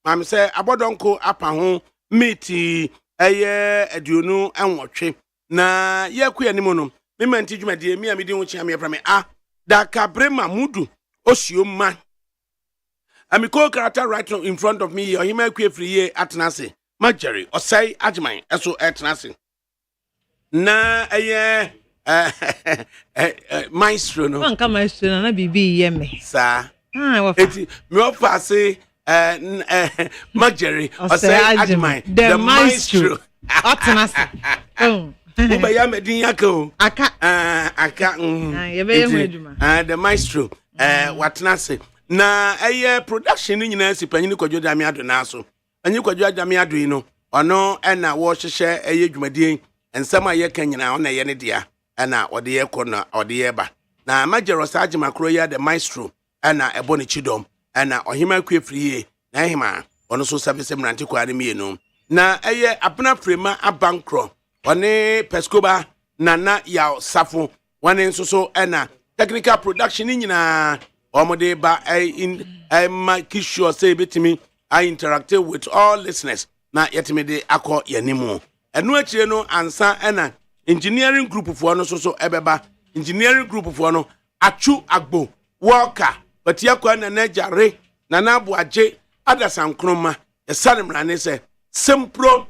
mam say abodonko apa ho meeti eye aduonu enwotwe na yeku anim no me manti dwumade mi amedi ho chia me fra me ADAKABRI mamudu osioma ami co-character right in front of me here him akwe free ye atenase majeri osai agyeman eso atenase na eye maestro no anka maestro na bibi ye me sa wa eti me ofa say majeri osai agyeman the maestro atenase Uba ya medin yako aka ye be yeduma the maestro watenase na production ni nyina sipanyi kwadwo dame ado na so anyi kwadwo dame ado yi no ono na wo hyehye dwumadie ensem a ye kan nyina ona ye ne dia na ode ye kono ode ye ba na majero saje makro ya the maestro na ebo ne chidom na ohima kwefriye na hima ono so service mranti kware mienu na apena frema abankro one pescoba nana ya safo one nso so na technical production ni nyina omode ba in make sure say betimi I interacted with all listeners na yetimi de akọ yanimo enu akire no ansa na engineering group fo no so ebeba engineering group fo no achu agbo worker but yakwa na jare na abu aje adasankroma esane mrane se sempro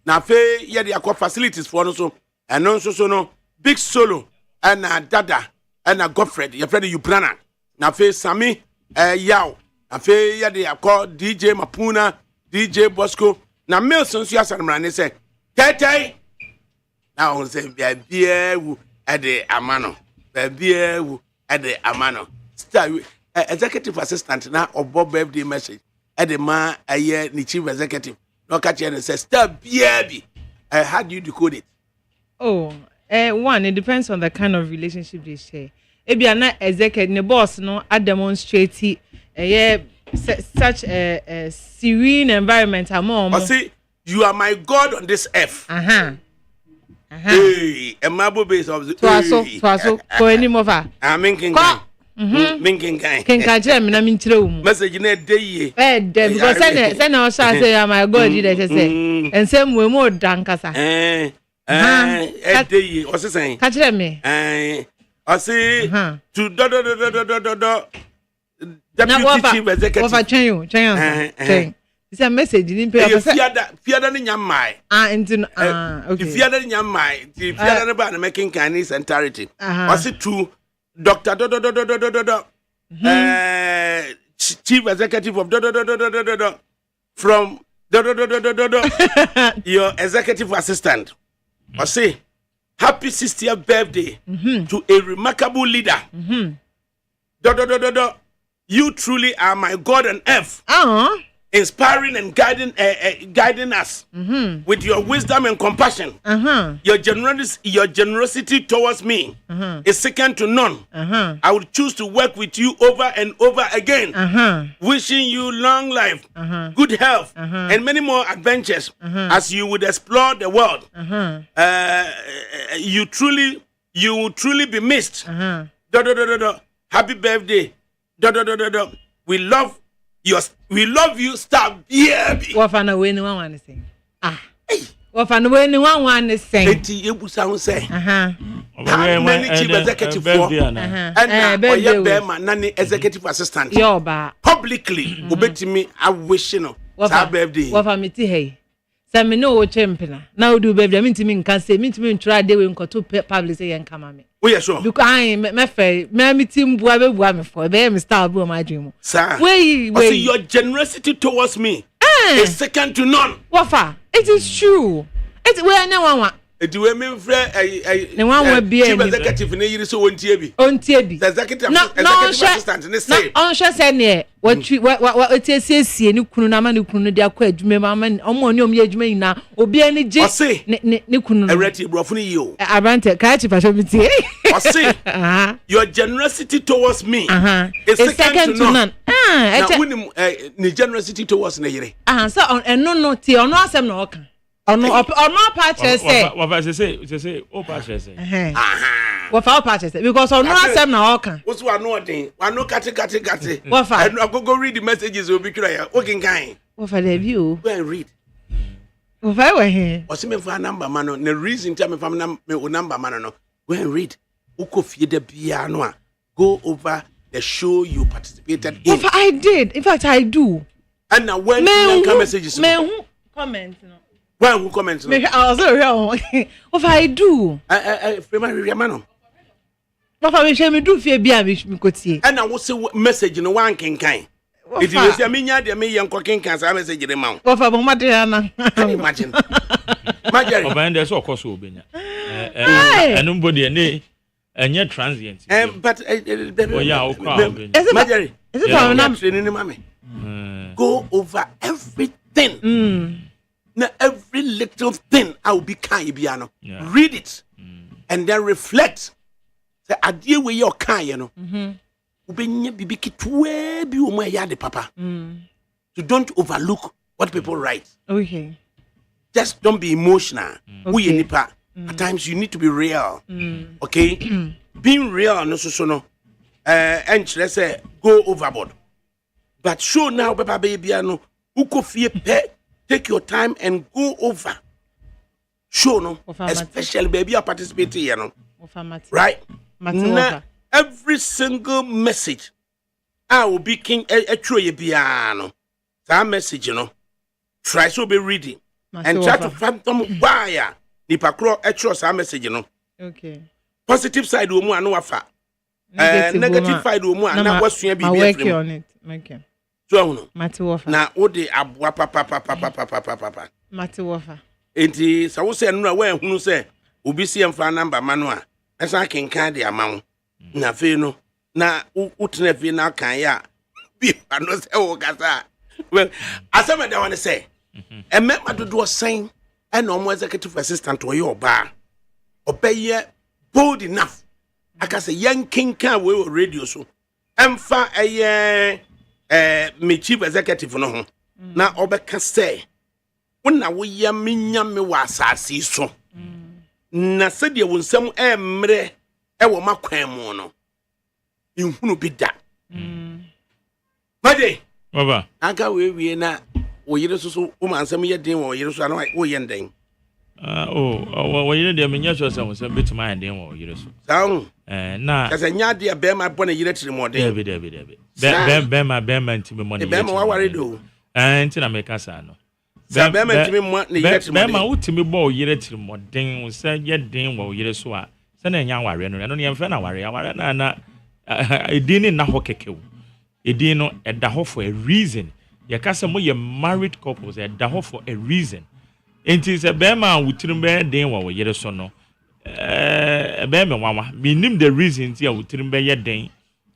na fe ye de akọ facilities fo no so eno so no big solo and dada and Godfred your friend Ubrana na fe Sami yaw na fe ya de akọ DJ Mapuna DJ Bosco na Milson so yasanmra ne say tete na on say bia wu ade amano bia wu ade amano star executive assistant na obo birthday message ade ma aye ni chief executive no catch and say star bia bi how do you decode it? One, it depends on the kind of relationship they share. Maybe I'm not executive, the boss, no, I demonstrate such a serene environment. I say, you are my God on this earth. Hey, a marble base of the Twaso, for any mover. I'm minking. Minking guy. Can catch him in a mintrue. Message in a day. Because send our shall say, I'm my God, you say, and some were more dankasa. What's he saying? Catch me. I say to deputy chief executive. Change. It's a message in paper. Fear than your mind. Okay. Fear than your mind. Fear than about making kindness and charity. I say to Dr. Chief executive of from your executive assistant. I say, happy 60th birthday to a remarkable leader. You truly are my God on earth. Inspiring and guiding us with your wisdom and compassion. Your generosity towards me is second to none. I will choose to work with you over and over again. Wishing you long life, good health, and many more adventures as you would explore the world. You will truly be missed. Happy birthday. We love you, star baby. What fun away no one is saying. What fun away no one is saying. You sound say. Many chief executive for and nanny executive assistant. Publicly, obey me. I wish you know. What birthday? What for me to hey? Some no champion. Now do baby. I mean to me can say me to me try they will go to public say and come me. Oh yeah, sure. Because I my fair, me team boy me for be me star boy my dream. Sir, wait. Your generosity towards me is second to none. What for? It is true. It's where no one. It will mean the one will be chief executive in a year so on TV. The executive assistant in the same. On shall say what it says ni kunu na ma ni kunu dia kwa adwuma ma ma omo ni omo adwuma ina obi ani je ni kunu no ereti brofo ni yo abante ka chi fasho mi tie I say your generosity towards me is second to none. Now when the generosity towards na yire so eno no tie ono asem na oka Ono patches say. What say o patches say. What for patches because ono asem na oka. What's one no thing? One no kate. What for? I go read the messages will be clear. Okay, kind. What for the view? Go and read. What for we here? Or see me for number man. The reason tell me for number man. No, go and read. Uko fie de piano. Go over the show you participated in. What I did. In fact, I do. And now when you come messages. Comment no. When who comments? Me I was here. What I do? Man. What for me do fie bia me kotie. And I will say message no one can kind. It is a minya de me yan cooking cancer message de man. What for mo na. Imagine. Imagine. Oban dey so okoso obenya. Anybody any enye transient. But yeah, imagine. Is it for na training mommy? Go over everything. Now every little thing I will be kind piano. Read it and then reflect. Say adie we your kind, you know. Ubenya bibi kitwe bi o ma ya de papa. So don't overlook what people write. Okay. Just don't be emotional. Okay. At times you need to be real. Okay? Being real no so no. And let's say go overboard. But show now papa baby no uko fie pe take your time and go over. Show no especially baby you participate here no. Right? Now, every single message I will be king a true piano. That message, you know. Try to be reading and try to phantom wire. Nipa crow a trust our message, you know. Okay. Positive side will more no affair. Negative side will more and now what's your be working on it. Okay. So no. Matiwofa. Now ode abwa papa. Matiwofa. Enti so we say no we hunu say obi si emfa number manual. Esa kenkan de amawo. Na fe no na utena fe na kan ya bi ano se wo kasa. Well, asema da wan say. Emema dodo sen and no executive assistant wo ye oba. Obeye bold enough. Aka say yan kenkan we radio so. Emfa me chief executive no ho. Na obeka say wona wo ya menya me wa asase so. Na sadia wonsam emre ewo makwan mu no nhunu bi da made baba aka we na wo yire so wo mansam ye den wo yire so na wo ye den wo yire de menya so sam so betima den wo yire so sawo na kasa nya de be ma bona yire tiri mo den be ma ntimi mo ne be ma wa ware do ntina me kasa no Bema utimi bo yire tiri modern se ye den wo yire so a se na nya ware no no ye mfa na ware na edini na ho kekewu edin no eda ho for a reason ye kasa mo ye married couples eda ho for a reason enti se bema utiri be den wo yire so no bema wawa minim the reason ti a utiri be ye den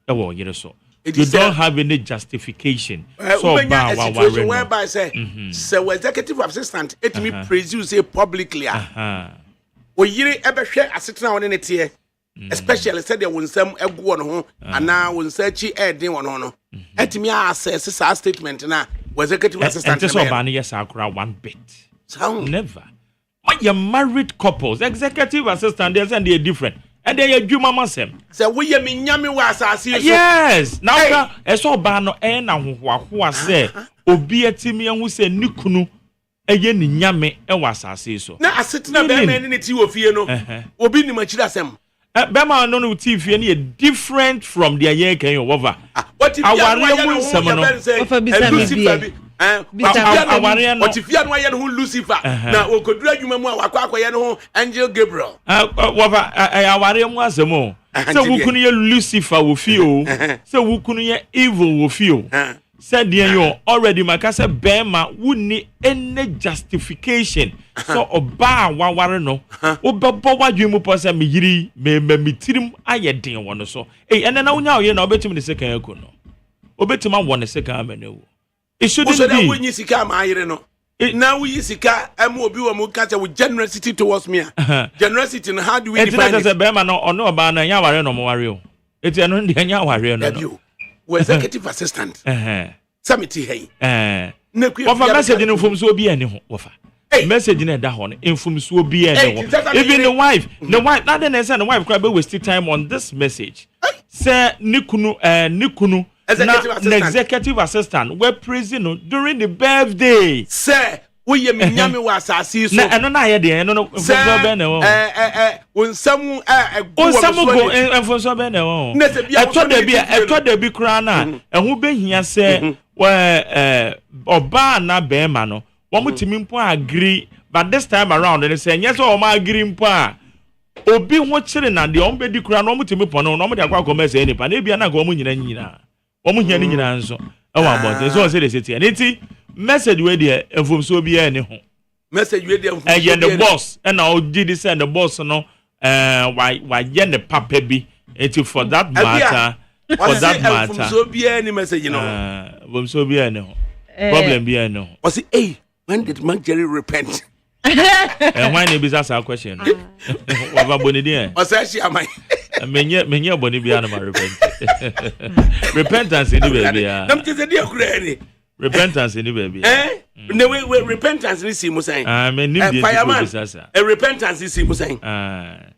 e wo yire so. You don't have any justification. So a situation whereby say executive assistant it me presume say publicly. O yiri ebehwe asetena won ne tie especially said there won some egu no ho ana won search edin won no etimi assess sa statement na executive assistant. And so ban yes akura one bit. Never. When you married couples, executive assistant they say they different. And they are Juma Masem. So we are Minyami was as yes. Now, I saw Bano and who was say, Obia Timmy and who said Nikunu, a yen Yame, and was as so. Now, I sit in a Bama in it, you of Fiano, Obini Machidasem. Bama no TV any different from the Ayaka over. What if what if you are one who Lucifer? Now, we could drag you more Angel Gabriel. Our was a more. So, who couldn't you Lucifer will feel? So, who couldn't you evil will feel? Said you already, Macassa Bema wouldn't need any justification. So, Oba, Warano, Oba, you must pass a me, me, I had didn't want to so. And then now you know, bet him the second. Obet him 1 second. It shouldn't be. When you see no. Now we sika amobi wa mu catch with generosity towards me. Generosity and how do we define it? It's a bema no or no ba na nya ware no mo ware. It's an nya ware no. We executive assistant. Samiti hey. Ofa message no from so bi ani ho ofa. message na da ho no infumsuo bi ene ho even the wife now then say the wife crab waste time on this message say nikunu na executive assistant were prison during the birthday say we ye menyame wa asase so na eno na ye de eno no infumsuo be ne ho onsamu go infumsuo be ne ho eto da bi kra na eho behia say oba na be ma no wamutimi mpo agree but this time around they say yes o ma agree mpo a obi ho kire na de ombe di kura no wamutimi pono no omde akwa commerce any pa na bia na go mu nyina omu hia ni nyina nso e wa about so say they say enti message we dey enfomso bi e ne ho message we dey enfomso and the boss and now did this and the boss no why ye ne papa bi enti for that matter enfomso bi e ne message no enfomso bi e ne ho problem bi e ne ho o say when did man Jerry repent? And why ne bisa sa question? Wa ba boni dia. O say she amai. Menye boni bia na ma repent. Repentance ni baby ya. Nam te dia kura ni. Repentance ni baby. No we repentance ni si mo say. Me nim dia bisa sa. Repentance ni si mo say.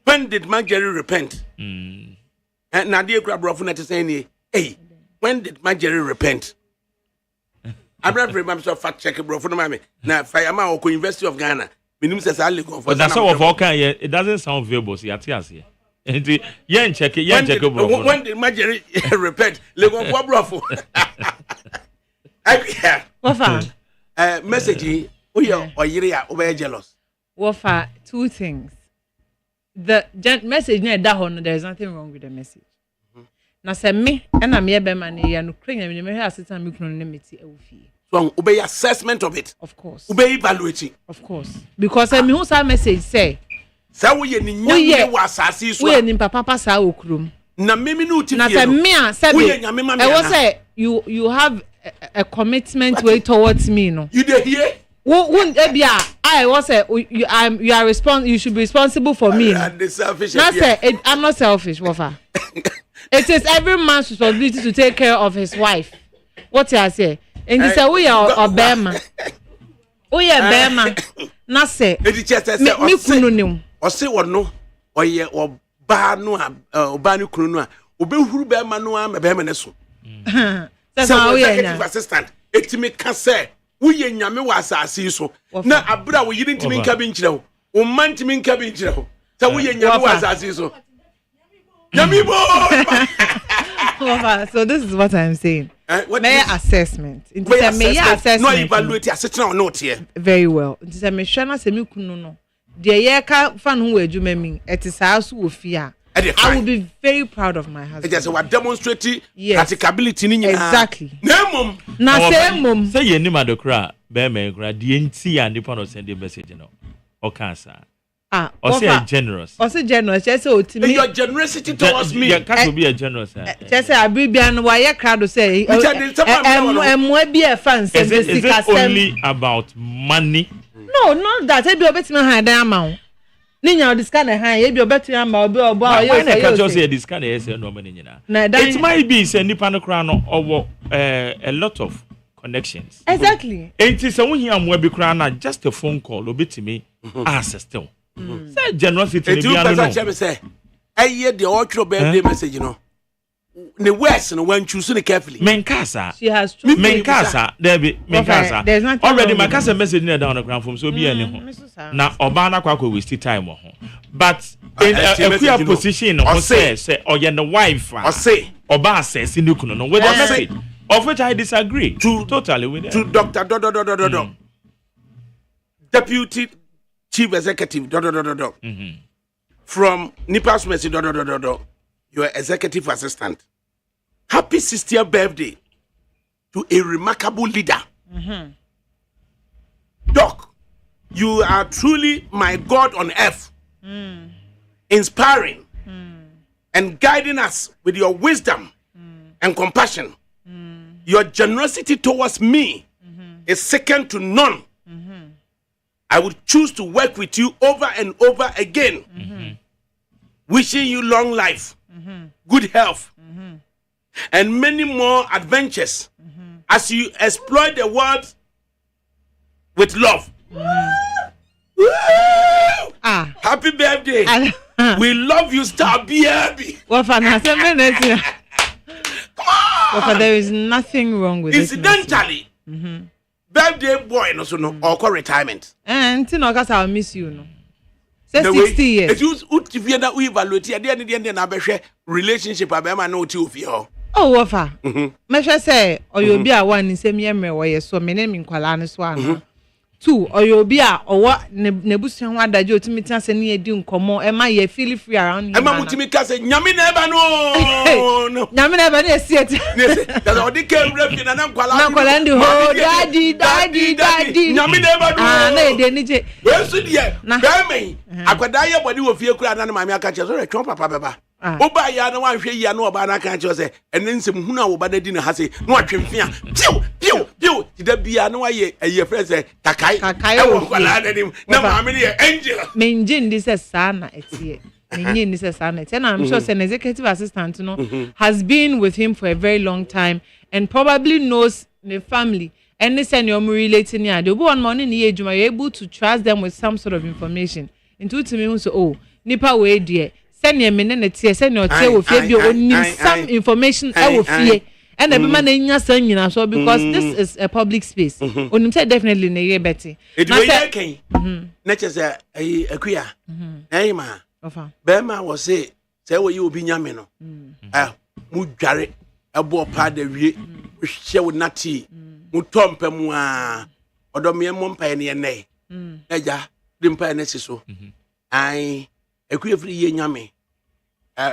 When did man Jerry repent? Na dia kura brofo na te say ni. When did man Jerry repent? I'm not very much of fact check bro for no na fireman or University of Ghana minimum says I look for but that's all of okay it doesn't sound viable so yatias here and yen check bro when did Jerry repent le go for bro for Wafa message or yere over jealous Wafa two things the message near that one there is nothing wrong with the message na se me na me be man ya no kren me me assistant me kunu ne meti awufie so obey assessment of it of course obey evaluating of course because me who say message say we ni nyame wa asase so we ni papa sa okrum na me no uti na se me a se me I was say you have a commitment way towards me no you dey hear won't ebia I was say you should be responsible for me selfish na say I'm not selfish Wafa. It is every man's responsibility to take care of his wife. What you say? And you say we are Obama. We are Obama. Na say. Me kunu ni. O say wo no. O ye oba no oba ni kunu no a. Obe huru Obama no a me Obama ne so. That's how we are. Assistant. Etimi ka say we ye nyame wa asase so. Na abra wo yiri ntimi nka bi nkyere wo. O man ntimi nka bi nkyere wo. Say we ye nyame wa asase so. So this is what I'm saying. May assessment. No evaluate assessment not here. Very well. It is a mission as a mikuno no. The year fan who ejuma mi. It is house who fear. I will be very proud of my husband. Just what demonstrating practicability in exactly. Mum. Na say mum. Say ye ni madokra be me kra the nti and the send the message no. O cancer. Or say generous. Or say generous. Just say to me. Your generosity towards me. You can't be a generous. Just say I be an why crowd say. Is it only about money? No, not that. I be a bit my high amount. Ninya this kind of high. You be better amount. Why can't just say this kind of no money? It might be say Nipano crown or a lot of connections. Exactly. It is a one here be crown just a phone call. Obey to me. Ask still. Say generosity ni bia no say eye de otro birthday message no the words no one choose no carefully menkasa she has true menkasa there be menkasa already my casa message near down the ground from so be any ho na oba na kwa waste time ho but in a queer position no say oye the wife or say oba assess ni kunu no with the message of which I disagree totally with it to Dr. Deputy Chief Executive from Nipa's message your executive assistant. Happy 60th birthday to a remarkable leader. Doc, you are truly my God on earth, inspiring and guiding us with your wisdom and compassion. Your generosity towards me is second to none. I would choose to work with you over and over again. Wishing you long life, good health, and many more adventures as you exploit the world with love. Happy birthday. We love you, Star BRB. Well, there is nothing wrong with it. Incidentally, birthday boy no so no or retirement. And I'll miss you no. Say 60 years. If you that we evaluate at the end of the relationship abema no two of you. Oh, Wafa. Mesha say or you'll be a one in same year where so my name in Kuala Swan. Two or you'll be a or what Nebusian one that you to me tell any doing come on am I feel free around here. I'm to me say Yami never no. Yami never see it. That's all the came repping and I'm Kuala. Daddy. Yami never do. Ah, they need it. Well, so dear, Berman, I could die when you were fear crowd and my catcher or a trump papa. Oba ya no wan hwe ya no oba na kan che say enensem hunu a oba da di na ha say no atwemfia piu da bia no aye friend say kakai e kwala na nim na ma me ne angel menjin this sana etie menjin this sana etie na I'm sure an executive assistant no has been with him for a very long time and probably knows the family and this and you're relating here they go on money ni ejuma you're able to trust them with some sort of information into to me so oh nipa we dear send your men tie send your tie wo fie bi o nim some information e wo fie and the man nya san nyina so because this is a public space onim say definitely na ye better it we can na che say akuya na ma ofa be ma wo say wo ye obi nyame no mu dware ebo pa da wie hye wo nati mu tompa mu a odom ye mo mpa ne ne eja di mpa ne si so ai ekuye free ye nyame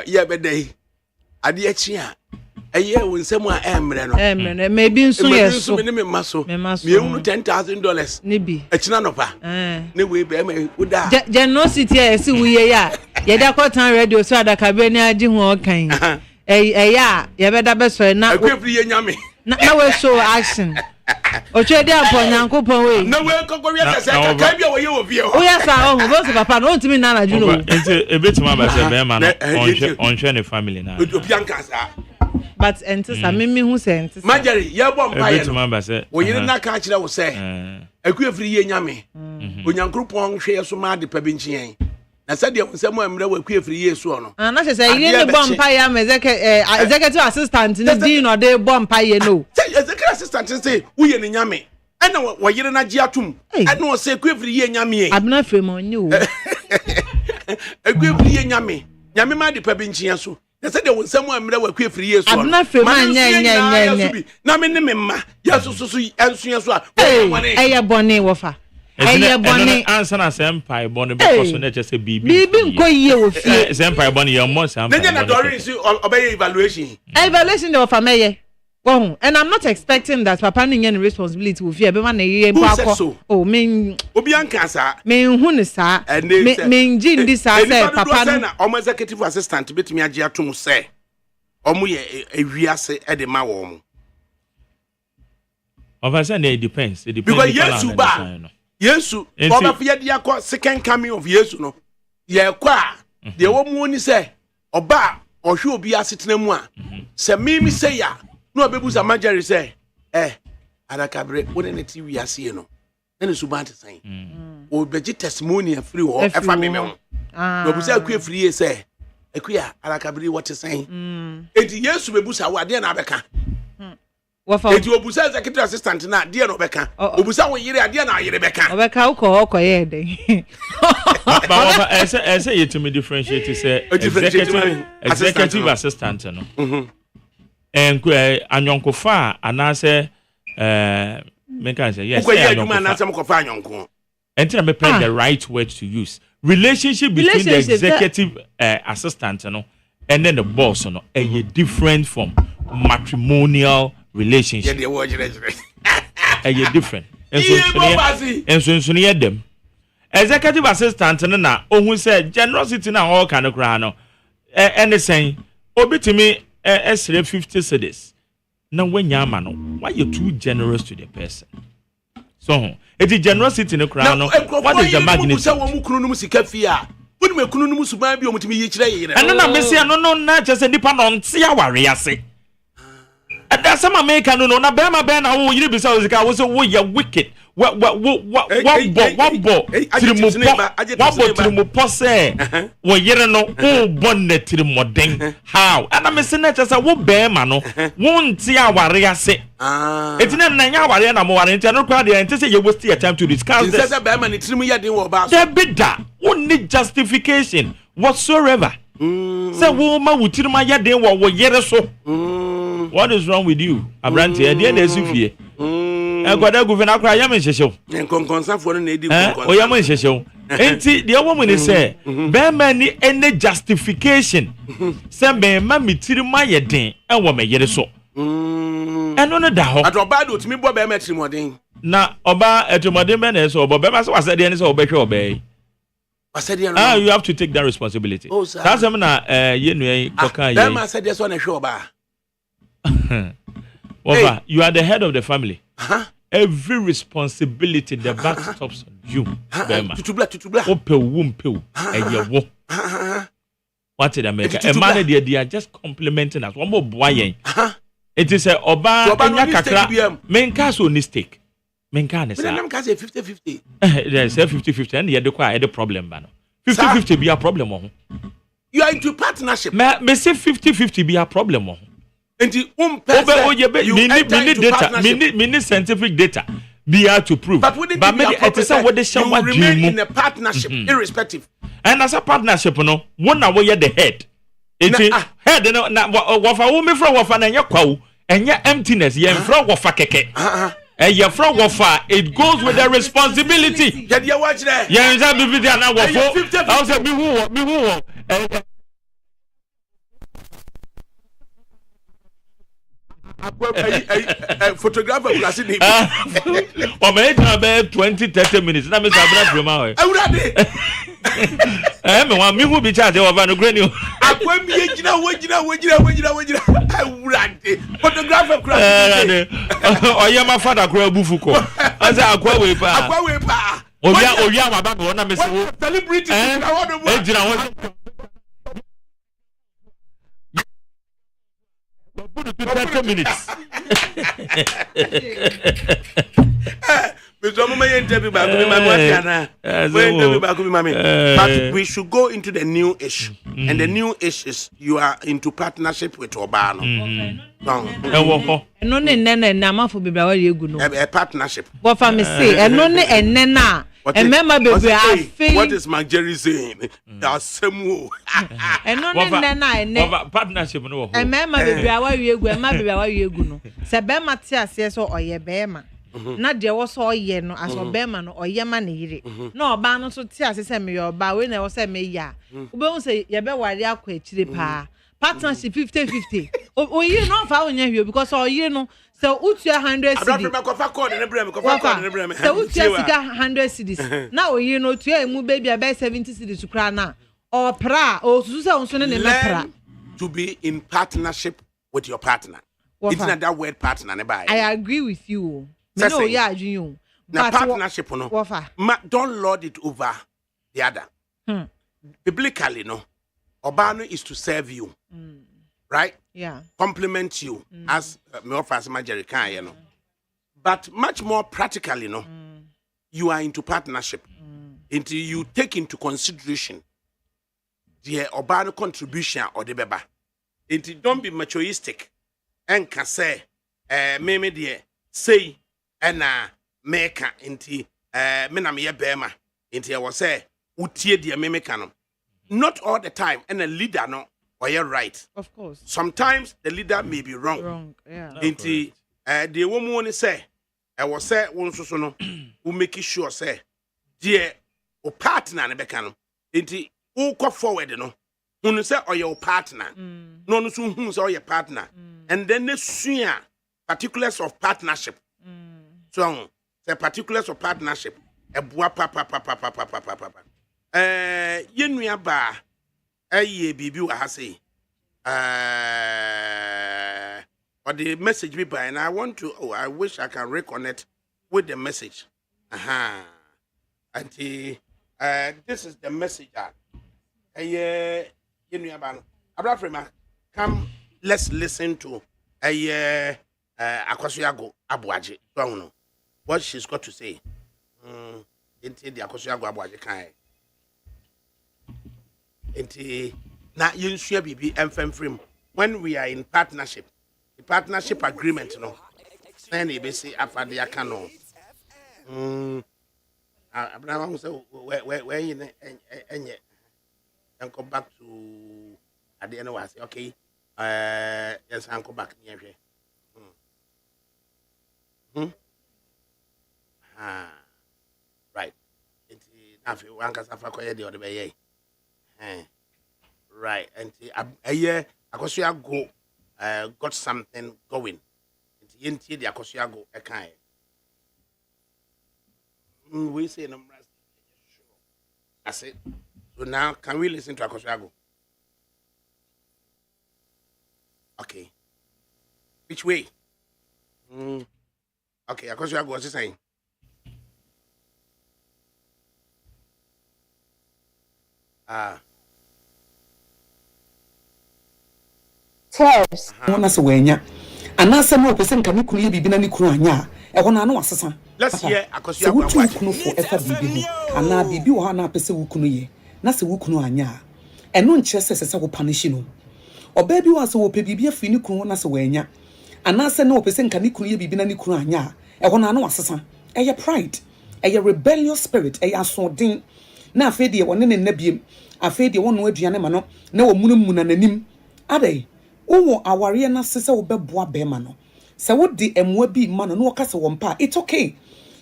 ye bedai ade achi a eye wonsem a emre no maybe nso yeso me maso me unu $10,000 ne bi achina no pa ne we be me uda generosity e si wuye ya ye da kotan radio so adakabri ni agi hu okan ya ye beda be so na ekuye free ye nyame na we show action Ochedi apon Nyankopon we. Na we kokori ase ka bia wo ye obi e ho. O ya sa o bo se papa no ntimi na na juno. Enti ebetima ba se be ma no onhwe ne family na. Obi anka sa. But enti sa mimi hu se enti. Majari ye bom pa ye. Ebetima ba se. O yire na ka kire wo se. Aku efiri ye nyame. Onyankopon hwe ye so ma de pa bi nchien. Na said you say mo emre wa ku efiri Yesu ono. Na say you need bomb pa ya executive assistant ni din no dey bomb pa ye no. Say executive assistant say wo ye ni nyame. E na wo yire na gi atum. E na wo say ku efiri ye nyame ye. Abna frame onye o. E ku efiri ye nyame. Nyame ma de pa bi nchia so. Na said you say mo emre wa ku efiri Yesu ono. Abna frame anya. Na me ne me ma. Yesu so ensu yesu a. Eye bone wo fa. Eye bone answer na senpai bone because so na say bibi nko yie wo fie senpai bone ye mo senpai na dori si obey evaluation dey of ameye well and I'm not expecting that papa no any responsibility wo fie be ma na ye mpo akọ oh me obi anka sa me hu ne sa me nji ndi sa say papa no omo executive assistant betimi age atom say omo ye ewiase e de ma wo mo obviously it depends because Yesu ba Yesu oba fie dia ko second coming of Yesu no ye kwa de wo mu ni say oba ohwe obi asetena mu a se mimi say ya no obebu sa Majari say adakabri woni ne ti wi ase no na ne suban te san o beji testimony free ho efa me ho no obu say akua free say akua adakabri what te san enti Yesu bebu sa wo ade na abeka eti obusa executive assistant na de no beka obusa wo yire ade na yire beka obeka uko ye de but ese you to me differentiate say executive assistant no enku anyonkofa anase make can say yes anyonkofa anase mkofa anyonko enti na me plan the right word to use relationship between the executive assistant no and then the boss no a different from matrimonial relationship. Yeah, different. And so near them. Executive assistant na who said generosity na all kind of crown. And they saying, Obi to me, 50 cedis. Now, when you're man, why you too generous to the person? So, it is generosity in the crown. What is the magnitude? And then I'm saying, no, not just a depend on Sia. And that's some American no na bema ben na wo yiri bisa ozika wo so wo ya wicked tirimupo say wo yere no wo bonne tirimodden how and am say na chese wo be ma no wo nti aware ase etina na nya aware na mo ware nti no kwa de nti say you waste your time to discuss this say be ma ni tirimu ye den wo ba so bida wo need justification whatsoever say wo ma wo tirimu ye den wo yere so what is wrong with you Abrante e dey na esufie Goda governor akra yam nhyehyew. Nkonkonsafo no na edi nkonkon. O yam nhyehyew. Enti the woman is say, "Be man ni any justification. Say be man mitiri ma ye den e wo me yere so." Eno no da ho. At oba do timi bo be ma trimodin. Na oba etomodin be na so oba be ma so wasade ni so obehwe obey. Wasade no. Ah, you have to take that responsibility. That's am na ye nua koka ye. Be ma say so na hwe oba. Oba, you are the head of the family. Every responsibility the back stops on you. Tutubla. Ope wumpe eyewo. What did I make? A man they are just complimenting us. One more boy. It is a oba enya kakra. Menka so mistake. Menka ne sa. Menka say 50-50. They say 50-50 and you dey the problem ba no. 50-50 be a problem on. You are into partnership. Me say 50-50 be a person you need data need scientific data be able to prove but it is what they show what remain in a partnership irrespective and as a partnership no one na we the head head no na wafa wo me from wafa na nya kwawo enya emptiness ye from wafa keke your from wafa it goes with the responsibility ya watch there ya nza bibi dia na wafo I say me who photographer class ni o me try be 20-30 minutes na me sabra from how awurade me wan me hu bi charge over no grani akwa mi yegina wogina awurade photographer class oye ma father kro abufu ko asa akwa we pa oya ma ba me wona me se wo celebrity na wodo mo ejina won put it to 30 minutes. But we should go into the new issue. And the new issue is you are into partnership with Obano. No ne na for bibia wa yegu no. A partnership. What for me say? No ne na. Remember baby what is Jerry saying? Asemu. No ne partnership no. Remember baby wa yegu, baby wa yegu no. Se be mate ase so oye be ma. Na de wo so oye no as obema no oye ma ne yire. Na oba no so te ase se me oba we na wo se me ya. Ube hu se ye be ware akwa akire pa. Partnership 50-50. Oye no fa onya hwe because oye no so utu 100 cedis. Abra me kofa code ne brem kofa code ne brem. So utu sika 100 cedis. Na oye no tu emu baby about 70 cedis kra na. O pra o susu se onso ne pra. To be in partnership with your partner. It's not that word partner ne buy. I agree with you. Me no ya adwun you. Na partnership no. Don't lord it over the other. Biblically no. Obano is to serve you. Right? Yeah. Complement you as me offer as Majeri kan you know. But much more practically no. You are into partnership. Until you take into consideration the Obano contribution or the beba. Until don't be machoistic and can say me dear say and meka until me na me bema until I was say utie dear me meka. Not all the time, and a leader no, or you're right. Of course. Sometimes the leader may be wrong. Wrong, yeah. Into the woman say, I was say one so no, who make sure say, dear, or partner and becano. Into who go forward no, who say or your partner, no soon who's or your partner, and then the sooner particulars of partnership. So the particulars of partnership, a boa papa. Yenua ba aye bibi wa ha say or the message be by and I wish I can reconnect with the message and this is the message yenua ba Abrafrema come let's listen to akwasoyago abuaje so no what she's got to say. Into the Akosia Guabaji kind. Into na yinshia bibi frame. When we are in partnership, the partnership agreement, you know, then they say after the account. Abraham said, where you and come back to at the end of us, okay. Yes, I'll come back near here. Right. It's now you want us to the other way. Right. And a year, Akosia go got something going. It's into the Akosia go a kind. We say numbers. I said, so now can we listen to Akosia go? Okay. Which way? Okay, Akosia go, what's he saying? Charles, one as a wenya. And now some more person can you be any crania. I want to know assassin. Let's hear Akosia go go. For FRBB. And now be you are person who kunuye. Nasa wukunu anya. And non chess as a punishino. Or baby was a baby a fini kuno as a wenya. And now some more person can you be any crania. I want to know assassin. A pride. A rebellious spirit. A sordin. Na fedi one in nebium. A fedi one word Janamano. No munananim. Ade. Owo aware na sese wo beboa be ma no se wo di emwa bi ma no no ka se wo mpa it's okay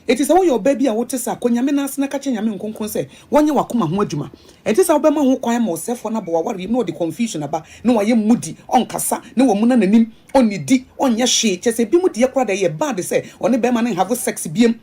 it is all your baby a wote sa konya me na ase na ka che nyame nkonkon se wonye wakoma ho adwuma it is all be ma ho kwan ma osefo na bo ware no the confusion aba no waye mudi onkasa ne wo muna nanim onidi onye hwe che se bi mudi ye kura da ye bad se one be ma na have sex biem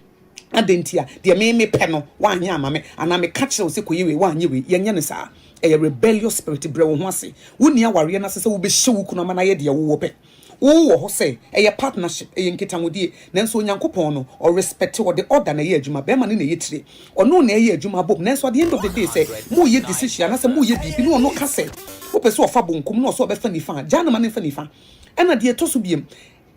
adentia de me pe no wanye amame ana me ka che wo se koyewe wanye we yenye ne saa a rebellious spirit bre wo ho ase woni aware na sese wo be hye wo kuno ma na ye de wo pe wo ho se a partnership e nkitamodie nanso onyankopon no or respect or the order na ye adwuma be ma ne ye tire ono na ye adwuma bob nanso at the end of the day say mo ye decision na se mo ye bibi no ono ka se wo pe so ofa bonkum no so be fa nifa jana ma ne fa nifa ena de to so biem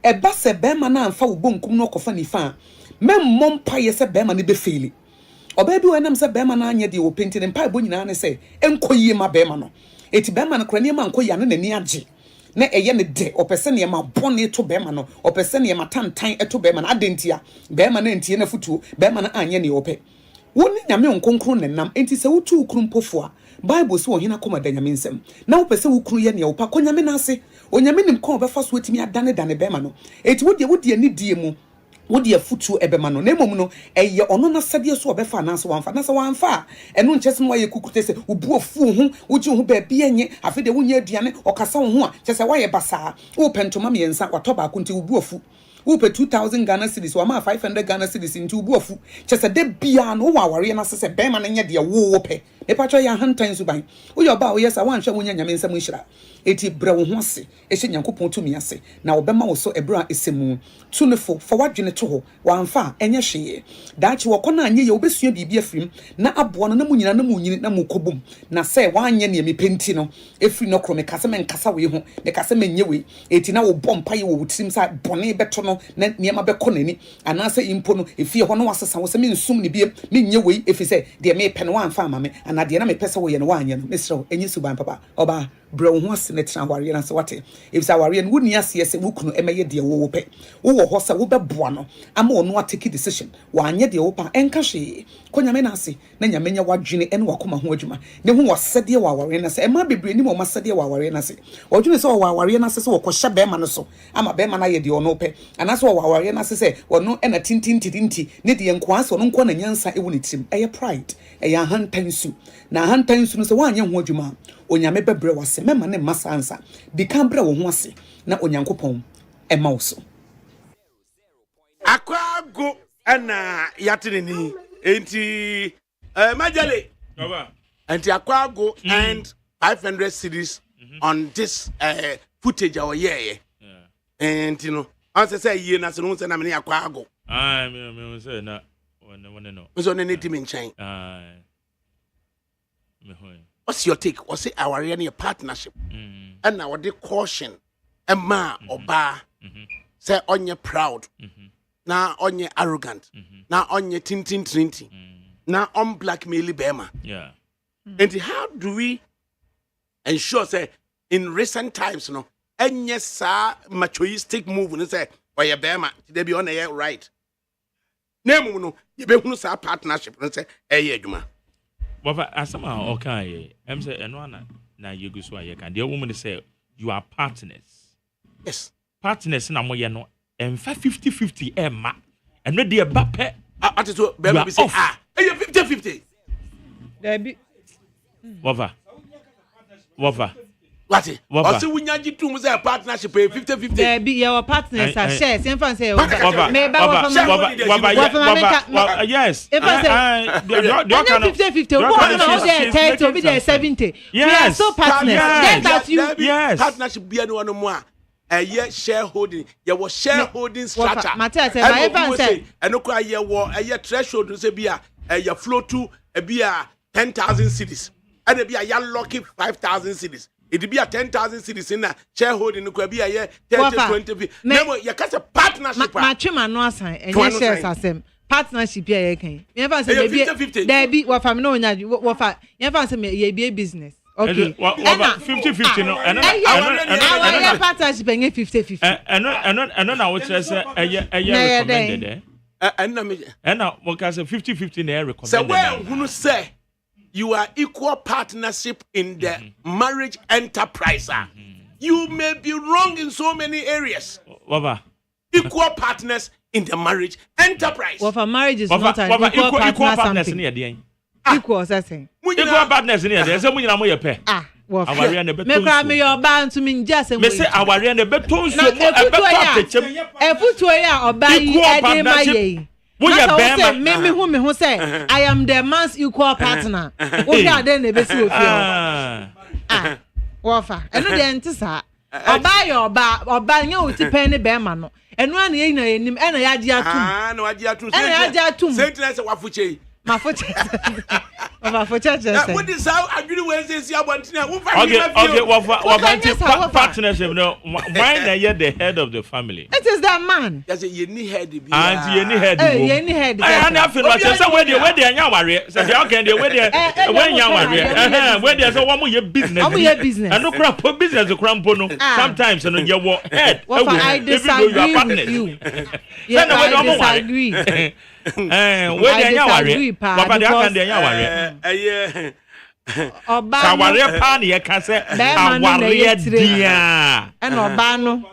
e ba se be ma na amfa wo bonkum no ko fa nifa memmom pa ye se be ma ne be faili obabi wenam se bema na anye de wo penti ne mpa bo nyina ne se enkoyie ma bema no eti bema no krane ma enkoyie ne nani age na eye ne de opese ne ma bone to bema no opese ne ma tantan eto bema na adentia bema na entie na futuo bema na anye ne ope woni nyame nkonkron ne nam enti se wutu ukru mpofo a bible so ohina koma da nyame nsem na opese ukru ye ne opa konyame na ase onyame nim kon obefa so etimi adane dane bema no eti wodi ani die mu wodi afutu ebema no na mom no eye ono na sade so obefa na so wanfa na so wanfa eno nkyese no waye kukute se obu ofu hu woji hu ba bia nye afede wonya aduane okasa wo hu a kyese waye basa wo pentoma miensa watoba akunti obu ofu wo pe 2000 Ghana cedis wa ma 500 Ghana cedis nti obu ofu kyese de bia no wa ware na sese bema na nya de wo pe e patwa ya hantan suban wo yo ba wo yesa wanhwa wonya nyame nsam nhira eti bre wo ho ase e hye nyankopon tumi ase na obema wo so ebra esemu tunefo for wadwene to ho wanfa enye hweye daachi wo kona anye ye obesua bibia firim na abo no na munyina na munyini na mukobum na se wanye ne mepenti no efiri no krome kase men kasa we ho ne kase men nye we eti na wo bompa ye wo wutirim sa bone beto no na niema be konani anase impo no efie ho no wasesa wo se men sum ne biem menye we efise de me pe no wanfa amame ana de na me pese wo ye no wanye no mesro enyi suban papa oba bro ho ase ne tra ware na se wate efisa ware no wuni ase ese wukunu emeye de wo pe wo ho sa wo beboa no ama ono atake decision wanye de wo pa enka hwe konya me na ase na nya menya wadwene ene wakoma ho adwuma ne ho wasade wa ware na se ema bebre ni mo masade wa ware na se odwene se wa ware na se se wo kohya be ma no so ama be ma na ye de ono pe ana se wa ware na se ono ena tintintinti ne de enko ase ono nko na nyansa ewu ne tim eye pride eye hantansu na hantansu no se wanye ho adwuma onyame bebre wase mema ne masansa di kambre wo ho ase na onyankopon ema wo so akwago ana yatinini enti majale baba enti akwago and 500 cedis on this footage or yeah and you know answer say ye na so no say na me akwago me say na one no so ne team in chain me hoy what's your take what's it our any partnership and now the caution ema oba say on you proud na onye arrogant na onye tintin trinity na on blackmail bema. Yeah. And how do we ensure say in recent times no enye sa machoistic move no say oye bema they be on the right name no you be hunu sa partnership no say adwuma. But asama okay em say eno na yegu so aye kan the woman say you are partners. Yes. Partners na mo ye no em 50-50 emma and no dey ba pe atiso be say 50-50 there be Wova. What? Also, we need to say a partnership 50-50. There be your partners are shares. If I say, yes. If I say, 50-50, one will be there 70. We are so partners. Then that you, yes. Partnership be no more. A shareholding, you was shareholding structure. Matthias, I say, and okay, you were a threshold to say, be a flow to a beer 10,000 cities. And it be a young lucky 5,000 cities. It be a 10,000 cities in a shareholding. It could be a year 30-20. No, you can't a partnership. My chairman no sign and your shares are same partnership. Yeah, okay. You never say 50-50. There be what I'm knowing that what you never say me be a business. Okay. 50-50 no. And partnership and 50-50. And then I would say recommended. And now what can say 50-50 there recommended. So well, who say? You are equal partnership in the marriage enterprise. You may be wrong in so many areas. Equal partners in the marriage enterprise. Well, for marriage is not an equal partners in the equal, saying. Equal partners in the there's someone you pay. Well, me your band to me just and say our end the beton so a foot or buy me who say I am the man's equal partner. Okay, then the best of you. Wafa, and no dentist. Or buy your bar or buy you to penny bearman. And one in him and I had no idea to say, Wafuche. My foot. What is how I really want to see about partnership. No, why are you the head of the family? It is that man. That's a yeni head. And yeni head. Yeni head. I feel like somewhere they are Yawari. So they okay, they where there's a woman your business. And no crap business to crampono. Sometimes and your head. I disagree with you. Yes, I disagree. Where they are Yawari. Papa, they are Yawari. Sawari pan ye can say awari dia and obano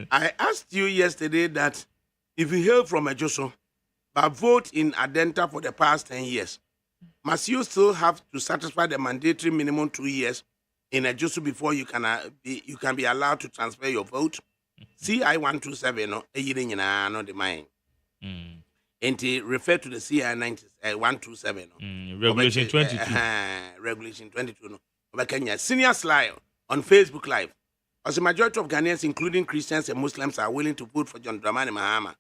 I asked you yesterday that if you hail from a Joso but vote in Adenta for the past 10 years, must you still have to satisfy the mandatory minimum 2 years in a Joso before you can be allowed to transfer your vote? CI 127 no no the mine. And refer to the CI 127 regulation 22. Regulation 22 no. Kenya senior slide on Facebook Live. As the majority of Ghanaians, including Christians and Muslims, are willing to vote for John Dramani Mahama,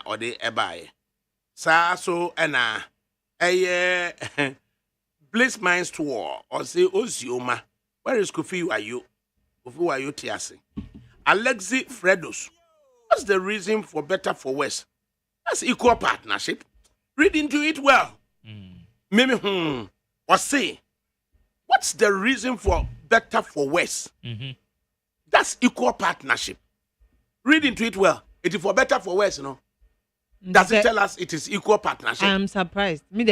or the Ebaye. So Bliss Minds to War or say Ozioma. Where is Kofi? Who are you Tiasi? Alexi Fredos. What's the reason for better for worse? That's equal partnership. Read into it well. Maybe or say, what's the reason for better for worse? That's equal partnership. Read into it well. It is for better for worse, you know. Does it tell us it is equal partnership? I'm surprised. Me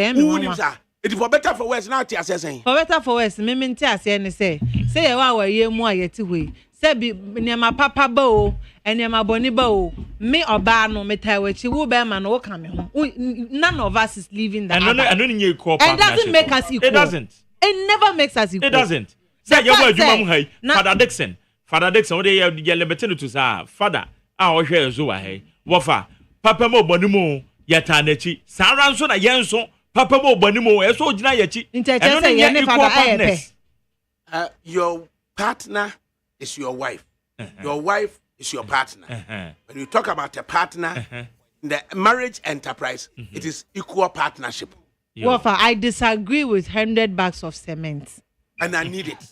it is for better for worse. Now Tia says saying. For better for worse, me Tia say wow ye more yet way. Say be near my papa bow and near my bonny bow. Me or no me tell which you will bear man or come home. None of us is leaving that. And doesn't make us equal. It doesn't. It never makes us equal. It doesn't. Say your word, you Father Dixon. Father Dixon, what they are libertine to say, Father, our hair is over. Hey, Wafa, Papa Mo Bonimo, Yatanechi, Saran so na Yenso, Papa Mo Bonimo, and so Jinayachi. Your partner is your wife. Your wife is your partner. When you talk about a partner, in the marriage enterprise, it is equal partnership. Wafa, I disagree with 100 bags of cement. And I need it.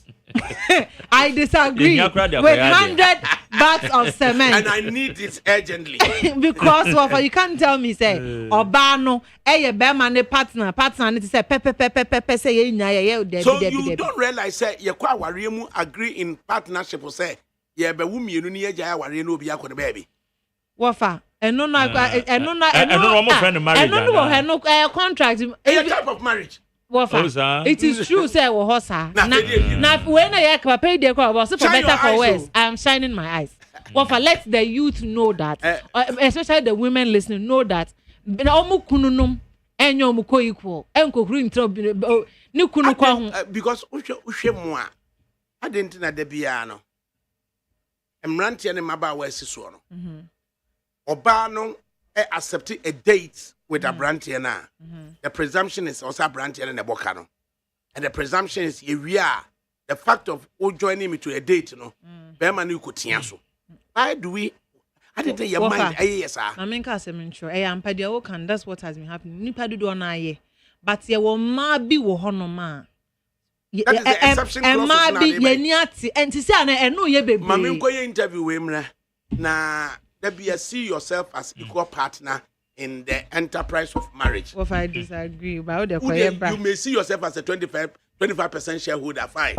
I disagree with 100 bags of cement. And I need it urgently. Because Wafa, you can't tell me say Obano, eh, Bema ne partner need to say pepe say ye. So you don't realize say ye kwa wariemu agree in partnership or say ye be wumi you ni eja wari no bi akọ baby. Wafa, and no contract. A type of marriage. Wafa, it is true say wo hosa. Na when I pay the call was for better for worse. I am shining my eyes. Wafa, let the youth know that, especially the women listening, know that. Omu kununum enyo mu ko equal. Enko kru intro ni kunu kwa ho. Because uhwe mu a adenti na da bia no. Emrantie ne maba wa asiso no. Oba no accept a date with a brantie na. The presumption is also brantie na boka no. And the presumption is we are the fact of joining me to a date no. Be ma no kotia so. Why do we I didn't tell your mind yes sir. I mean ka say sure. Ampa dia wo kan that's what has been happening. Nipa do na ye. But ye wo ma bi wo hono ma. That is the exception clause. Ma bi ye ni ati enti say na eno ye bebre. Ma me nkoye interview we mra na there see yourself as equal partner in the enterprise of marriage. Well, I disagree. But you may see yourself as a 25% shareholder, fine.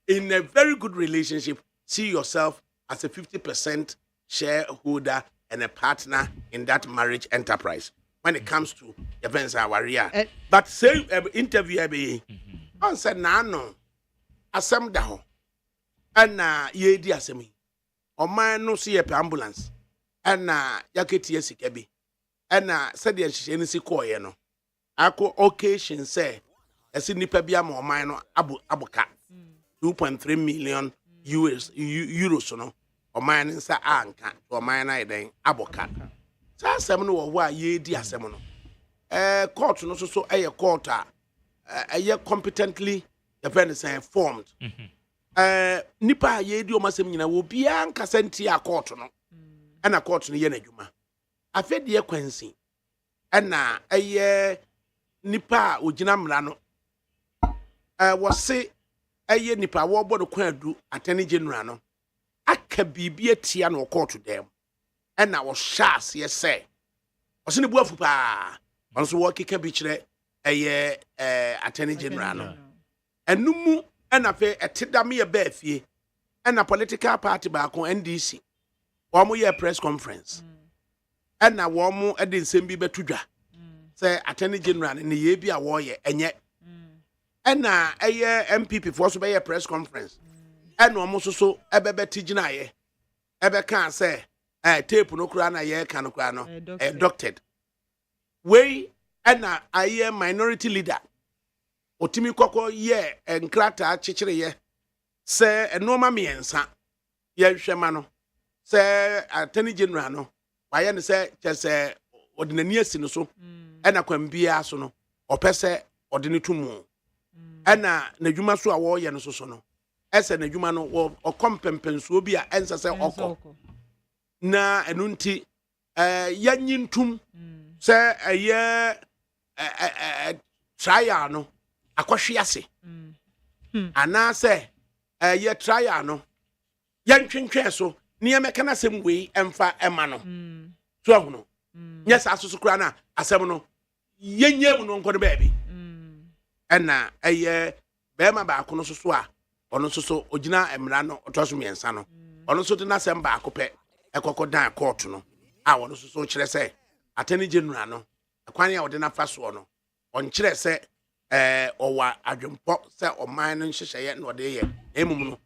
In a very good relationship, see yourself as a 50% shareholder and a partner in that marriage enterprise. When it comes to events, but say interview be on said no, asem da ho, and ye di asemi. O man no see a ambulance and yaketi esikabi and said the shenisi koye no ako occasion say esi nipa bia ma o man no abuka 2.3 million euros no o man nsa anka o man na den abuka sa asem no wo a ye di asem no court no so court a competently the friend say formed nipa ye di o masem nyina wo bia nkasa nti a court no ana court no ye na dwuma afedi ye kwansi ana nipa ogina mra no wo se nipa wo bodo kwadu attorney general no aka bibia atia no court dem ana wo shas ye say wo se ne bu afu pa ono so wo keka bi kire attorney general no enumu and afe etidame ye ba fie and a political party back on NDC wo mo ye press conference and na wo mo e de nsem bi betudwa say attorney general ne ye bi a wo ye enye and na MPP for so be ye press conference and wo mo so ebebeti gina ye ebe kan say tape no kura na ye kan kura no doctored we and na minority leader otimi kokko ye enkrata chichire ye se enoma miensa ye hwema no se attorney general no waye ne se chese odinani asi no so ena kwambia so no opese odini tumu ena nadwuma so a wo ye no so no ese nadwuma no okompempensuo bi a ensa se okọ na enunti yanyintum se trial no akwahwe ase ana se ye trial no yantwentwe so ne yemeka na sem wei emfa ema no so ahuno yes asusu kura na asem no yenyem no nkono baabi ena bema ba akono so a ono so ogina emra no otoso miensa no ono so de na sem ba akopɛ ekoko dan court no a ono so kire se attorney general no akwan ya ode na fa so no on kire se owa adwempo se oman no nhyehyeye na ode ye emum no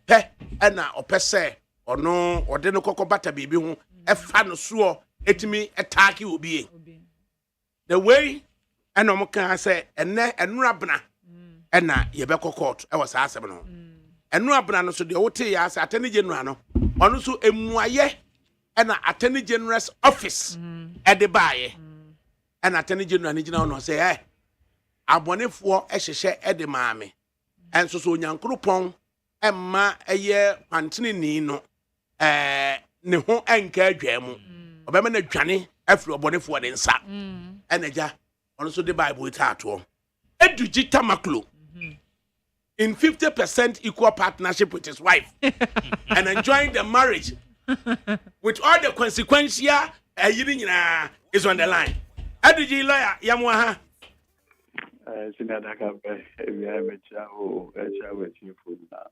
pe na opese ono ode no kokko bata bibi ho efa no so etimi attack obi the way and no kan say enura bna na ye be court e was asem no enura bna no so de wote ya say attorney general no ono so emuaye na attorney general's office e de baaye na attorney general ni gina no say abonefo ehyehye e de maame enso so onyankropon emma eye pantene ni no ne ho enka adwamu obema na dwane afri obonefo de nsa enaja ono so de bible itato edugita maklo in 50% equal partnership with his wife and enjoying the marriage with all the consequences is on the line. ADG lawyer, Yamaha. Senior ADAKABRI, we have a child, with you for that.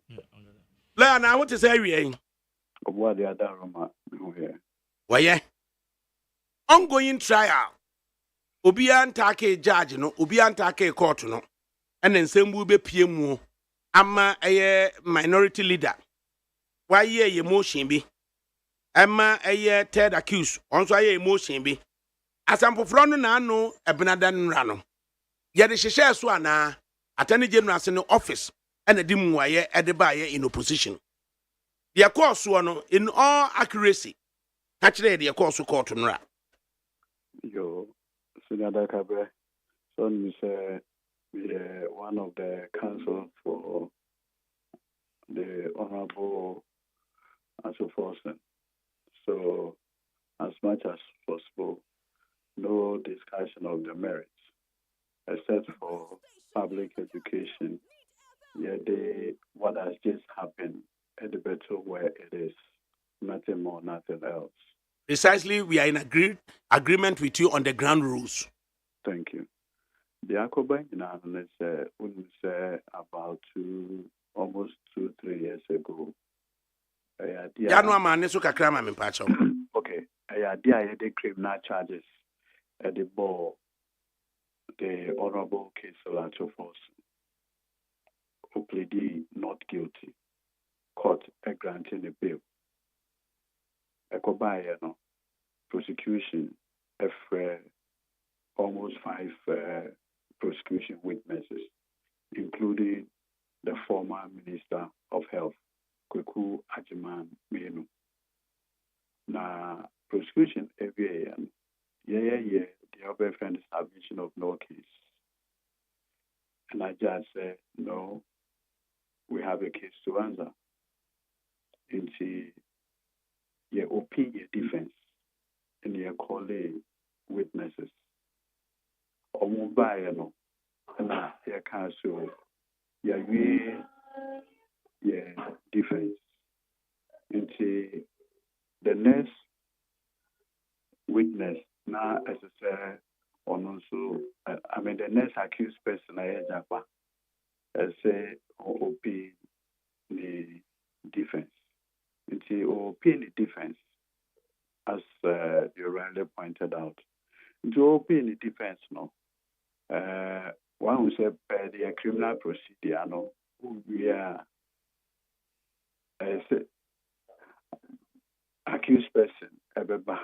Lawyer, now what is area? What the other room here? Why, yeah? Ongoing trial. Obian take judge, no, Obian take court, no, and then same will be PMO. Ama a minority leader. Why ye emotion be? Ama a third accused. Also, a emotion be. As I'm for front na no, a benadan rano. Yet the share swana, Attorney General in the office, and a dim wire at the buyer in opposition. The course one in all accuracy. Actually, the course of court on Yo, Senior ADAKABRI, son is one of the counsel for the Honorable Asophosen. So, as much as possible, no discussion of the merits, except for public education. Yeah, what has just happened at the better where it is, nothing more, nothing else. Precisely, we are in agreement with you on the ground rules. Thank you. The ADAKABRI is about almost 2-3 years ago. Yano man so kakra ma me pacho. Okay. Idea the criminal charges at the ball, the Honorable case Asophosen, who pleaded not guilty, court granting a bail. No prosecution almost 5 prosecution witnesses, including the former Minister of Health, Kweku Ajiman Menu. Now, prosecution every year, the other friend establishment of no case. And I just said, no, we have a case to answer. Into your opinion defense and your colleague witnesses. Or mobile, no, and your counsel, your defense. Into the next witness, now as I say, on also, the next accused person, I say, OP the defense. Into OP the defense, as you rightly pointed out. Into OP the defense, no. One who said the criminal procedure, no, we are accused person, ebeba,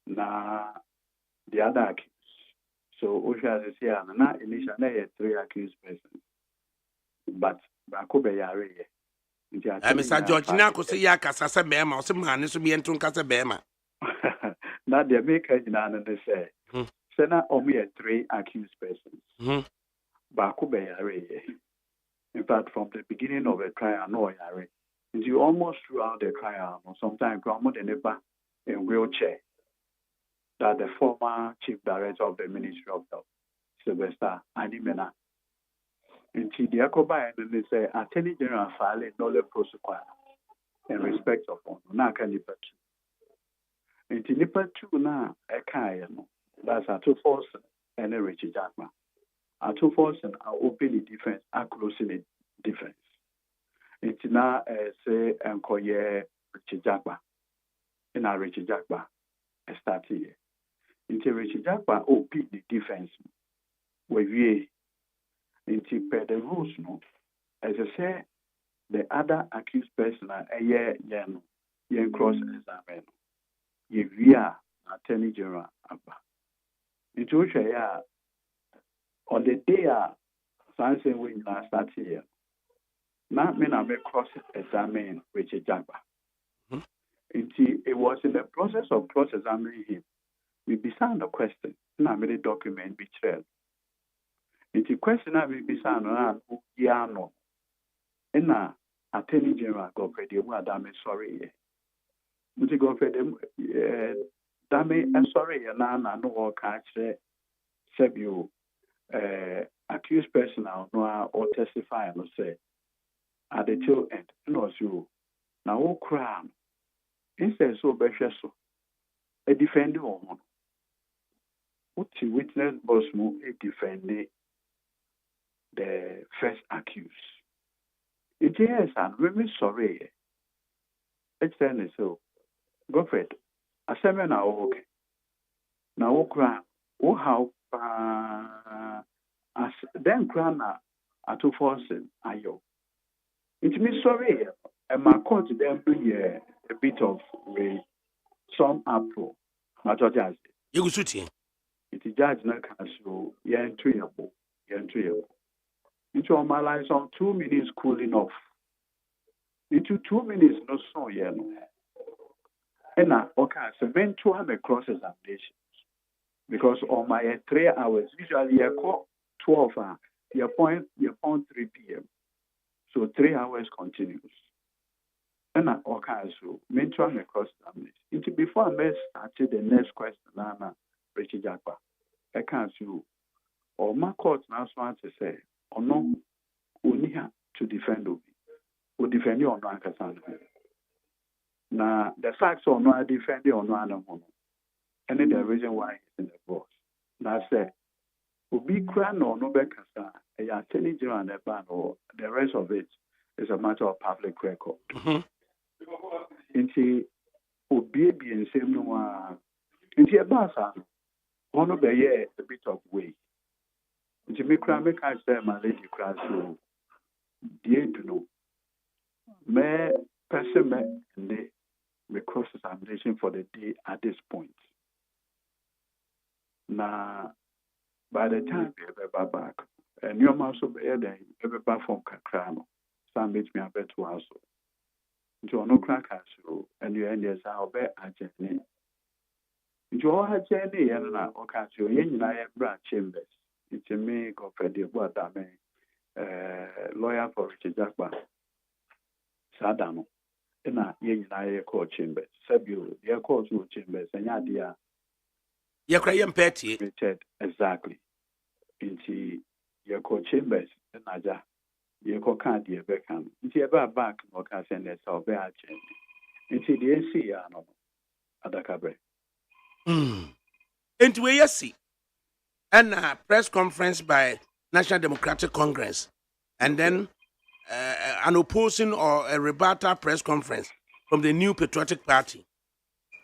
na the other accused. So, Osha says here, na initially 3 accused persons, but Bakobe Yare. Mr. George, now could say Yakasa Bema or some man is to be entering Casa Bema. Now, the American and they say, Sena only 3 accused persons. Bakobe Yare. In fact, from the beginning of the trial, no Yare. And you almost throughout the trial, sometimes Grandma and Neighbor in wheelchair, that the former chief director of the Ministry of Health, Sylvester Animena, and the ADAKABRI, and they say, Attorney General filing no prosecute in respect of one. Now, can you put 2? And the NIPA 2 now, a Kayano, that's Asophosen and a Richard Jackman. Asophosen are opening defense, are closing the defense. It's now say Enkoye Richard Jackman. In our Richard Jackman, I start here. Into Richard Jackman, OP the defense. Where we into per the rules, no. As I say, the other accused person are a cross examine. If we are Attorney General, into which on the day something we now start here. Now, I may cross examine Richard Jackman. It was in the process of cross examining him. We began the question, and I made a document betrayal. The question I will be saying, no, and Attorney General go for the word, I'm sorry. Would you go for them? I'm sorry, and I know what catch you accused person, no, or testify, and say, at the tail end. No, so now all crime instead so better so a defender on one. What the witness boss move a defender the first accused. It is and really sorry. It's then so Godfred. A seven hour okay. Now all crime. Oh how as then crime at 2 forcing ayo. It means sorry. And my court them be a bit of some apple. Not what I say. You go suit him. It is judge not cancel. Yeah, treatable. Into all my life on 2 minutes cooling off. Into 2 minutes no so yeah no. And now okay, so when 200 cross examination. Because on my 3 hours, usually you call 12 your point 3 p.m. So 3 hours continues. And I okay, so mental cross examination. Into before I started the next question, Nana Richard Jakpa. I can't see or my court now want to say, or no, only to defend Obi. Or defend you on one person. Now, the facts or no, I defend you on one of them. And then the reason why he's in the box. Now, I say, Obi Kran or no Bekasa, a attorney general and a ban, or the rest of it is a matter of public record. Into Obi being same no one. Into a basa, one of the year a bit of way. Into me cry, make I say, my lady cry, so dear to know. May person may cross examination for the day at this point. Now, by the time we ever back, and your mouse will be there, ever back from Kakrano, some makes me a bit to also. Into no crack as you, and you end as I'll bet a journey. Into all her journey, and I catch you in I branch chambers. It's a me, Godfrey, what I mean, lawyer for Richard Jakpa. Sadano. And I court chambers. Sabu, your court chambers, and Yadia. You're crying petty. Exactly. Into your court chambers, and Naja. Your court can't be a beckham. Into a back, or can send us our bad change. Into the AC, ADAKABRI. Into a yes, and a press conference by National Democratic Congress, and then an opposing or a rebuttal press conference from the New Patriotic Party,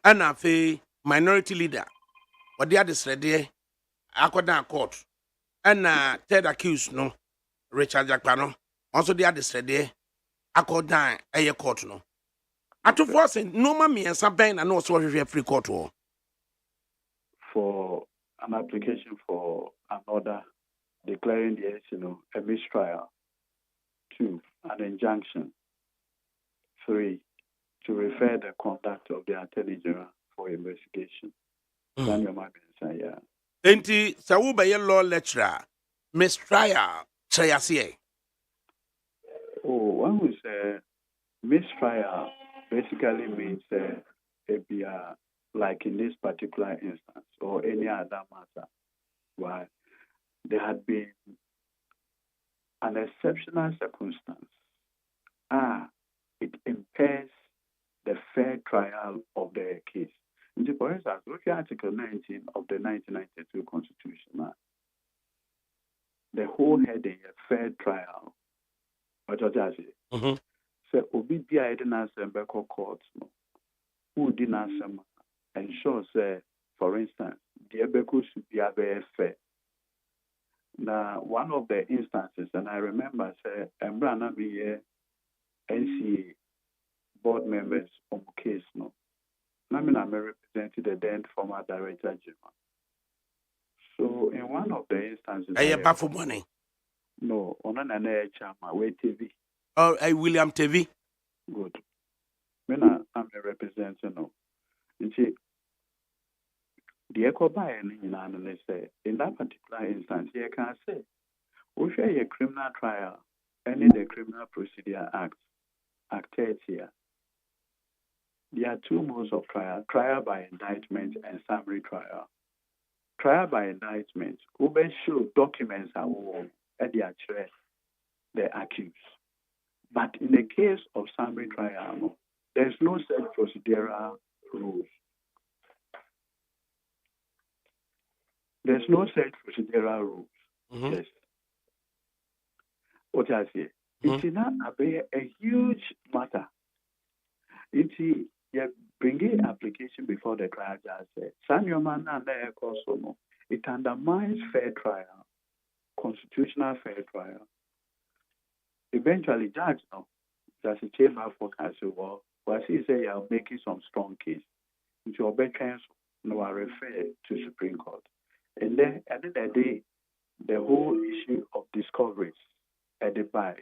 and a minority leader, or the other said there, Akodan court, and third accused no, Richard Jakpano, also the other said there, Akodan a court no. At two forcing, no mammy and some pain and also a free court war. For an application for an order declaring the a mistrial. 2, an injunction. 3, to refer the conduct of the Attorney General for investigation. Daniel Mabinsa, yeah. Enti Sawuba law lecturer, mistrial, Chayasier. Oh, one who say mistrial basically means like in this particular instance or any other matter, why there had been an exceptional circumstance. It impairs the fair trial of the case. For instance, look at Article 19 of the 1992 Constitution. The whole heading, a fair trial. What does that say? So, Obi Bia didn't answer Beko court. Who didn't answer? Ensure, say, for instance, the Beko should be very fair. Now, one of the instances, and I remember, say, Embrana be NCA board members on case, no. I mean, I'm represented the then former director general. So, in one of the instances, Are you back for money? No, on an chama, wait TV. Oh, William TV. Good. When I'm a representative, no. You see, the echo by and say, in that particular instance, you can say, we share a criminal trial, any the Criminal Procedure Act, Act 30 here. There are 2 modes of trial: trial by indictment and summary trial. Trial by indictment, we show documents are all at the accused. But in the case of summary trial, there's no such procedural rules. There's no set procedural rules. Yes. What I say, it's not a huge matter. It's you bring an application before the trial judge said, Samuel man and no. It undermines fair trial, constitutional fair trial. Eventually, judge no, that's a chamber for counsel. Well, he say you're making some strong case. Into your bed counsel, no, I refer to Supreme Court. And then at the end of the day, the whole issue of discoveries at the bar.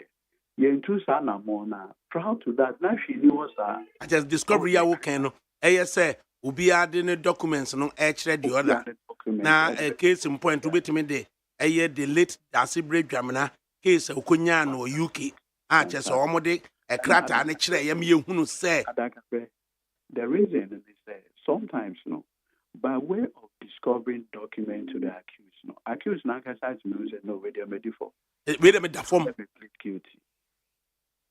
You're into Sana Mona, proud to that. Now she knew what's that. I just discover ya can no. Say, ubi adding documents no the other. Now a case in point to be to me de. The late Dasibri Jamana case Ukunya no UK. I just almost a crater and a chair who say. The reason is that sometimes no, by way of discovering documents to the accused, no, accused now can say no, where they're made for. Wait a minute, form. Plead guilty.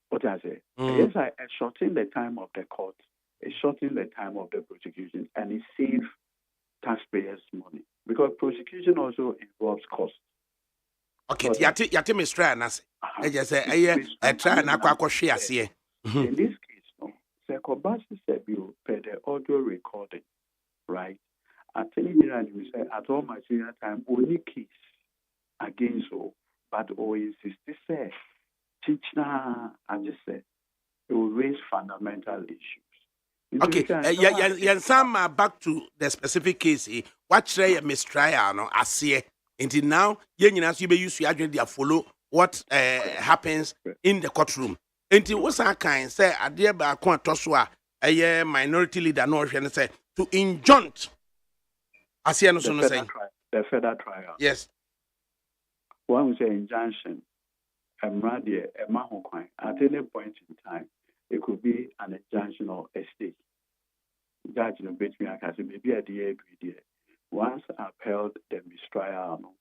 What I say? Yes, I shorten the time of the court, it shorten the time of the prosecution, and it saves taxpayers' money because prosecution also involves cost. Okay, yati me try na say. I just say I try na kwa share here. In this case, no, Sekobasi said you pay the audio recording, right? Attorney General you say at all material time only case against so, but or insist say teach na I just say it will raise fundamental issues. Okay, some back to the specific case. What try mistrial no as until now, you be used to follow what happens in the courtroom. Until what's our kind say a dear ba toswa a minority leader no say to injunct as no saying the federal trial. Yes. One will say injunction. At any point in time, it could be an injunction or a stay. Judge no bet me I can say maybe at the agree. Once upheld the mistrial,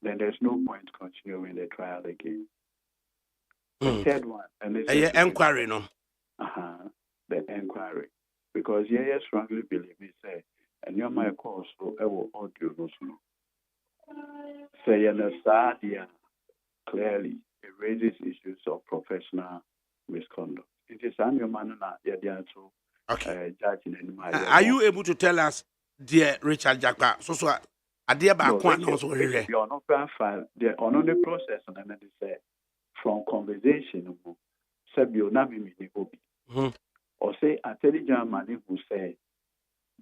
then there's no point continuing the trial again. The third one, and it's inquiry, no. The inquiry, because I strongly believe me say, and you're my course, so I will audio no. Say clearly, it raises issues of professional misconduct. It is your man okay. Judge in are you able to tell us, dear Richard Jacka, so a dear back one also here? You're not file the on the process, and then they say from conversation, Sabio Nami Obi, or say a telegram man who say,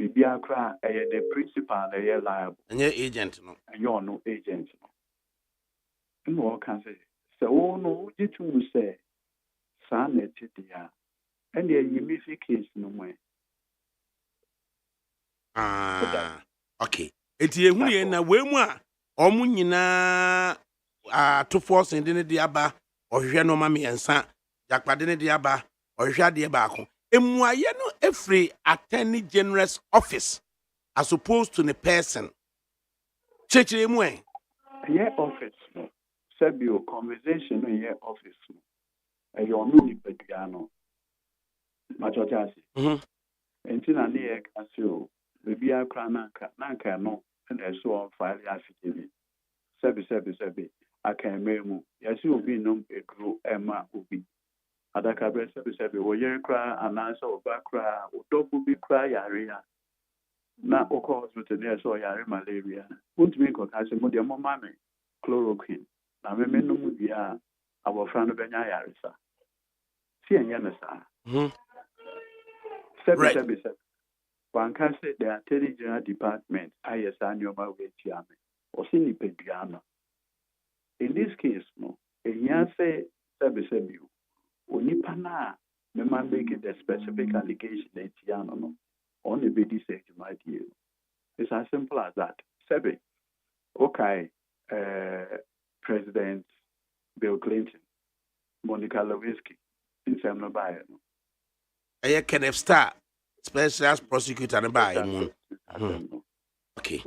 Bibiakra, the principal, a liable, and your agent, no, and you're no agent. No can say, so no, you two say, son, and you miss a case no way. Okay. It's a huni na wemwa omu nyina to force ndene de aba ohwe no mame ensa jakpade ne de aba ohwe de ba ko emuaye no every attorney general's office as opposed to the person chechire mu en ye office no sabio conversation no ye office no e yo no ni peduano machotasi entina ne ye kasio bebi akra nanka no and I saw on file affidavit. Sebi. I can memo. Yes, you will be no a grow Emma will be. ADAKABRI sebi. Or you cry and answer or back cry or dog will be cry area. Now, of course, with the nurse or yare malaria. Won't make what I say, Modia Mommy, chloroquine. Now, women no mudia our friend of Benya Yarisa. See, and Yanasa. Sebi. One can say the Attorney General Department, ISA Nyoma Wetiame, or Sini Pediano. In this case, no, a Yanse Sebisebu, Unipana, the man making the specific allegation that Tiano, no, only be this age, my dear. It's as simple as that. Sebi, okay, President Bill Clinton, Monica Lewinsky, in Samuel Bayern. I can start. Special prosecutor by okay.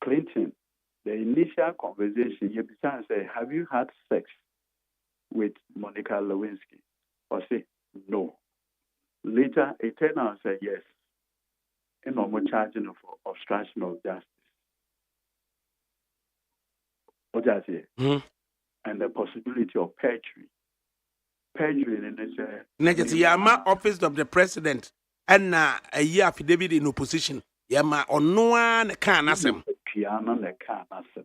Clinton, the initial conversation, you began say, have you had sex with Monica Lewinsky? Or say no. Later, it turned out and said yes. And normal charging for obstruction of justice. What does it? And the possibility of perjury. Perjury in this. Negative. Yama office of the president and a year affidavit in opposition. Yama on no one can asem. Piano ne can asem.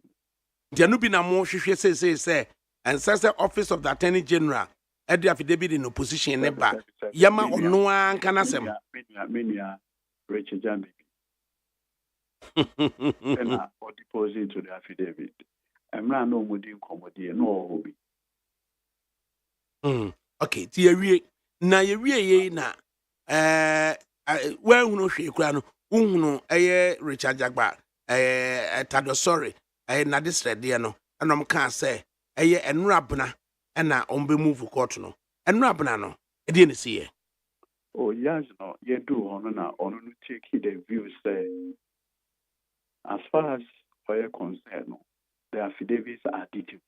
Janubi na mo say and says the office of the attorney general at the affidavit in opposition neba. Yama on no one can asem. Minia Richard Jambi. And I deposit to the affidavit. I'm not no mudding comedy, no hobby. Okay, Thierry, na ye na where no she kura no unhunu Richard Jagba tado sorry na this red no anom kan say enurabna na ombe move court no enurabna no e dey ne see. Oh yes, no, you do on no take the view say as far as we are concerned, the affidavits are detailed.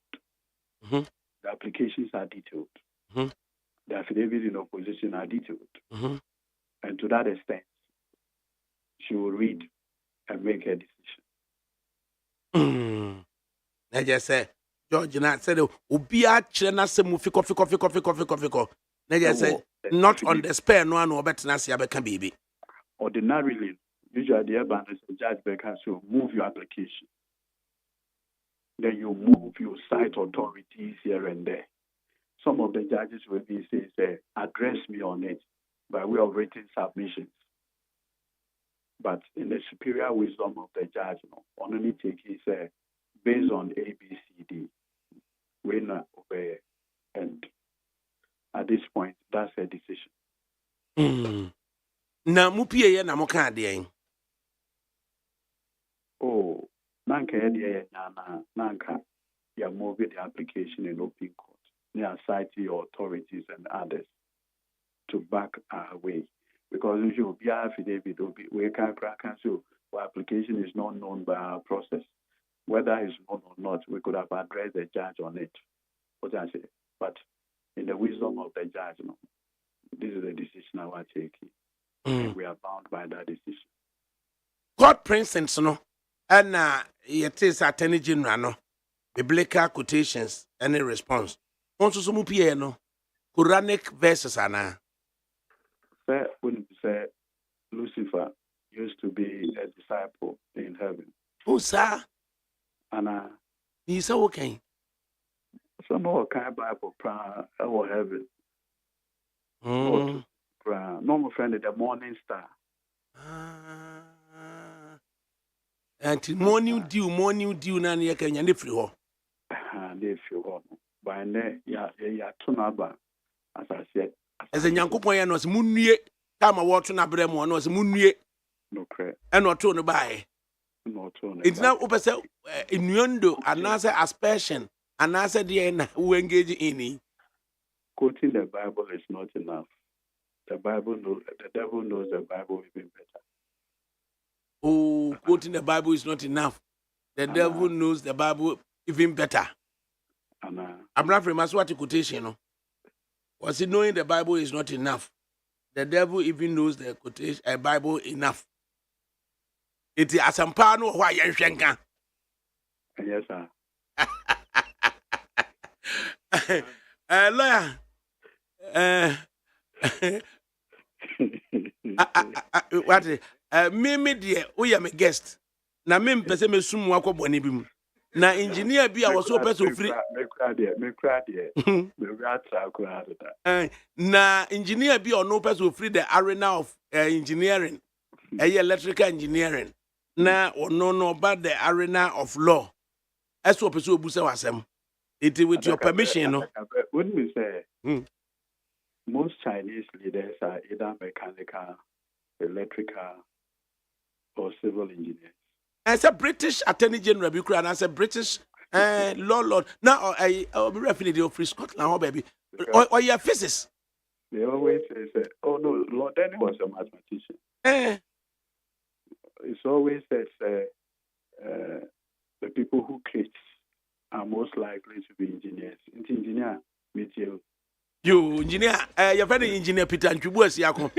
The applications are detailed. The affidavit in opposition are detailed. And to that extent, she will read and make a decision. I just say, George, and I said, Ubia Chena Semu Fiko. I just say, not on the spare, no one or better Nasi Abeka baby. Ordinarily, usually the urban judge Becker will move your application. Then you move your site authorities here and there. Some of the judges will be say, address me on it by way of written submissions. But in the superior wisdom of the judge, only take is based on A, B, C, D. We not obey. And at this point, that's a decision. Na mupie na moka ade. Oh, nanka nanka ya move the application in open court. Near city authorities and others to back our way. Because if you be affidavit, we can cancel our application is not known by our process. Whether it's known or not, we could have addressed the judge on it. What I say. But in the wisdom of the judge, this is the decision I want to take. And we are bound by that decision. Court principles, and it is attorney general, no, biblical quotations, any response. Also, some piano, Quranic verses, Anna. When say Lucifer used to be a disciple in heaven. Oh, sir. Anna. He's okay. Some more kind of Bible or heaven. Normal friend the morning star. And morning dew, Nanny, can you live through her? They feel by ne ya tunaba, as I said. As a young couple, was moonye, come a water na bremo, was moonye. No credit. And not torn by. It's now opposite in Yondo, another aspersion, another DNA who engage in it. Quoting the Bible is not enough. The devil knows the Bible even better. Oh, quoting the Bible is not enough. The devil knows the Bible even better. I'm not from Maswati quotation. Was it knowing the Bible is not enough? The devil even knows the quotation Bible enough. It is asampano why you shenka. Yes, sir. Lawyer. What? Me dear, we am a guest. Na me mpese me sum wa kwobone bi mu. Na engineer bi a wo so pese ofri. Me cry there. Me atra ko ada. Na engineer bi ono pese ofri the arena of engineering. Electrical engineering. Na ono no ba the arena of law. Eso pese obusa wasem. It with your permission, no. Wouldn't we say most Chinese leaders are either mechanical, electrical, or civil engineers. As a British Attorney General, and as a British law lord. Now, I referee of Free Scotland, baby. Or your physicist. They always say, oh no, Lord Denny was a mathematician. It's always says the people who create are most likely to be engineers. Engineer, meet you. You engineer, your friend engineer Peter and Chubuas Yako.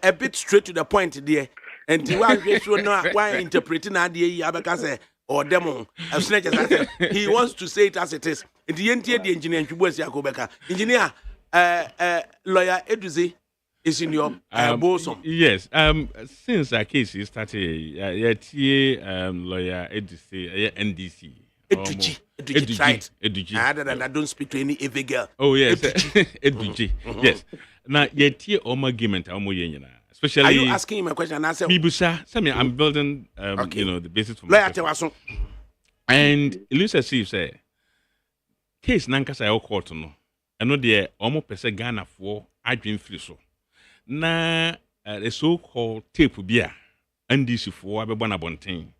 A bit straight to the point, dear. And the one you should know why interpreting idea Abacase or demo as snatch as I said. He wants to say it as it is. In the end, the engineer Chubuas Yako Becca. Engineer, lawyer Eduzi is in your bosom. Yes. Since our case started, lawyer Eduzi, NDC. Eduji, right? I don't speak to any AV girl. Oh yes, Eduji. Yes. Now yet argument especially. Are you asking him a question? And I said, I'm building okay. The basis for my and it looks as if say case nankasa I court no. I know the almost person Ghana for adwin free so. Na the so-called tape bia NDC for abebona bonten.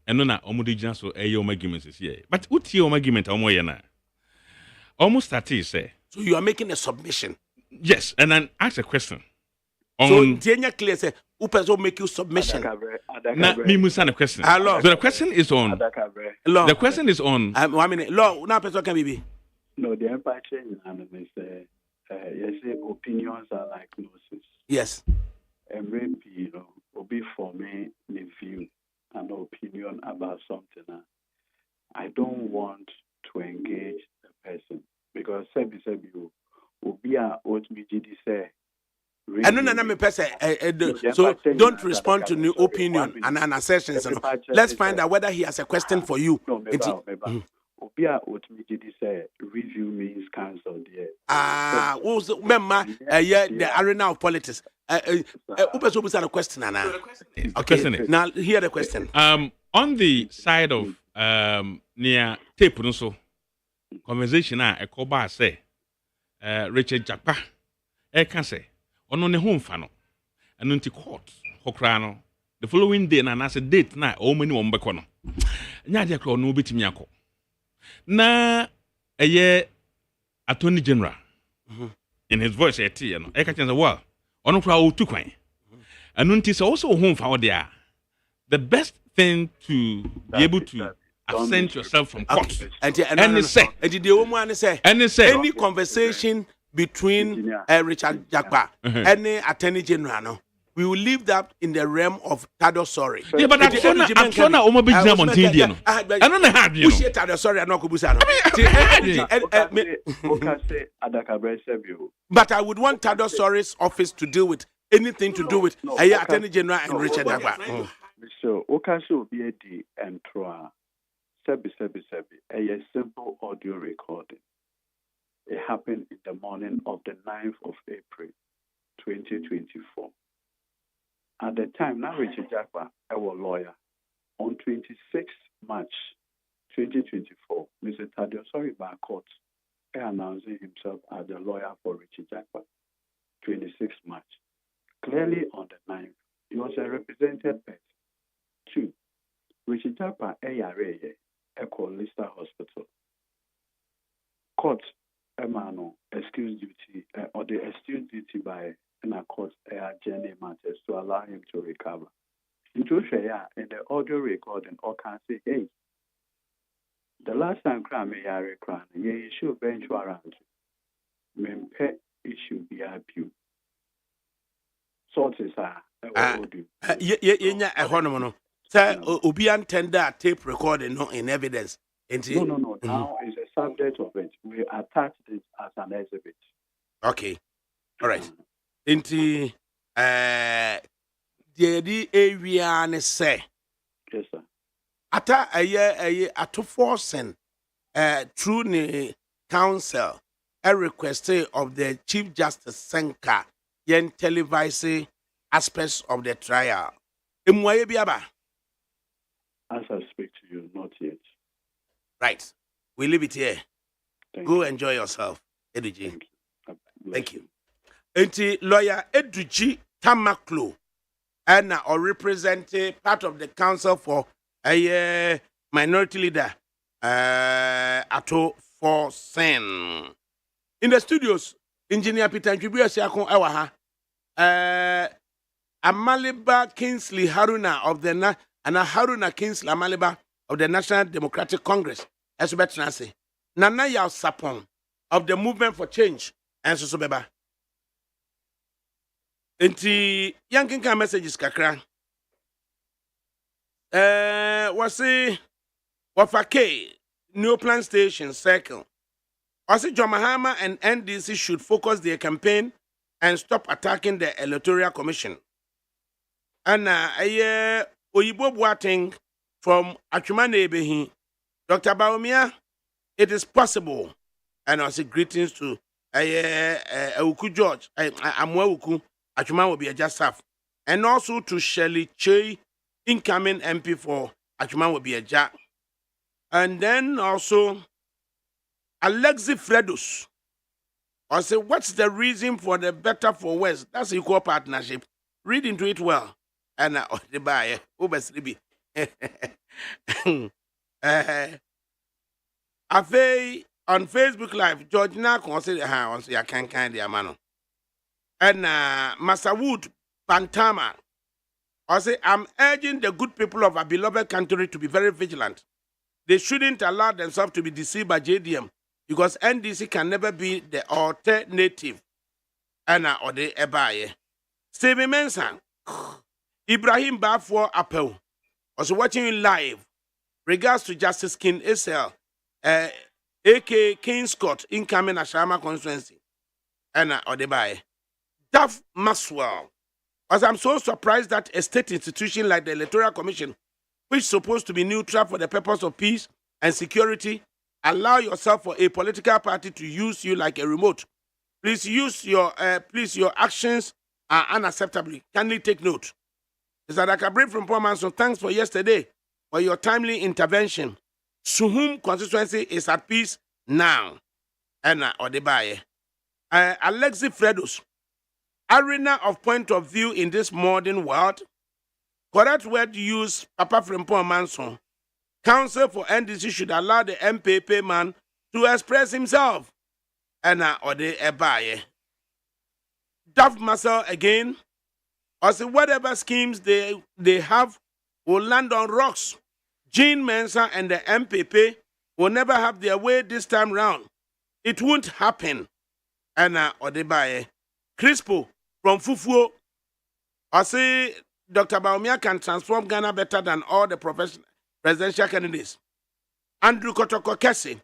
And na omudi so arguments is here. But what your argument almost started say. So you are making a submission. Yes, and then ask a question. So Tienya clear say who person make you submission. Na me musa the question. So the question is on. The question is on. 1 minute. Law, now person can be. No, the empire change is yes, opinions are like noses. Yes. And maybe will be for me the view. An opinion about something. I don't want to engage the person because you will be a old BGD say. And no, person. So don't respond to new opinion and an assertions. Let's find out whether he has a question for you. No, be a old BGD say review means cancel there. Who's the arena of politics? Upeso a question, Anna. Okay, now hear the question. On the side of near tape, so conversation a koba say, Richard Japa, can say, on the home funnel, and until court, Hokrano, the following day, and as a date now, all many one bacono. Nadia Claw no bit miako. Na a year Attorney General in his voice, I can say, well. On crowd too quaint. And until also home for there. The best thing to be able to absent yourself from court. And say any conversation between Richard Jakpa and the Attorney General. We will leave that in the realm of Tado sorry. Yeah, but I'm sure now I'm a big jam on Tindian. I don't have you. Tado sorry, I'm not Kubusano. But I would want Tado sorry's office to deal with anything to do with Attorney General and Richard Dagba. So, Okaso BAD and Troa, Sebi, a simple audio recording. It happened in the morning of the 9th of April, 2024. At the time, now Richard Jakpa, our lawyer, on 26 March 2024, Mr. Tadio by court, announcing himself as the lawyer for Richard Jakpa, 26 March. Clearly on the 9th, he was a represented person. 2. Richard Jakpa, ARA, Echo Lister Hospital. Court, Emano, excuse duty, or the excuse duty by in a court journey matters to allow him to recover. Into share in the audio recording or can say, hey, the last time crime yare crown, ye issue bench warrant. Men pet issue be you. Sources are a honomono. Sir, Obian tender tape recording no in evidence. No. Now is a subject of it. We attach it as an exhibit. Okay. All right. Into the area ne say. Yes, sir. Ata a year to forcing through the council a request of the Chief Justice Senka yen televise aspects of the trial. Imwaye biaba. As I speak to you, not yet. Right. We leave it here. Go enjoy yourself, Eduji. Thank you. Enti lawyer Eduji Tamaklo and or representing part of the council for a minority leader Ato for Sen. In the studios, engineer Peter Nkibu Asiakon Ewaha. Amaliba Kingsley Haruna of the Haruna Kingsley Amaliba of the National Democratic Congress. As better say. Nana Yaw Sapon of the Movement for Change and so beba. Enti yankinka messages kakra. Wasi Wafake New Plan Station Circle. Wasi John Mahama and NDC should focus their campaign and stop attacking the Electoral Commission. And Oyibo Boateng from Achumane Ebehi. Dr. Baumia, it is possible. And I say greetings to Uku George, Amwa Uku, Achuma will be a just half. And also to Shirley Che, incoming MP for Achuma will be a jack. And then also Alexi Fredus. I say, what's the reason for the better for West? That's equal partnership. Read into it well. And the buyer, Ubesribi. Afe on Facebook Live, George na consider her on say I can kind the mano. And Masawood Pantama. I say I'm urging the good people of our beloved country to be very vigilant. They shouldn't allow themselves to be deceived by JDM because NDC can never be the alternative. Anna or the Ebaye. Stevie Mensah, Ibrahim Bafo Appel was watching you live. Regards to Justice King SL, A.K. King Scott, incoming Ashama constituency. Anna Odebaye. Duff Maxwell. As I'm so surprised that a state institution like the Electoral Commission, which is supposed to be neutral for the purpose of peace and security, allow yourself for a political party to use you like a remote. Please your actions are unacceptable. Kindly take note. It's ADAKABRI from MANSO. Thanks for yesterday for your timely intervention. Suhum constituency is at peace now. Anna Odebaye. Alexi Fredus. Arena of point of view in this modern world. Correct word use, Papa Frimpong Manson. Council for NDC should allow the MPP man to express himself. Anna Odebaye. Duff Muscle again. Or say whatever schemes they have will land on rocks. Jean Mensah and the MPP will never have their way this time round. It won't happen. Anna Odebaye. Crispo from Fufuo. I say Dr. Baumia can transform Ghana better than all the presidential candidates. Andrew Kotoko Kese.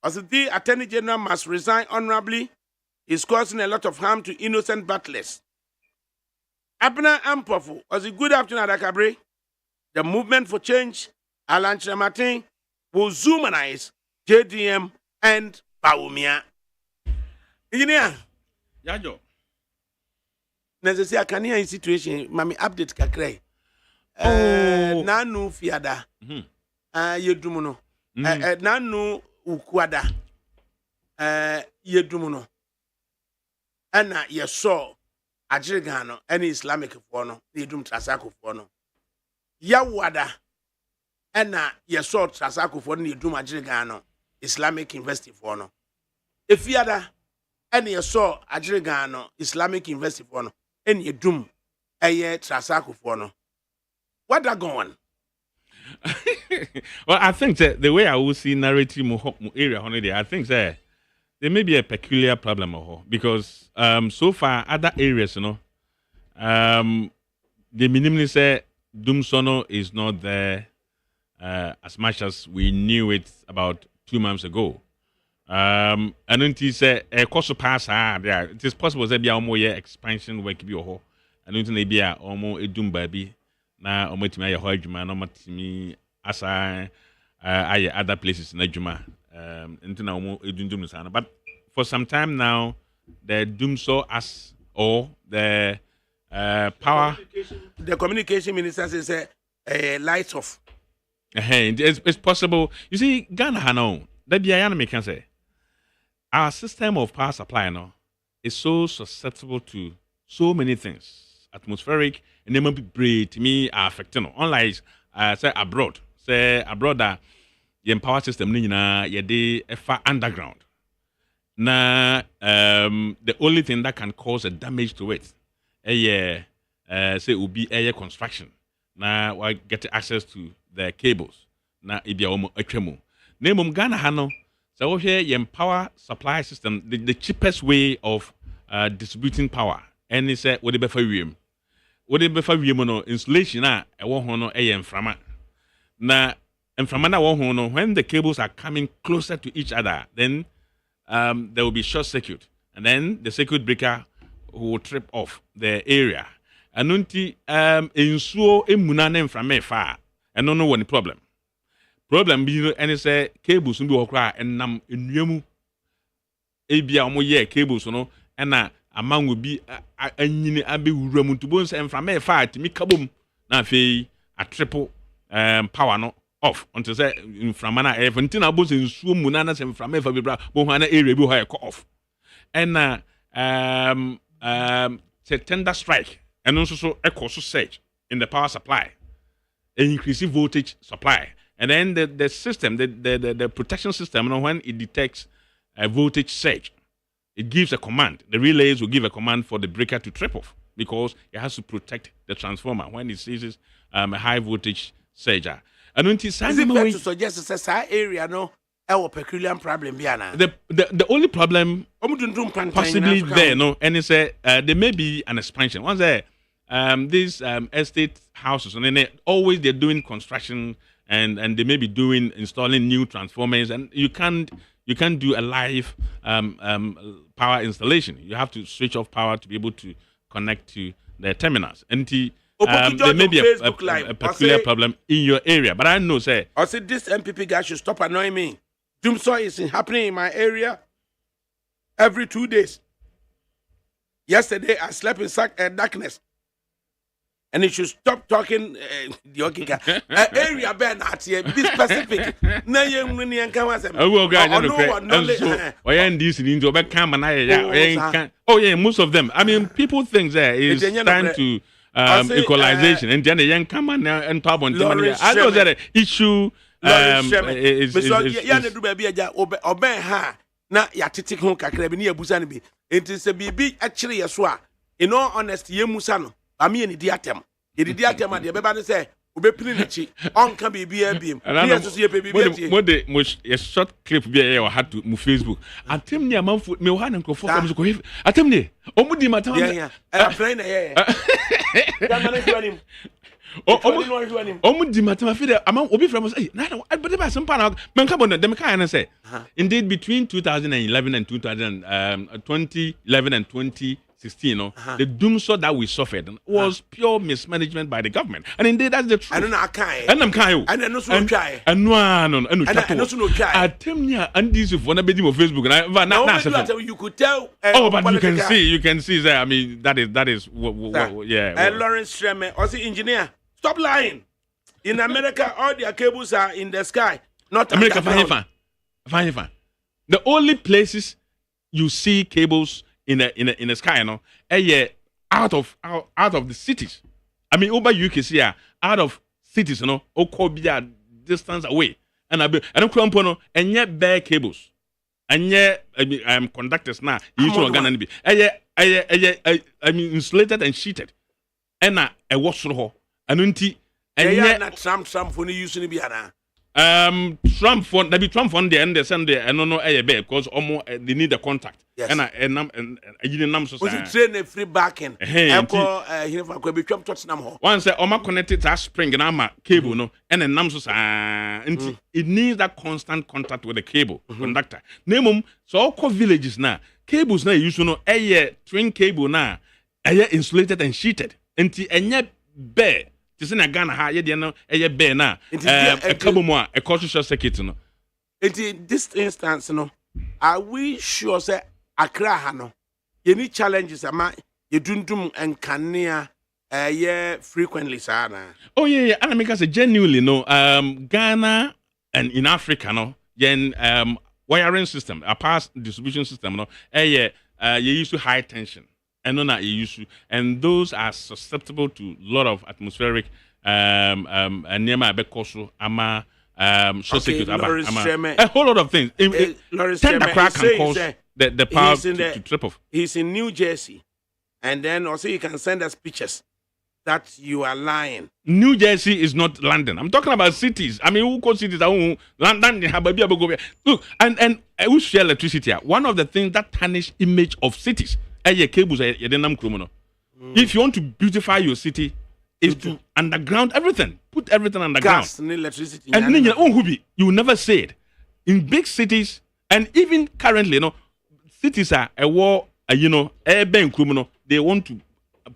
I say the Attorney General must resign honorably. He's causing a lot of harm to innocent battlers. Abner Ampofu. I say good afternoon, ADAKABRI. The movement for change, Alan Chamatin, will zoomanize JDM and Baumia. Engineer. Yajo. Necessary I can hear in situation. Mami update kakray. Nanu fiada. Yedumuno. Nanu ukwada. Yedumuno. Ana yeso ajirigano any Islamic fono. Yedum trasako fono. Yawada. Ana yeso trasako fono yedum ajirigano Islamic University fono. Efiada. Any yeso ajirigano Islamic University fono. Any doom a trasako for no. What that going? Well, I think that the way I will see narrative area holiday, I think that there may be a peculiar problem because so far other areas, the minimally say doom sono is not there as much as we knew it about 2 months ago. And then he said, "A course of pass there. It is possible that be a more expansion work be or and then be a almost a doom baby. Now, or to me, a hard man, or to me, as I other places in Najuma, into now more doom. But for some time now, the doom so as or the power, the communication minister says lights off. It's possible. You see, Ghana Hano, that be a can say. Our system of power supply now is so susceptible to so many things. Atmospheric and they might be braid to me are affecting. Unlike say abroad that the power system they far underground. Now the only thing that can cause a damage to it say will be air construction. Now we get access to the cables. Now it be almost a tremor. Name Ghana Hano. So here, your power supply system, the cheapest way of distributing power, and it's what the befa wiem. What the befa wiem no insulation a ɛwɔ ho no ɛyɛ mframa. Na mframa na ɛwɔ ho no, when the cables are coming closer to each other, then there will be short circuit, and then the circuit breaker will trip off the area. And nunti insuo emuna na mframa ɛfa, ɛno no wɔ ne problem. Problem bi no ɛne sɛ cables no bi wɔ kora ɛnam enuamu ebia ɔmo yɛ cables no ɛna amango bi anyini abɛwura mu ntubo nsɛ mframa ɛfa atimi kabom na afei a triple power no off until say mframa na ɛfa nti na abo sɛ nsuo mu na sɛ mframa ɛfa bibra bo ho na area bi hɔ ɛkɔ off ɛna sɛ tender strike ɛno nso so ɛkɔ so surge in the power supply, increase voltage supply. And then the system, the protection system, when it detects a voltage surge, it gives a command. The relays will give a command for the breaker to trip off because it has to protect the transformer when it sees a high voltage surge. And when is it fair to suggest that area no a peculiar problem? The only problem possibly there, no, and it's there may be an expansion. Once these estate houses, and then they're doing construction. And they may be installing new transformers, and you can't do a live power installation. You have to switch off power to be able to connect to the terminals. And there may be a peculiar problem in your area, but I know, say. I said this MPP guy should stop annoying me. Doomsaw is happening in my area every 2 days. Yesterday I slept in darkness. And he should stop talking the area ben at here. Be specific. Na ye muni enka wasem. Oh yeah, most of them. I mean, people think there is time to equalization, and then the young come and talk on. I know that issue is do baby aja oben ha na ya tete ho kakra bi na yabusa ne bi. Enti se bibi actually yeso a in all honesty ye musa no. Ami eni di atem. Ye di atem a de beba ne say obepini n'achi. Onka bibi abiem. Ye so ye pe bibi atie. Mo a short clip bi e o had to mu Facebook. Atem ni amanfo me ho na nkrofo kam so ko. Atem ni omu di matam. Yeah. I friend ye. Ya mane juanim. Omu di matam afi de amam obi from say na but be simple na menka bon dem kan na say. Indeed between 2011 and 2011 and 2016, the doomsaw that we suffered was pure mismanagement by the government. And indeed, that's the truth. I don't know, I can't. And I'm kind. And I know so try. And no, I tell me, and this is one of Facebook. And you could tell. But you can see that. I mean, that is yeah. And Lawrence Shremme, also engineer, stop lying. In America, all their cables are in the sky. Not America. Fine. The only places you see cables in the sky, out of the cities. I mean, over UKC, out of cities, or could be a distance away. And and yet bare cables, and yet conductors now. You should organize be. I mean, insulated and sheeted, and a wash through, and unti, and yet not Trump for using to be Trump for the end of Sunday. I don't know because almost they need a contact. Yes. And I didn't know so. Was it train a free backing? Once Oma connected to spring and I'm cable no, and then namso it needs that constant contact with the cable conductor. Name so all villages now cables now usually twin cable now insulated and sheeted. And bare. This in a Ghana, ha, ye bear now. A couple more, a cautious circuit. In this instance, are we sure, say, Accra, Hano? Any challenges, am I? You don't and Kania, frequently, Sana. Oh, yeah, and I make us a genuinely, Ghana and in Africa, wiring system, a power distribution system, you used to high tension. And those are susceptible to a lot of atmospheric short circuit, a whole lot of things. Tender crack can cause the power to trip off. He's in New Jersey, and then also you can send us pictures. that you are lying. New Jersey is not London. I'm talking about cities. I mean, who call cities? London, look, and we share electricity. One of the things that tarnish image of cities, cables. If you want to beautify your city, is to underground everything. Put everything underground. Gas and electricity. And you will never say it. In big cities, and even currently, cities are a war. They want to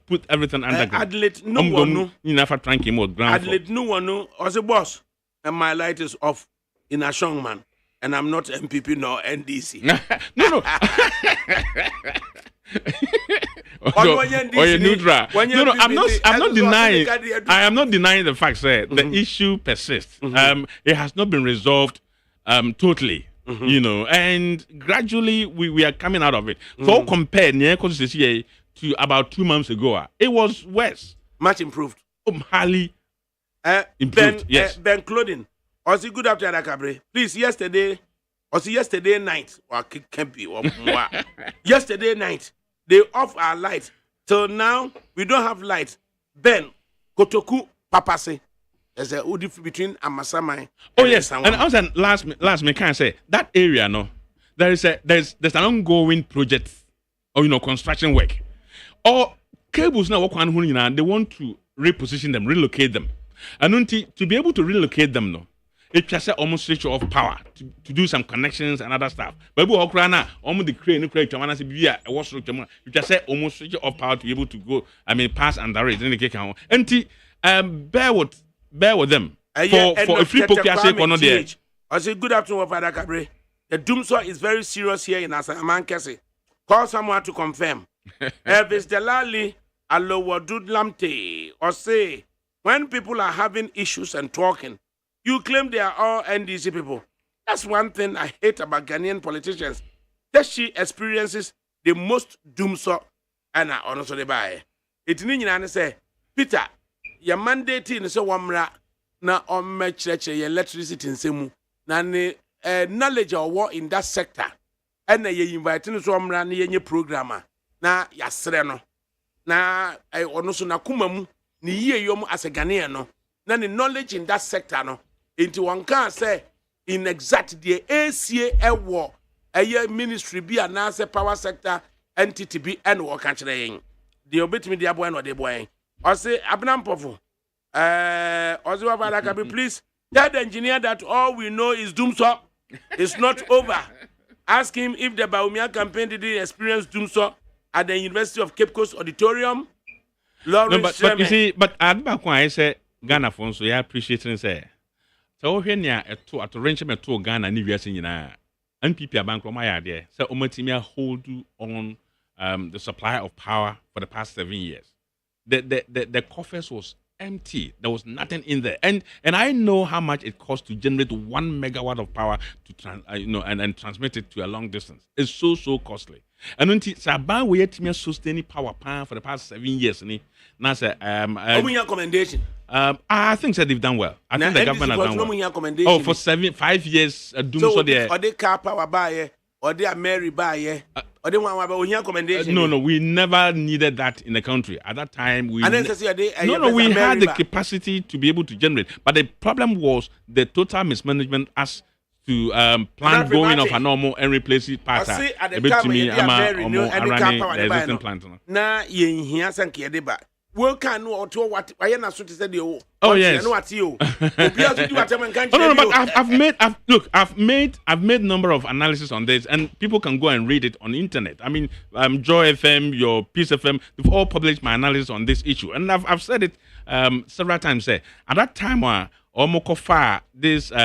put everything underground. Adelaide, no one. You never thank him or ground. Adelaide, no one. As a boss, and my light is off in a strong man, and I'm not MPP nor NDC. No. Or neutral. No, I'm not denying. I am not denying the fact that the issue persists. It has not been resolved totally. And gradually we are coming out of it. So compared to about 2 months ago, it was worse. Much improved. Highly improved. Yes. Ben Clothing. Also, good afternoon, ADAKABRI. Please, yesterday night, or can be, yesterday night, they off our light. Till now, we don't have light. Ben, Kotoku, Papase. There's a difference between Amasamai. Oh yes, and also last me can say that area. No, there's an ongoing project or construction work. Or cables now they want to reposition them, relocate them, and to be able to relocate them, no, it just almost switch off power to do some connections and other stuff. But we almost the crane you just say almost switch off power to be able to go. I mean, pass under it. And bear with them for a free poker sake or not there. I say good afternoon, ADAKABRI. The doomsday is very serious here in Asaman Kese. Call someone to confirm. Elvis Delali Alowadud Lamte or say when people are having issues and talking, you claim they are all NDC people. That's one thing I hate about Ghanaian politicians. That she experiences the most doomsday and I honestly buy. It means say Peter. Your mandate in so wamra na church electricity in semu na ne knowledge or war in that sector and ye invite so wamra na ye programmer na yasre no na ono so na kumamu ni ye yom as a Ghanaian no na ne knowledge in that sector no into one can say in exact the ACA war ministry be na say power sector entity be and work kanchire yin the obetimi dia boy no de boy I say, Abnam Pofu, ADAKABRI, please tell the engineer that all we know is doomsday. It's not over. Ask him if the Baumia campaign did experience doomsday at the University of Cape Coast Auditorium. No, but you see, but I say Ghana phone, so I appreciate it. So when you at arrangement to Ghana, ni viasi nyina, and people are bankrupt my idea. So Omatimia hold on the supply of power for the past 7 years. The coffers was empty. There was nothing in there, and I know how much it costs to generate 1 megawatt of power to and transmit it to a long distance. It's so costly. And until Saban we had to sustain power for the past 7 years. Now say recommendation. I think that they've done well. I think the government has done well. Oh, for 5 years, so there. Or they car power buy or they are Mary buy or they want recommendation. No, we never needed that in the country. At that time, we had the capacity to be able to generate. But the problem was the total mismanagement as to plant going of a normal and replace it part. A bit to me, the existing plant. Na yen here san kiedeba. We can know what I am so to say the oh yes. No, but I've made number of analysis on this, and people can go and read it on the internet. I mean, Joy FM, your Peace FM, they've all published my analysis on this issue, and I've said it several times. At that time, Omokofa, this we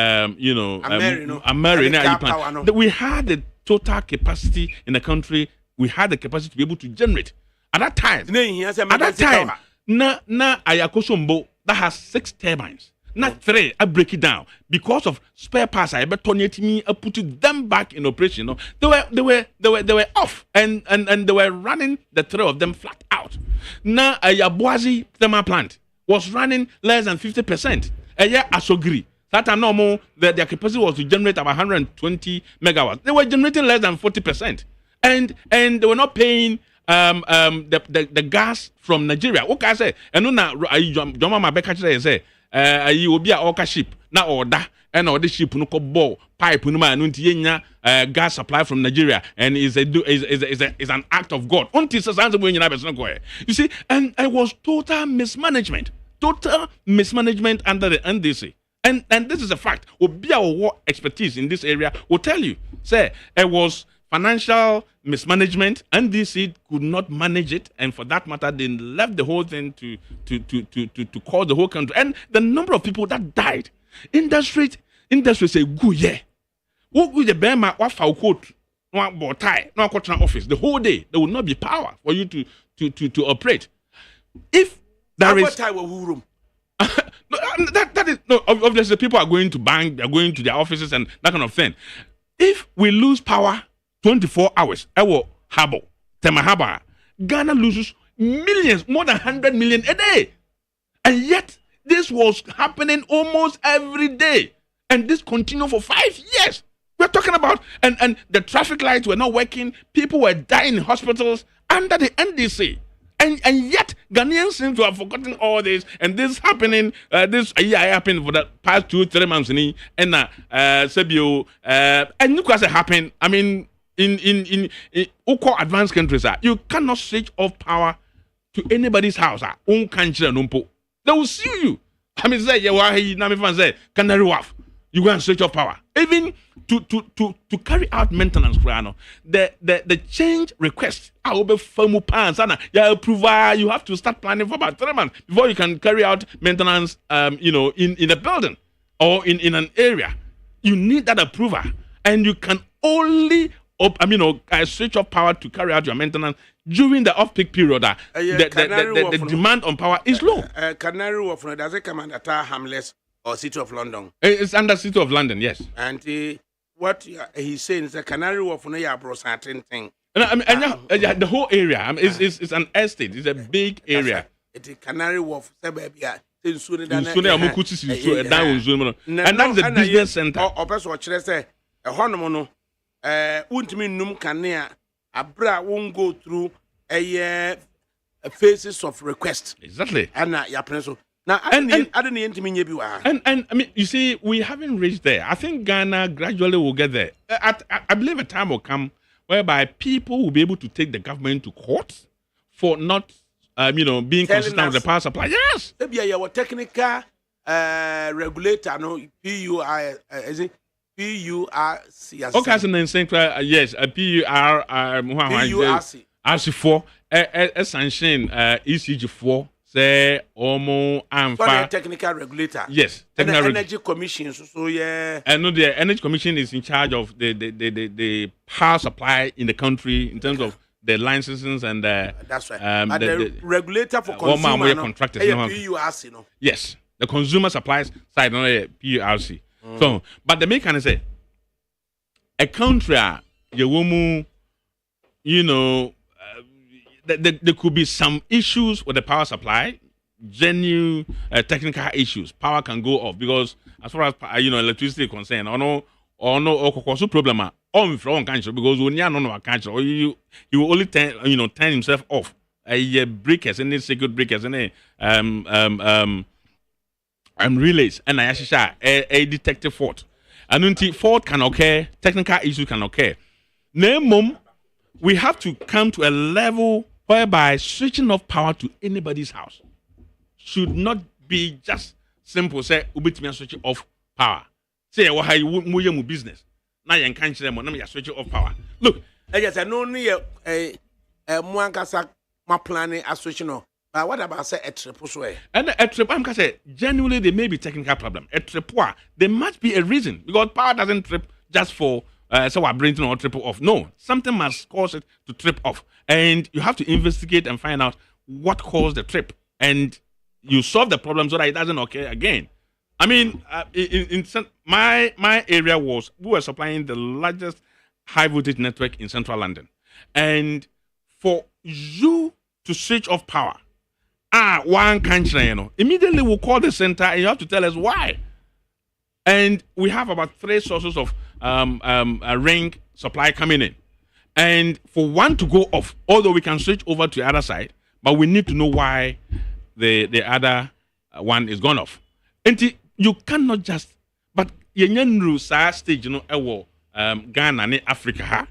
had the total capacity in the country. We had the capacity to be able to generate. At that time, na Ayakosombo that has 6 turbines, not 3. I break it down because of spare parts. I better me. I put them back in operation. They were off and they were running the 3 of them flat out. Na Ayabuazi thermal plant was running less than 50%. Aya Asogri. That time normal their capacity was to generate about 120 megawatts. They were generating less than 40%, and they were not paying the gas from Nigeria. What can I say? And now Joma Mabeka say you will be a orca ship na order and order ship no ball pipe no man gas supply from Nigeria and is an act of God. You see, and it was total mismanagement under the NDC. And this is a fact. Obia expertise in this area will tell you, say it was financial mismanagement. NDC could not manage it, and for that matter, they left the whole thing to cause the whole country. And the number of people that died, industry say good yeah. What would the bear what for quote no tie no office the whole day? There will not be power for you to operate. If there is room. that is no, obviously people are going to bank, they're going to their offices and that kind of thing. If we lose power 24 hours, Ghana loses millions, more than 100 million a day. And yet this was happening almost every day. And this continued for 5 years. We're talking about and the traffic lights were not working, people were dying in hospitals under the NDC. And yet Ghanaians seem to have forgotten all this, and this happening. This happened for the past 2-3 months, and Sebio, and look what happened. I mean, in advanced countries, you cannot switch off power to anybody's house. They will sue you. I mean, say, Canary Wharf, you go and switch off power. Even to carry out maintenance, the change request, you have to start planning for about 3 months before you can carry out maintenance, in a building or in an area. You need that approval, and you can only switch off power to carry out your maintenance during the off-peak period. The demand on power is low. Canary Wharf, does it come under Hamlets or City of London? It's under City of London, yes. And what he's saying is that Canary Wharf, certain thing. The whole area it's an estate. It's a big area. It's a Canary Wharf, and that's the business center. Won't go through a phases of request. Exactly. And now, I mean, you see, we haven't reached there. I think Ghana gradually will get there. I believe a time will come whereby people will be able to take the government to court for not, being consistent with the power supply. Yes. Maybe your technical regulator, no, PURC. Okay, so then saying yes, a PURC. RC4, a sanction ECG4. Say the technical regulator. Yes, technical energy commission. So yeah. And no, the energy commission is in charge of the power supply in the country in terms of the licenses and that's right. The regulator for consumer contractors. PURC, no. Yes, the consumer supplies side, not a PURC. So, but the main can say a country, there could be some issues with the power supply, genuine technical issues. Power can go off because as far as electricity is concerned, problem because when you know country, he will only turn himself off. Breakers, any circuit breakers, any relays, and a detective fault. And until fault can occur, technical issues can occur. We have to come to a level whereby switching off power to anybody's house should not be just simple. Say, ubit switch off power. Say, why you business? Now you can't say, "I'm switch off power." Look, I just I know near a muankasa my planning as switching off. But what about say a trip? And a trip, I'm gonna say genuinely there may be technical problem. A trip, there must be a reason because power doesn't trip just for. So we're bringing or triple off. No, something must cause it to trip off, and you have to investigate and find out what caused the trip, and you solve the problem so that it doesn't occur again. I mean, my area we were supplying the largest high voltage network in central London, and for you to switch off power, one country, immediately we'll call the center, and you have to tell us why. And we have about 3 sources of ring supply coming in. And for one to go off, although we can switch over to the other side, but we need to know why the other one is gone off. And you cannot just, but you stage, Ghana and Africa,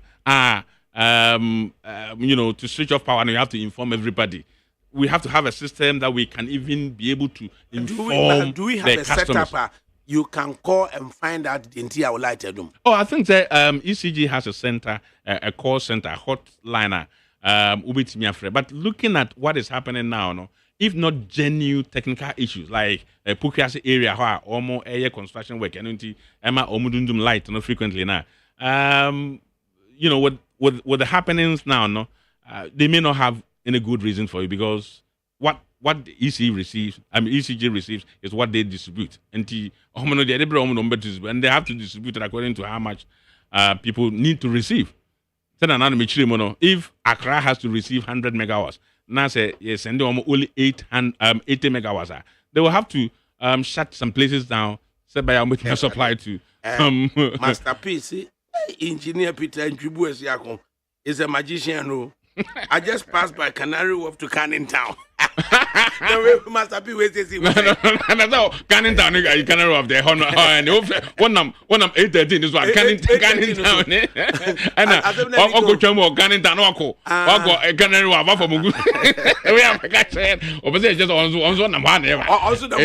to switch off power, and you have to inform everybody. We have to have a system that we can even be able to inform. Do we have the a customers. setup? You can call and find out the entire light room. Oh, I think that ECG has a center, a call center, a hotliner, but looking at what is happening now, no, if not genuine technical issues like Pukiasi area where almost air construction work and Emma Omudundum light no frequently now. With the happenings now, no, they may not have any good reason for it because what the ECG receives is what they distribute. And they have to distribute it according to how much people need to receive. If Accra has to receive 100 megawatts, now say yes, and only 80 megawatts, they will have to shut some places down. Say by making supply to Masterpiece, engineer Peter Njubu is a magician. No, I just passed by Canary Wharf to Canning Town. The way Masterpiece was saying, no, Canning Town, you Canary Wharf there. One 813 is what Canning Town. And Uncle Chomo, Canning Town, Uncle, Canary Wharf for Mugu. We have a said, or just on one. Also, the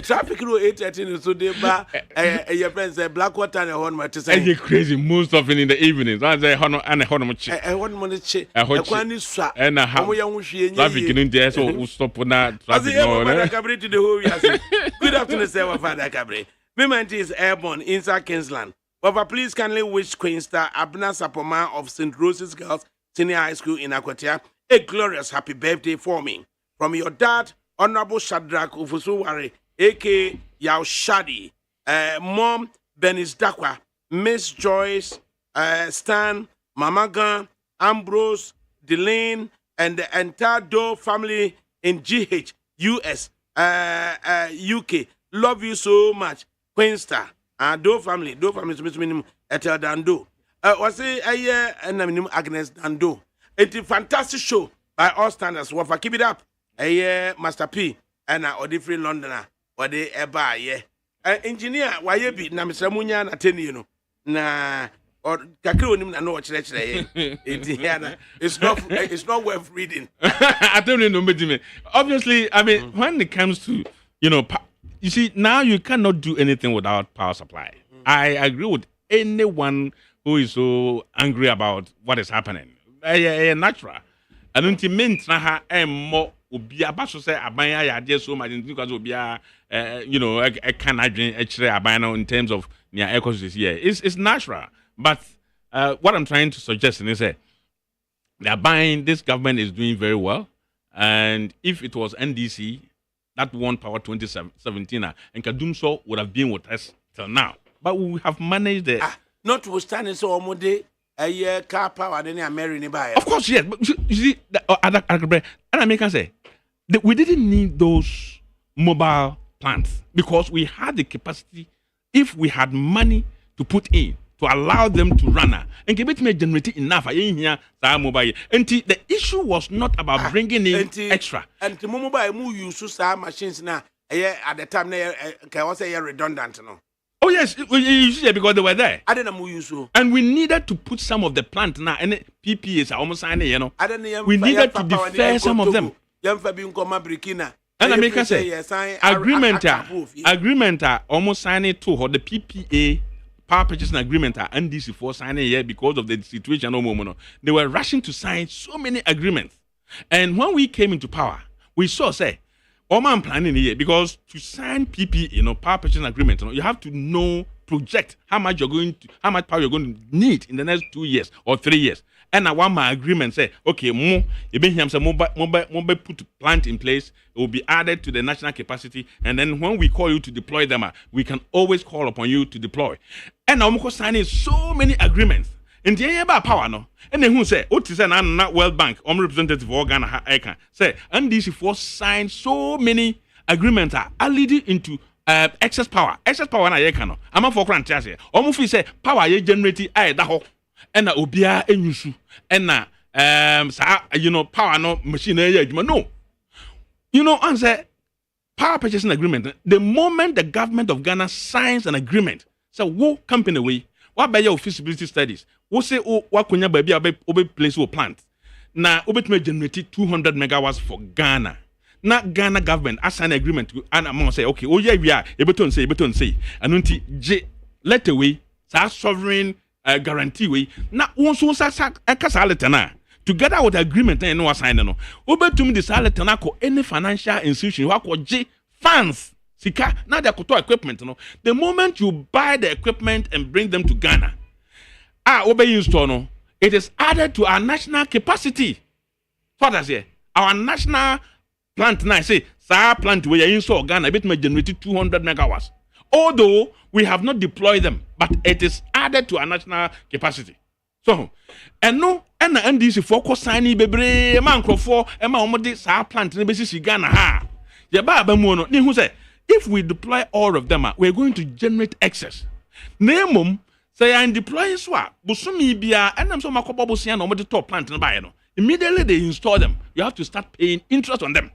traffic road 813 so they your friends say Blackwater and Horn to say. It's crazy most often in the evenings. I say Honor and a Hornamachi. I want money check. And a traffic in there, so we'll stop on that traffic. ADAKABRI to the whole. Good afternoon, sir. ADAKABRI. Payment is airborne inside Kingsland. Papa, please kindly wish Queen Star Abna Sapoma of St. Rose's Girls Senior High School in Akwatia a glorious happy birthday for me. From your dad, Honorable Shadrach Ufusuware, a.k.a. Yao Shadi, Mom Benis Dakwa, Miss Joyce, Stan, Mama Gan, Ambrose, Delane, and the entire Doe family in GH, US, UK. Love you so much. Queen Star. Doe family is minimum Etel Dando. Was a year and minimum Agnes Dando. It's a fantastic show by all standards. Wafa, keep it up. A year Master P and a different Londoner. Or they ever, yeah. Engineer, why you be Namisamunya and attend you know. Nah. Or Kakronim and no church. It's not worth reading. I don't know. Obviously, I mean, when it comes to, you see, now you cannot do anything without power supply. I agree with anyone who is so angry about what is happening. Natural. I don't think more obi abaso say abanya ya de so much because obi a can actually abanya in terms of near ecosystem here. It's natural. But what I'm trying to suggest is that this government is doing very well. And if it was NDC that won power 2017, and Kadumso would have been with us till now. But we have managed it. Notwithstanding so almost a year car power than a Mary nearby. Of course, yes. But you see, and I make say that we didn't need those mobile plants because we had the capacity, if we had money to put in, to allow them to run and give it me generate enough in here mobile. And the issue was not about bringing in extra. And the mobile move use machines now at the time can also redundant no. Oh yes, you see because they were there. I didn't move use. And we needed to put some of the plant now and PPAs are almost signing, we needed to defer some of them. And I make us say agreement are almost signing too or the PPA power purchasing agreement are NDC for signing here because of the situation. They were rushing to sign so many agreements. And when we came into power, we saw, I'm planning here because to sign PP, power purchasing agreement, you have to project how much power you're going to need in the next 2 years or 3 years. And I want my agreement say, okay, you been here, mobile put plant in place, it will be added to the national capacity, and then when we call you to deploy them, we can always call upon you to deploy. And I'm signing so many agreements. And the about power no. And then who say, not World Bank, representative of Ghana, I can say, and this for sign so many agreements are leading into excess power. Excess power na ye can. I'm for grant say. Say power ye generate that ɛna obia enyusu ɛna power no machine ɛyɛ adwuma no. Answer power purchasing agreement. The moment the government of Ghana signs an agreement, so wo company way, what by your feasibility studies, wo say what kunya baby obe place wo plant. Na obe to generate 200 megawatts for Ghana. Na Ghana government assign agreement to an amount say okay, we are ebeton say. Anunti J let away sa sovereign guarantee way. Na wonso sa kasa letana. Together with the agreement and no sign no. Obe to me decide to any financial institution who G funds sika now they to equipment no. The moment you buy the equipment and bring them to Ghana, obe install no, it is added to our national capacity. What does it? Our national plant now say sa plant where you install Ghana bit may generate 200 megawatts. Although we have not deployed them, but it is added to our national capacity. So, and na NDC focus signing bebre man crofo e ma omode sa plant na besi Ghana ha. Ye ba mu no ni hu say if we deploy all of them, we are going to generate excess. Nemum say I deploy so a busumi bia enam so makobo bosia na omode top plant na bae no. Immediately they install them, you have to start paying interest on them.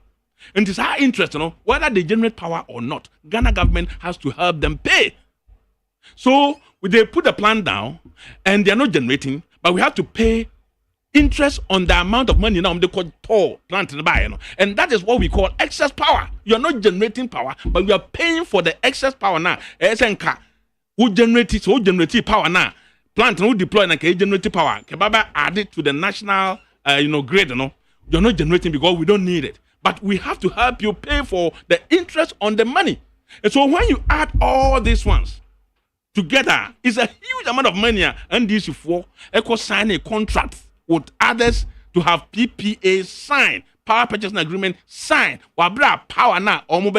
And it's our interest, whether they generate power or not. Ghana government has to help them pay. So they put the plant down and they are not generating, but we have to pay interest on the amount of money now they call toll plant in the buy, and that is what we call excess power. You are not generating power, but we are paying for the excess power now. SNK who generate power now. Plant who deploy and generate power. Kebaba add it to the national grid. You're not generating because we don't need it, but we have to help you pay for the interest on the money. And so when you add all these ones together, it's a huge amount of money, and this for sign a contract with others to have PPA signed, power purchasing agreement signed. Wabra power na omo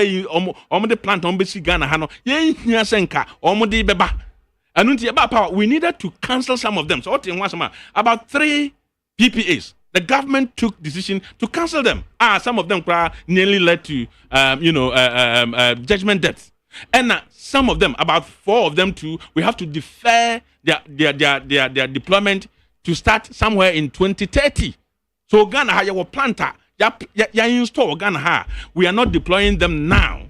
the plant on Ghana hano ye hia senka omo de beba. Anunti about power, we needed to cancel some of them. So about 3 PPAs. The government took decision to cancel them. Some of them nearly led to judgment debts. And some of them, about 4 of them too, we have to defer their deployment to start somewhere in 2030. So Ghana ha your planter, ya install Ghana ha. We are not deploying them now.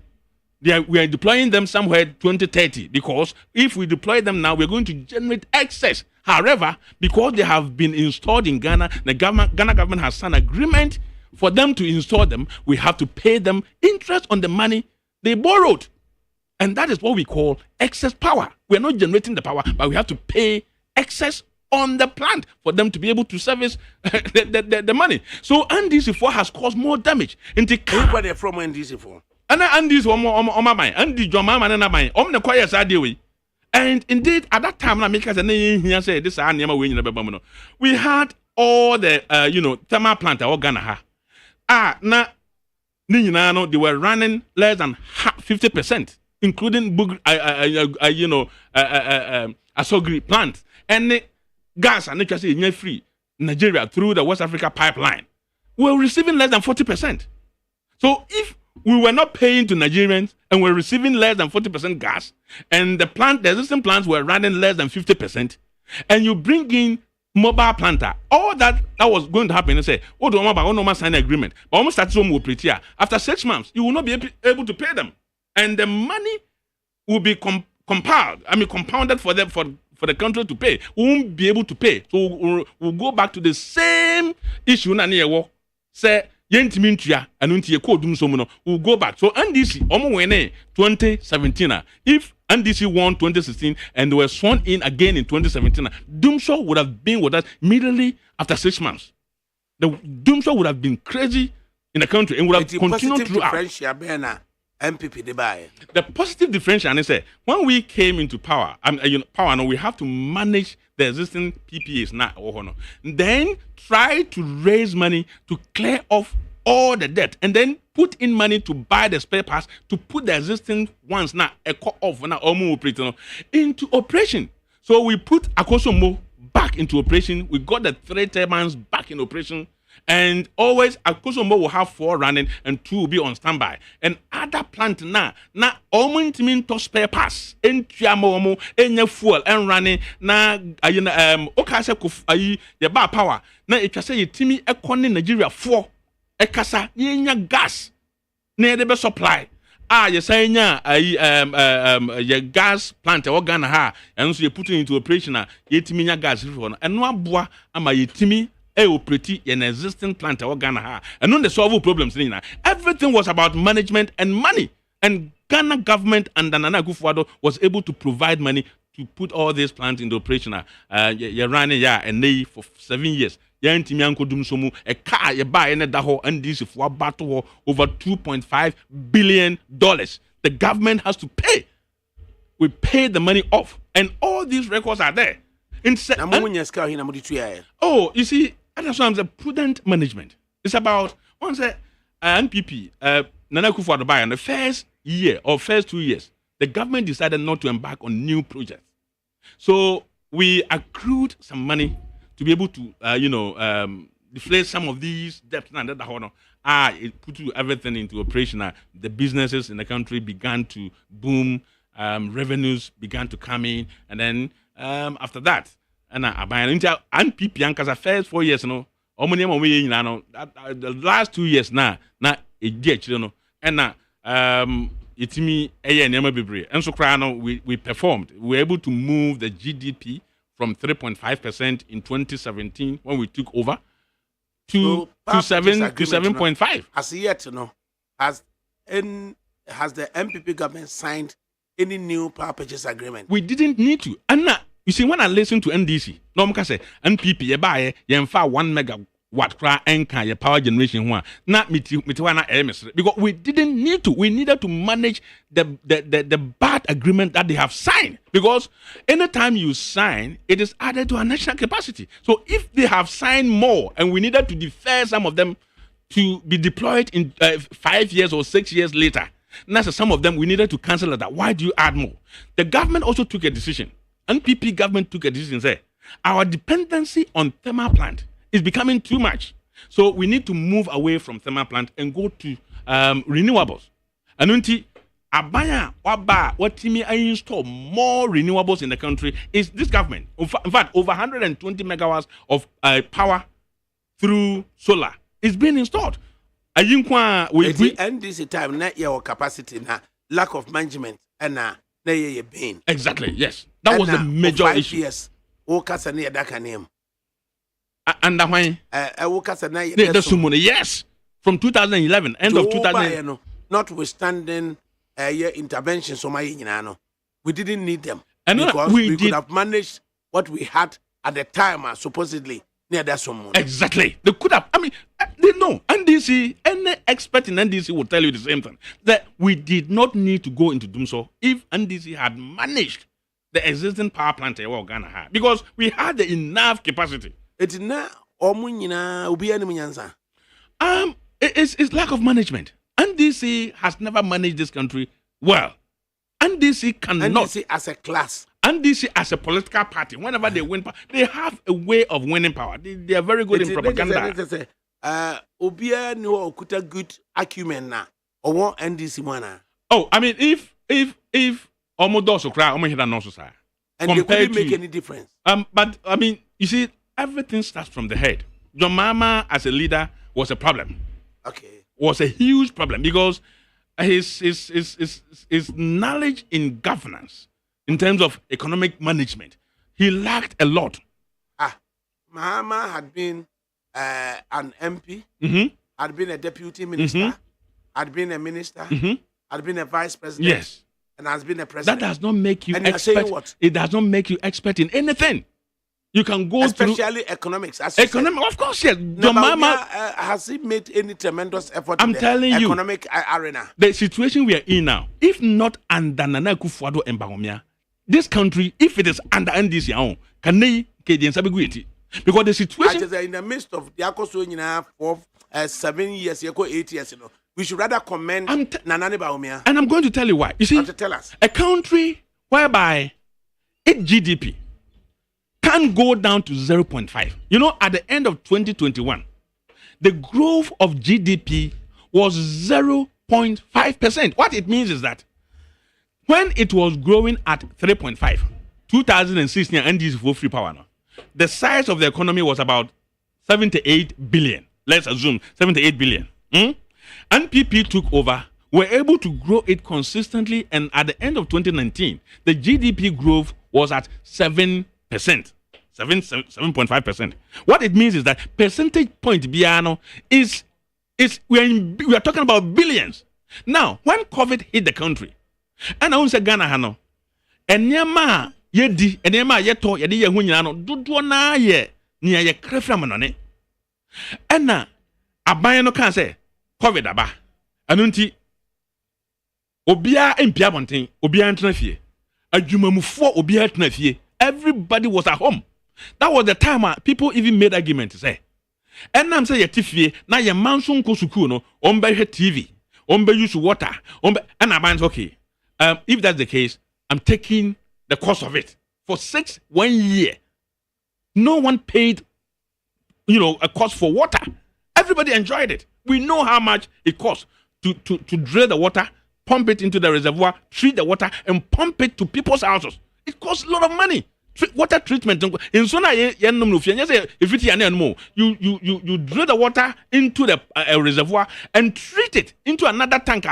We are deploying them somewhere 2030 because if we deploy them now, we're going to generate excess. However, because they have been installed in Ghana, the Ghana government has signed an agreement for them to install them. We have to pay them interest on the money they borrowed. And that is what we call excess power. We're not generating the power, but we have to pay excess on the plant for them to be able to service the money. So NDC4 has caused more damage. Everybody from NDC4. And NDC on my mind. NDC on my mind. The quiet side way. And indeed, at that time, we had all the thermal plant or Ghana. They were running less than 50%, including Asogri plant and gas and natural free Nigeria through the West Africa pipeline. We were receiving less than 40%. So if we were not paying to Nigerians and we're receiving less than 40% gas, and the existing plants were running less than 50%, and you bring in mobile planter, all that was going to happen and say, no sign agreement. But almost start some operate here. After 6 months, you will not be able to pay them. And the money will be compounded for them for the country to pay. We won't be able to pay. So we'll go back to the same issue. Say, we'll go back. So NDC, 2017, if NDC won 2016 and they were sworn in again in 2017, Doomshaw would have been with us immediately after 6 months. The Doomshaw would have been crazy in the country and would have continued throughout. The positive differential is when we came into power, we have to manage the existing PPAs now. Then try to raise money to clear off all the debt and then put in money to buy the spare parts to put the existing ones now into operation. So we put Akosomo back into operation. We got the 3 turbines back in operation. And always Akosombo will have 4 running and 2 will be on standby. And other plant na almost mean to spare pass. En tuamomo, enye fuel and running na okase ayi ye ba power. Na etwa ye timi ekone Nigeria 4 ekasa ye gas. Na ye be supply. You say your gas plant or Ghana ha and so you put it into operation ye timi nya gas and no aboa ama ye timi operate an existing plant or Ghana ha and non the solve problems. Everything was about management and money. And Ghana government and Nana Akufo-Addo was able to provide money to put all these plants into operation. You're running and they for 7 years. Yantimi ankodum somu a car you buy in the whole and this for battle over $2.5 billion. The government has to pay. We pay the money off, and all these records are there. You see, that's why I'm saying prudent management. It's about once NPP Nana Akufo-Addo buy in the first year or first 2 years, the government decided not to embark on new projects. So we accrued some money to be able to, deflate some of these debts and that. It put everything into operation. The businesses in the country began to boom. Revenues began to come in, and then after that, and I buy into NPP because the first 4 years, the last 2 years now a dear children, and it's me and so we performed. We were able to move the GDP from 3.5% in 2017 when we took over to 7.5. As yet, has the MPP government signed any new power purchase agreement? We didn't need to. And you see, when I listen to NDC, no one say NPP you buy 1 megawatt cry anchor your power generation one. Not because we didn't need to. We needed to manage the bad agreement that they have signed. Because anytime you sign, it is added to our national capacity. So if they have signed more and we needed to defer some of them to be deployed in 5 years or 6 years later, now some of them we needed to cancel that. Why do you add more? The government also took a decision. NPP government took a decision. Say our dependency on thermal plant is becoming too much. So we need to move away from thermal plant and go to renewables. And Abaya Waba, what Timmy I install more renewables in the country is this government. In fact, over 120 megawatts of power through solar is being installed. We end this time, not your capacity, lack of management, and pain. Exactly, yes. That was the major issue. Yes. And when yes, from 2011, end of 2011. Notwithstanding interventions, we didn't need them. And because we could have managed what we had at the time, supposedly near that someone. Exactly. They could have. I mean, they know. NDC, any expert in NDC will tell you the same thing. That we did not need to go into so if NDC had managed the existing power plant in Ghana had. Because we had the enough capacity. It's not it's lack of management. NDC has never managed this country well. NDC cannot. NDC as a class. NDC as a political party, whenever they win power, they have a way of winning power. They are very good in propaganda. Obia no okuta good acumen na. Or NDC mana. Oh, I mean, if Omodoso cry, Omohida no so say. And they couldn't make any difference. But I mean, you see, everything starts from the head. John Mahama as a leader was a problem. Okay. Was a huge problem because his knowledge in governance, in terms of economic management, he lacked a lot. Mahama had been an MP, had been a deputy minister, had been a minister, had been a vice president, yes, and has been a president. That does not make you and expert. What? It does not make you expert in anything. You can go especially through economics. Economic, of course, yes. No, has he made any tremendous effort I'm in telling the you, economic arena? The situation we are in now, if not under Nana Akufo-Addo and Bawumia, this country, if it is under NDC, can they because the situation in the midst of the Akoso for 7 years, 8 years, we should rather commend Nana Bawumia. And I'm going to tell you why. You see, tell us. A country whereby its GDP can go down to 0.5. You know, at the end of 2021, the growth of GDP was 0.5%. What it means is that when it was growing at 3.5, 2016 NDC for free power now, the size of the economy was about 78 billion. Let's assume 78 billion. NPP took over, were able to grow it consistently, and at the end of 2019, the GDP growth was at 7%. 7.5%. What it means is that percentage point biano is we are talking about billions. Now, when COVID hit the country, and I want to say Ghana hano, and nyama yedi, and nyama yeto yedi ye hunyano, dudu na ye niya ye krefra manone. And na abaya no kan say COVID aba. Anunti obia empia bonten, obia ntena fie. Adwumamufo obia ntena fie. Everybody was at home. That was the time people even made arguments to say. And I'm saying yetifie na ye manso nko suku no, ombe he TV, ombe use water, and I'm okay. If that's the case, I'm taking the cost of it. For 1 year, no one paid, a cost for water. Everybody enjoyed it. We know how much it costs to drill the water, pump it into the reservoir, treat the water, and pump it to people's houses. It costs a lot of money. Water treatment. In so you drill the water into the reservoir and treat it into another tank.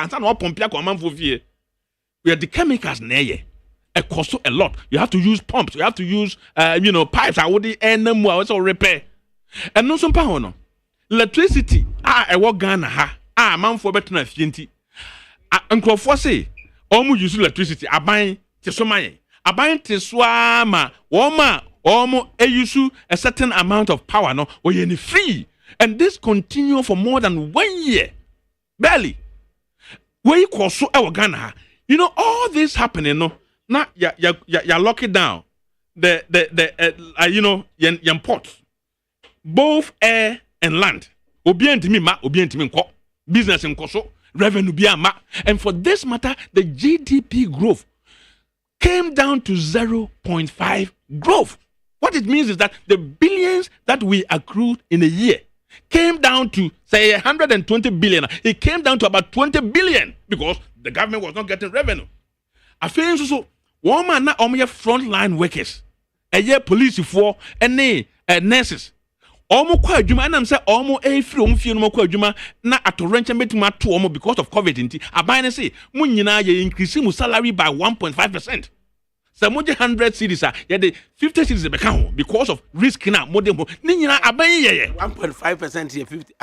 We are the chemicals near. It costs a lot. You have to use pumps. You have to use pipes. I would also repair. And no some power no. Electricity. I work Ghana ha. Man for better than fienti. Uncle for say, almost use electricity. I buy tesomai. I buy teswama. Woma. Almost use a certain amount of power no. Or you free. And this continue for more than 1 year. Barely. Where you call so our Ghana ha. All this happening, no. Now you lock it down. Yan port, both air and land. Obientimi ma, obientimi nko. Business nko so, revenue biya ma. And for this matter, the GDP growth came down to 0.5 growth. What it means is that the billions that we accrued in a year came down to say 120 billion. It came down to about 20 billion because the government was not getting revenue. I feel so. One man na frontline workers, a year police for any nurses. Omo kwa adwuma na say omo free omo fie no kwa adwuma na atorenche metima to omo because of COVID nti aban say mun nyina ye increase mu salary by 1.5%. So mo 100 cedis ye the 50 cedis be kan because of risk na mo dem ni nyina aban ye 1.5% here 50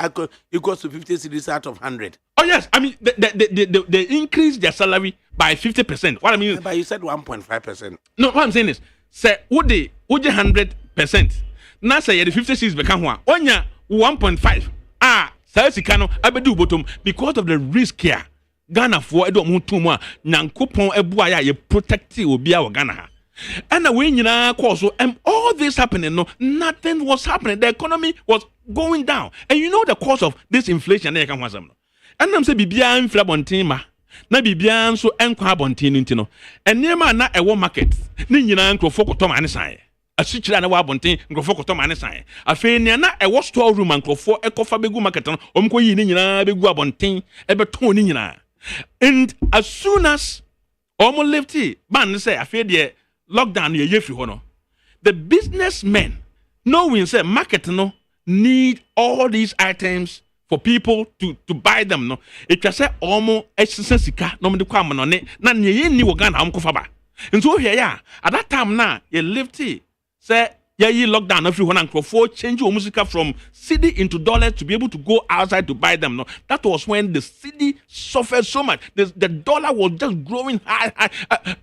equals to 50 cedis out of 100. Oh yes, I mean they increase their salary by 50%. What I mean, but you said 1.5%. No, what I'm saying is, say would they 100%. Now say the 50 cedis become one. Onya 1.5. Say sikano abedu bottom because of the risk here. Ghana for edo mu too mu nyankopon ebua ya ye protect obi a Ghana. And we nyina cause and all this happening no, nothing was happening. The economy was going down. And you know the cause of this inflation na kan wasam no. And I'm say bibia infla bontin ma. Na bibia nso enkwa bontin nti no. Enema na ewo market. Ni nyina nkrofo kotom ane san. Asichira na wa bontin nkrofo kotom ane san. Afi ne na ewo store room nkrofo ekofa begu market no. Omko yi ni nyina begu abontin ebeton ni nyina. And as soon as omo lefty man say afi de lockdown ye free ho no. The businessmen knowing say market no need all these items for people to buy them no. It just say omo sika no me kwa no ne na ye ni wo Ghana am kofa ba. Nso here ya at that time na ye lefty say ye lockdown every one and change your music from cedi into dollars to be able to go outside to buy them. No, that was when the cedi suffered so much. The dollar was just growing high.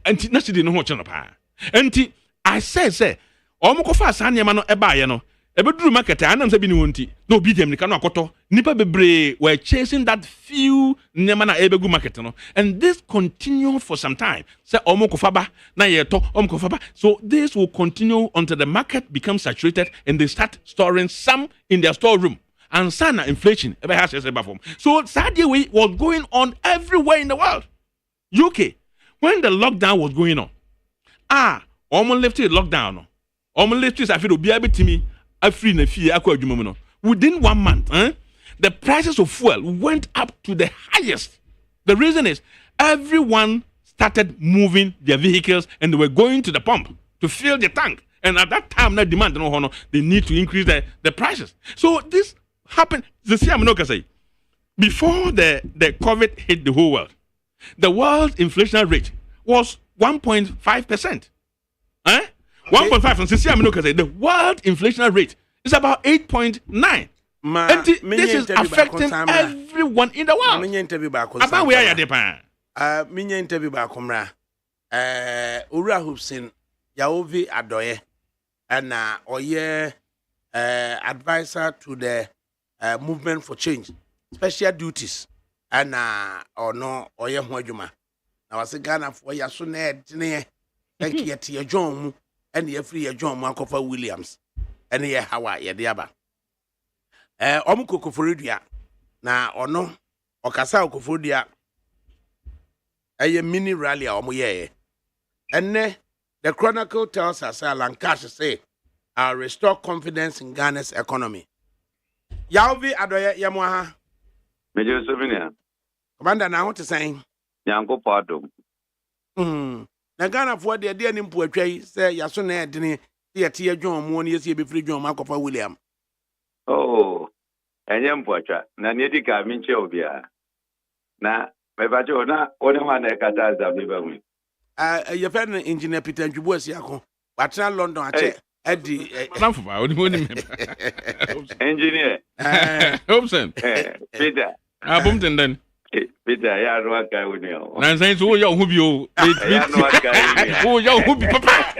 And na cedi no ho channel pa. And I say, omo kofa sa nyama no eba ye no. Ebeduru market anam say bi ni wonti. No bi dem ni kanu akoto. Nipa bebre were chasing that few nyama na ebegu market no. And this continued for some time. Say omo kofa ba na ye to omo kofa ba. So this will continue until the market becomes saturated and they start storing some in their storeroom. And sana inflation ebe has say ba form. So sadly way was going on everywhere in the world. UK when the lockdown was going on. Omo lifted lockdown no. Omo lifted I feel obi abetimi afri na fie akwa adwuma mu no. Within 1 month, the prices of fuel went up to the highest. The reason is everyone started moving their vehicles and they were going to the pump to fill the tank. And at that time, that demand, they need to increase the prices. So this happened. The same say before the COVID hit the whole world, the world inflation rate was 1.5%. 1.5. And the world inflation rate is about 8.9. This is affecting everyone in the world. About where you depend. Minya interview ba komra. Ura Hobson Yaovi Adoye and oye advisor to the movement for change, special duties and or no oye ho adwuma. Na wase Ghana for yaso na edene yet ye John mu and ye free ye John mu akofa Williams and ye hawa ye de aba. Omuko koforidua na ono okasa koforidua a mini rally or and the Chronicle tells us Lancaster say restore confidence in Ghana's economy. Yauvi Adoya Yamaha Major Souvenir. Commander now to say Yanko Pardo. Na Ghana for the dear Nimpo say Yasune Dini Tia John 1 year before John Marco William. Oh, and Yampocha, Nanetica Minchobia. Na Mebajo na one man ekataza bibamu. Your friend engineer Peter Njubuesi yako. Watra London ache Eddie. Namfuba oni Engineer. Hobson. Peter. Abumten then. Peter ya no aka woni o. Na say so yo hu bi o. Ya no aka woni. Oh yo hu bi papa.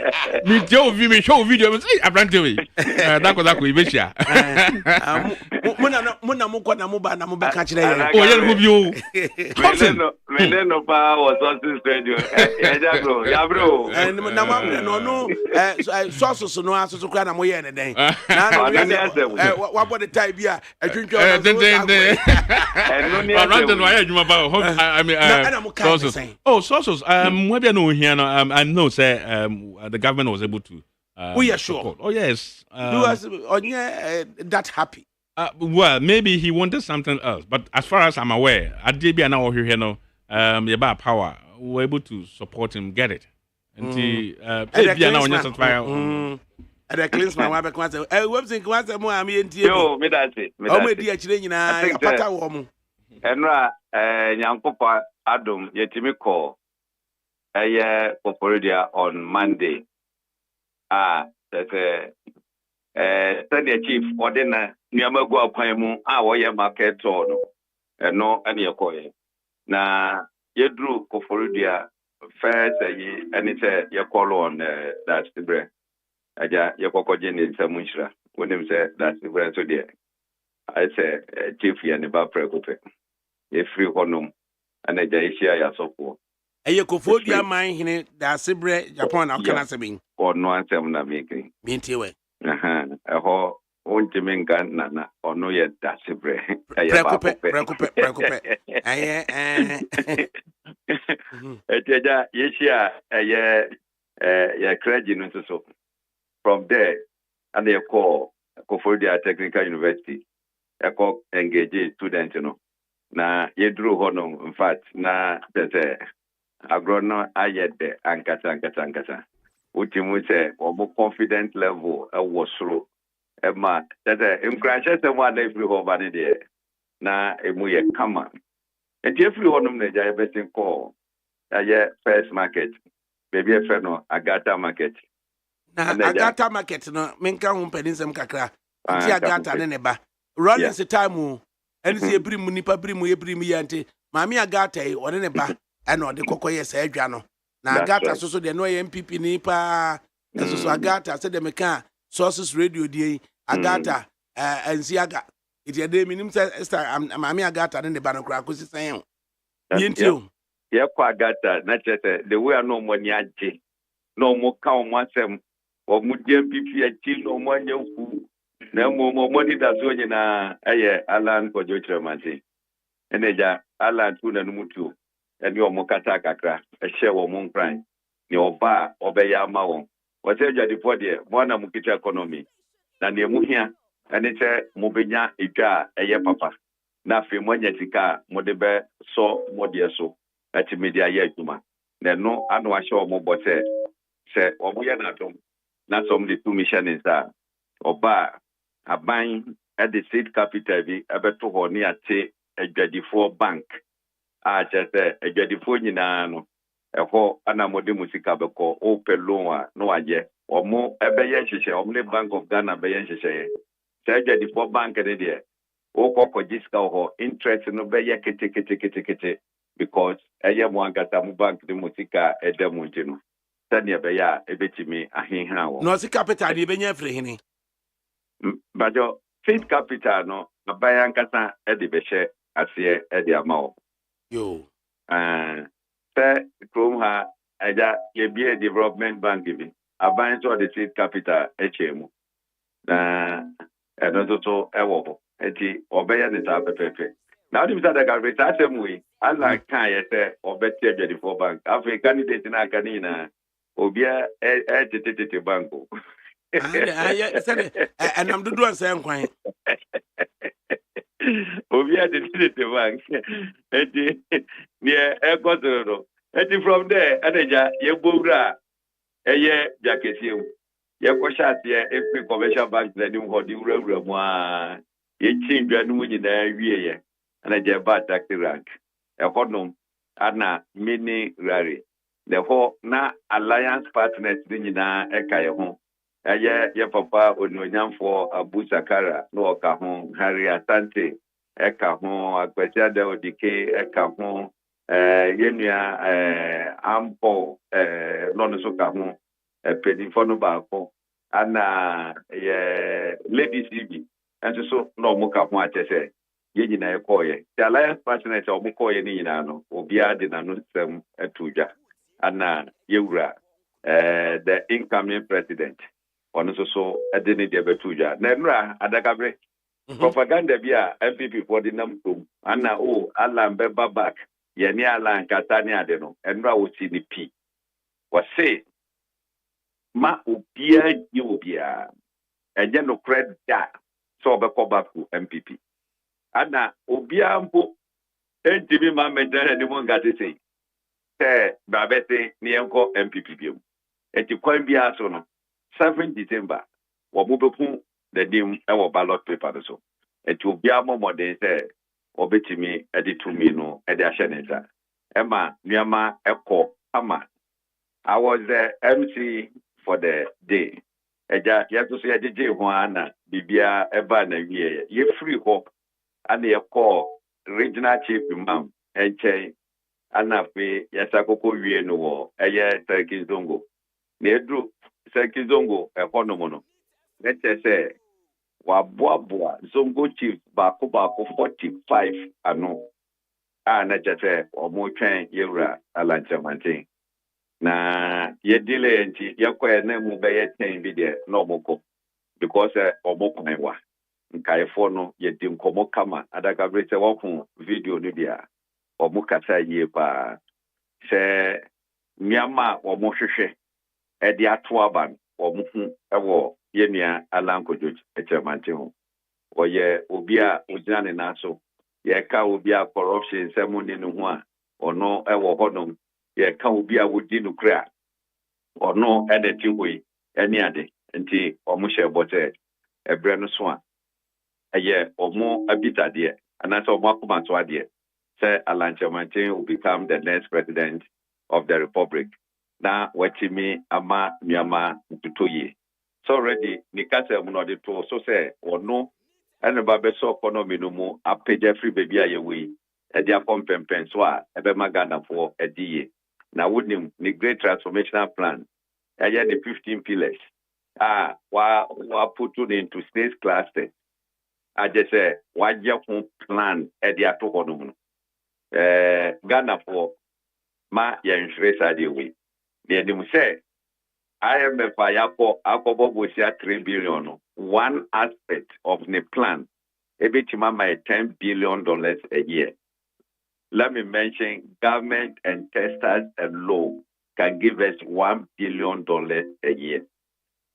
Mi tell vi me show video say abrante we. Dako ibeshia. Muna mukwa na muba na muba ka kire ye. Oh ye hu bi o. Me no pa was on studio. Ya bro. Na ma no sources no aso kra na mo ye ne den. Na wa body type bia atwintwa. No ni I mean, sources. Oh, sources. Maybe no here. I know. Say, the government was able to. We are sure. Support. Oh yes. That happy. Well, maybe he wanted something else. But as far as I'm aware, at DB and now here now, about power, we were able to support him get it. And he, at the cleans my wife was a more I mean, yo, me that's it. Oh, my dear children, I pata woman. Enra Nyankopa Adam yetimi call Poporidia on Monday. That Sunday chief ordina Niamago Apaimu, waya market on no any okoye. Na Yedru Poporidia first and it's a call on that's the bread. Aja Yakokojin is a munchra. When him say that's the bread so dear. I say chief Yaniba Precope. A free honum and a Jaisia Yasopo. A Yakofodia mine hine da Sibre Japan Alcanasabing or no answer making. Mintiwe. A ho won't you mean Nana or no yet that Sibre. Precope. Yesia a credit so from there and they call Kofodia Technical University. A call engage students, you know. Na yedru hono in fact na pese agrono ayede ankata utimu se obo confident level was through ma that imkrashe se mo na free over ne de na emu ye kama enti free hono na ja betin call aye first market baby e fe no agata market na agata market no menka hu pedinsem kakra ti agata ne ba running the time and see a brim nipa brim yante mami agata e one ne ba e na ode kokoye sa adwa na agata so de no MPP nipa so agata se de meka sources radio die agata ensiaga iti de minim se mami agata ne ba no kra ko sisan yentio ye kwa agata na chete the way no money age no mo ka o mo asem o mu de MPP ati no mo anya ku na mo money da so nyina Alan Kojo Chiromante eneja Alan tu na numutu eni omo kata kakra ehye wo mo nkran ni oba obeya ma won wo se dwa depot de mo na mukita economy na ne mu hia ene che mo benya edwa papa na fe mo nya sika mo de be so mo de so ati media ye adwuma na no anu ahye o mo bote se o mo ye na dom na som de tu mission nsa oba aban at the state capital bi abeto ho ne ate adwadifo bank a chese adwadifo nyina no eho ana mode musika beko o pelon a no waje omo ebeye hyehyɛ omle Bank of Ghana beye hyehyɛ se adwadifo bank ne de o kokko jiska ho interest no beye kete because eye mo angata mu bank de musika edemu ntino sani beye a ebetimi ahenha wo no si capital de benya free hini bajo state capital no abaya nkata ede behye ase ede amawo yo se krom ha eja ye bia development bank bi aban to the state capital echemu na eno to ewo ho eti obeya ne ta pepepe na odi bisa daga reta semwe ala kan ye se obeti adwadifo bank afi candidate na aka ni na obia tete banko said enam dudu ansa nkwan obia tete bank eti ne ekodoro eti from there edeja ye bowra eye jakesie ye kwashate efi commercial bank na nim hodi wura mu a ye chindwa no nyina wie ye ana je ba tax rank ekodom ana mini rare the whole na alliance partners nyina eka ye ho ye papa ononyamfo Abu Sakara no oka ho Harry Asante eka ho Akwasia de Odike eka ho yenua ampo no no so ka ho pedifo no ba ko ana ye ladies ibi enso so no mo ka ho atese ye nyina ekoye the alliance partners o mo koye ni nyina no obia de na no sem atudwa ana yewura the incoming president ono so edeni de betudwa na nra adakabri propaganda bia MPP for the namtom ana ala mbeba back ye ni ala nkata ni ade no nra wo ti ni pi wase ma obia enye no credit so obekọ back to MPP ana obia mpo ntimi ma medana ni mo ngate sei babete ni enko MPP biom eti kwan bia so no 7 December wo mo beku the dim e ballot paper so eti obia mo de say obetimi editumi no ede ahye neta ema niama ekọ ama I was the MC for the day eja yeto so yeje ho ana bibia eba na wie ye free ho ana ekọ regional chief imam enche ana fe yasakoko wie no wo eye Sekizongo na edru Sekizongo ekonomo no nete wa boa Zongo chief bako 45 ano na jete omo twen yewura alanchamantin na ye delay nti yakwa na mu be ye 10 bi de no moko because omo kwanwa nkaifo no ye dim komo kama adakabri se wakun video no bia omo kasa yie pa se miama omo hwehwe edi ato aban omo hu ewo ye nua alankojo echemantin ho oye obia ojane naso ye ka obia corruption semuni no ho a ono ewo hodom ye ka obia wodi no kra ono edeti hoyi eni ade nti omo shebote ebre no so a eye omo abitade anasa omo akomato ade say Alanchamantin will become the next president of the republic na watimi ama miama tutoye so already nikase mu no de to so say ono ene ba be so economy no mu apeja free baby ayewe e dia kompempen so a ebe magana for ediye na wonim ni great transformational plan aya the 15 pillars wa put it into state clusters I just say wa je plan e dia to hono mu Ghana for ma yenhwere sade we de dem say IMF akobo bosia 3 billion no. One aspect of the plan ebitima my $10 billion a year. Let me mention government and testers alone can give us $1 billion a year.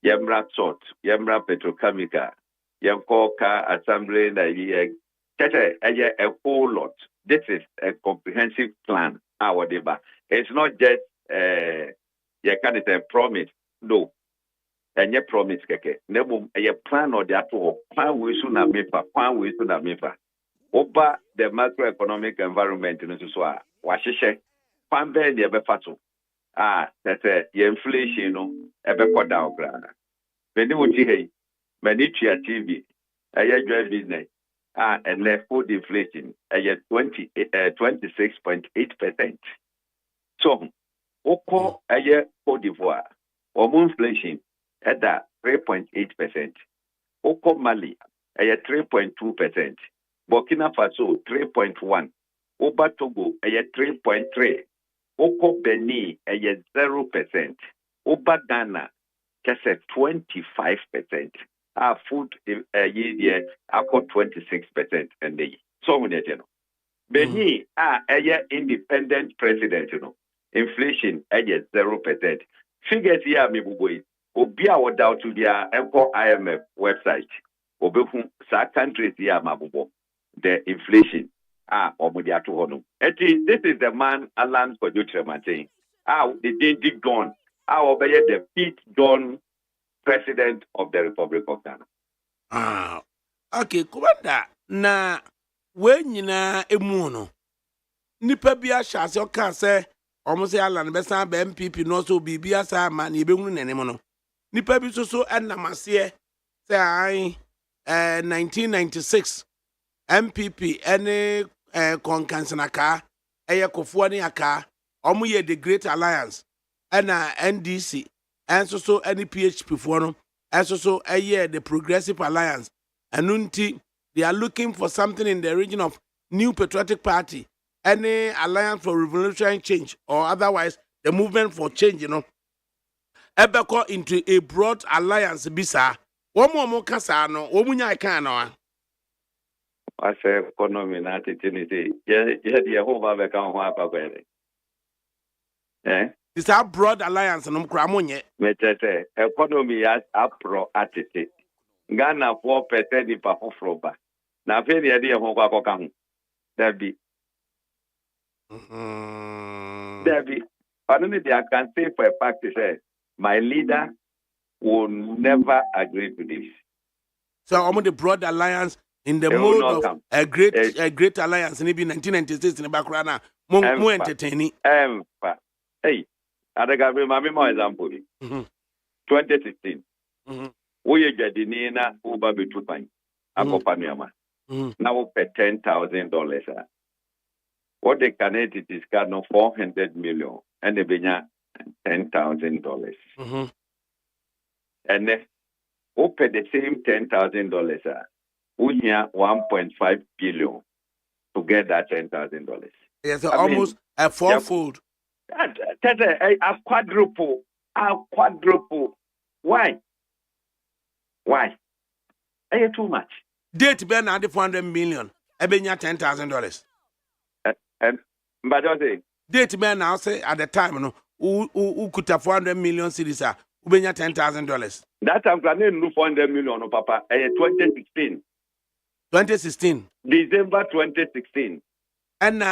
Yemra salt, Yemra petrochemical, Yemko car assembly na A whole lot. This is a comprehensive plan. Our deba. It's not just you can't say promise. No. And your promise keke. Never a plan or that plan we soon have made plan we soon have made over the macroeconomic environment in Suswa. Washishe. Pan be the fatu. That's the inflation no ebe kwa down grana. Many would say many TV. A business. And left food inflation at 26.8%. So, Oko a year Cote d'Ivoire, or inflation at that 3.8%. Oko Mali a year 3.2%. Burkina Faso 3.1%. Oba Togo a year 3.3%. Oko Benin a year 0%. Oba Ghana just at 25%. Our food year accord 26% and they so many Beni independent president, inflation 0%. Figures here me boy. Obia would doubt to their IMF website. Obehu sa countries here mabubo. The inflation omudia to honum. This is the man Alan for Dutrematin. The danger gone. Obey the Pete John President of the Republic of Ghana. Okay, Kumanda, na wenyina emuno. Nipa bia shase o ka se omo se ala be san be MPP no so bibia sa ma na ebehunu nenem no. Nipa bi so enamase se ai 1996 MPP ene konkansenaka eye kofo ne aka omo ye the Great Alliance ena NDC and so any PHP for no, and so a year the Progressive Alliance, and unti they are looking for something in the region of New Patriotic Party, any alliance for revolutionary change, or otherwise the movement for change, Ebeko into a broad alliance bisa. One more casano, womunya ikano. I say economy na titinity. Yeah, the whole Babeka Wapa. Eh? It's a broad alliance and Kramonye. Metete, economy has a pro attitude. Ghana 4% in Pafroba. Now, very idea of Wapakam. There be. There be. Only I can say for a fact, my leader will never agree to this. So, I'm the broad alliance in the mode of a great alliance in 1996 in the background. More entertaining. Hey. ADAKABRI, my more example. 2016. We get the Nina Uber Bitupan. Akopamiama. Now pay $10,000. What the Canadian is got no 400 million and the Benya $10,000. And then we pay the same $10,000. We have 1.5 billion to get that $10,000. Yes, so almost a fourfold. That's a quadruple. Why? Are too much? Date be na 400 million. Ebenya $10,000. But I say date be now say at the time no who could have 400 million cedis ubenya $10,000. That time planning no 400 million no papa. 2016. 2016. December 2016. And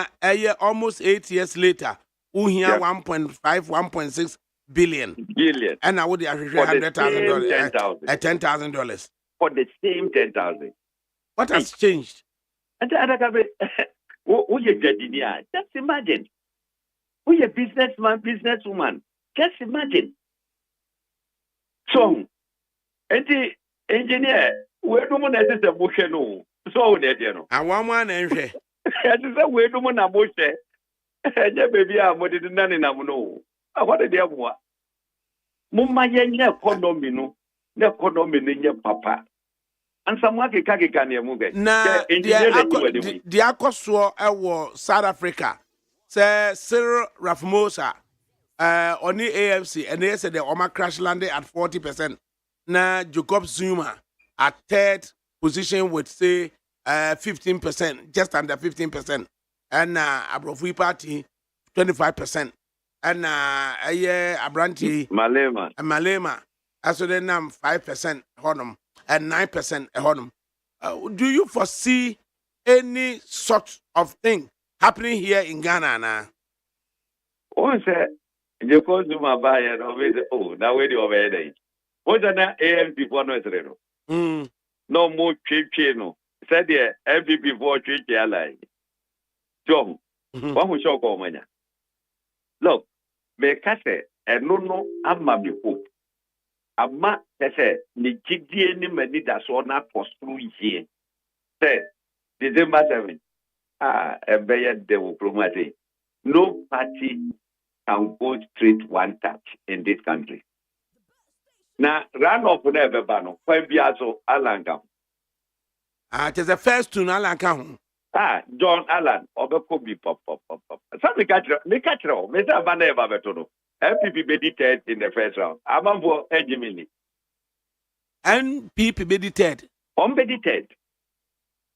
almost 8 years later. We have 1.6 billion. And I would have $100,000 $10,000 for the same 10,000. What has changed? Just imagine. We a businessman, businesswoman. Just imagine. So, the engineer, where do we necessarily bush no? So that I want and say, where do we not bush? Baby, I'm what did none in Amuno. What did you want? Mumma yen economy no, economy in your papa. And some waki kaki can you move it? Na the Akoswo South Africa. Say Cyril Ramaphosa on the AFC and they said the Oma crash landed at 40%. Na Jacob Zuma at third position with say 15%, just under 15%. And Abrofui Party 25%. And Abranti Malema. Also then 5% honum and 9% honum. Do you foresee any sort of thing happening here in Ghana now? One said, you call to my buyer, oh, now where do you obey? What's an AM before no? No more cheap channel. Said there, every before cheap ally. John, one who shall call mania. Look, me case, and no, I'm my hope. Ama say ni gidie ni mani da so na postru here. Say December 7. Ebeye de diplomati. No party can go straight one touch in this country. Now run up never bano. When biazo Alan. It is the first to Alan Kam. John Allen, Obekobi pop. Some me catch me say bana eba betono. NPP mediated in the first round. Amambo Ejimini. NPP mediated. Unmediated.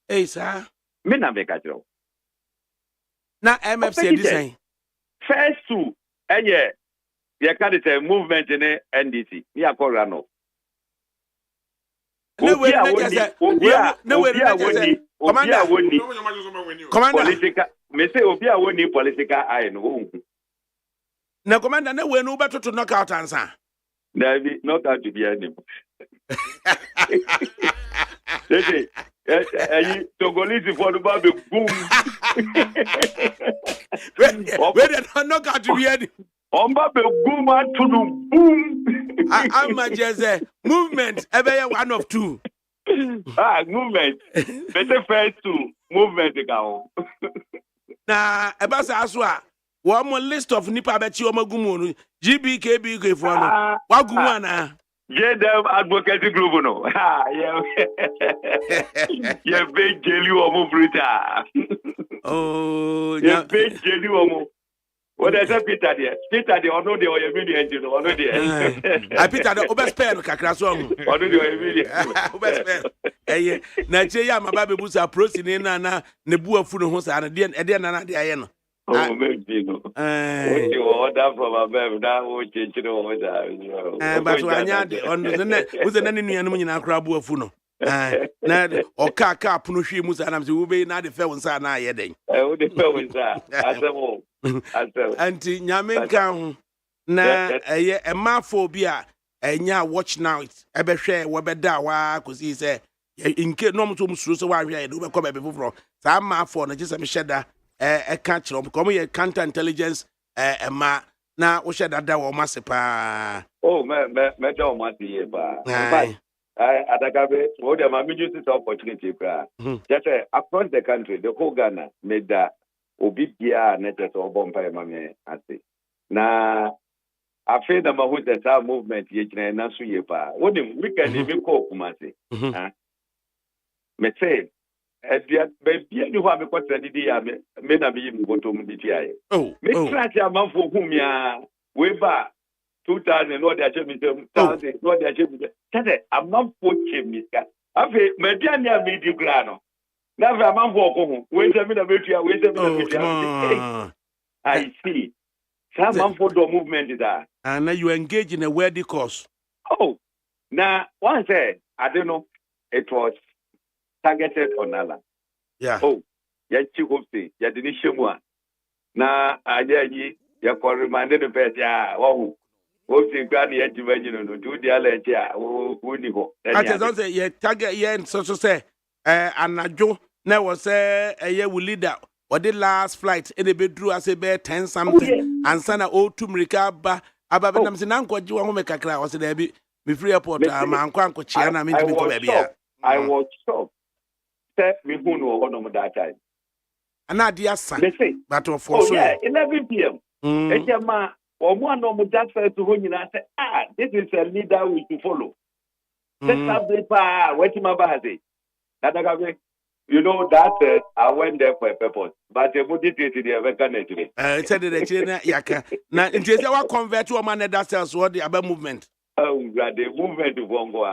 Hey, sir. Me na me catch you. Now MFC design. First two, yeah, you can't say movement in the NDC. Me a call run off. Commander. Me say Obi a woni political eye no. Na commander na we no beto to knock out answer. Na be knock out to be any. Say Togolese for the baby boom. Where they knock out to be any. On baby boom to the boom. I'm just movement ever one of two. Movement. Better first two movement go. Na ebasa aswa one more list of nipa beti omagumu GBKB for no wagumu ana them advocacy group no yeah big jelly omo bruta big jelly omo what is Peter there ono de o yemi engine ono de Peter the obespare no kakra so ono de o yemi obespare na che ya mababe busa proceeding na ne bu afu no ho sa na de na de aye no oh maybe no you order from above that wo change no wo da but anya de ono ne uze na ne nuanu nyina akra bu afu no na o ka puno hwe mu sa na se wo be na de fe won sa na aye den wo de fe won sa asemo anti nyame nka ho na eye emafo bi a enya watch night ebehwe wo beda wa kosi se inke no mto musuro se wa hwe do be ko be foforo sa mafo na gise me hyeda eka kire ko mo ye counter intelligence ema na wo hyeda da wo masepa oh me do mati ba Adakabe, what am I use this opportunity? Just across the country, the whole Ghana made that Obibia netted or Bombay Mammy. I say. Now, I feel the Mahut that our movement, yet Nasu Yepa. What we can even cope, Mati. Me say, as the baby, you have a question, may not be even go to MDTI. Oh, make track your mouth for whom ya way back. 2000 no dia chemi 1000 no dia chemi tete amamfo chemi ka afi mediania medi gra no na afi amamfo ko we chemi na betua we chemi na betua I see some amamfo do movement that and now you engage in a worthy cause. Oh now one said I don't know it was targeted on Allah. Yeah. Oh ya chigo say ya dini shemwa na ajaji ya ko reminded the best ya oh Oti gani ya jimajino no tu dia leche a woni ho. Ati don say ye target ye so say anajo na wo say ye we leader or the last flight e dey bedru as be 10 something and sana o tumrika ba ababenam se na nkoje wo me kakra wo say da bi me free airport ma anko chia na me ntimi ko ba bia. I was shocked. Say me hu no ho no mo that time. Ana dia san. But for so 11 p.m. Ejema Omo no mo just first to honyina say this is a leader we to follow. Let's have the power wetin ma ba say. Adakabe you know that I went there for a purpose but the body to the vacancy. Said the china yaka. Na nti say wa convert to man that cells what the aba movement. Oh God, the movement to Bongo.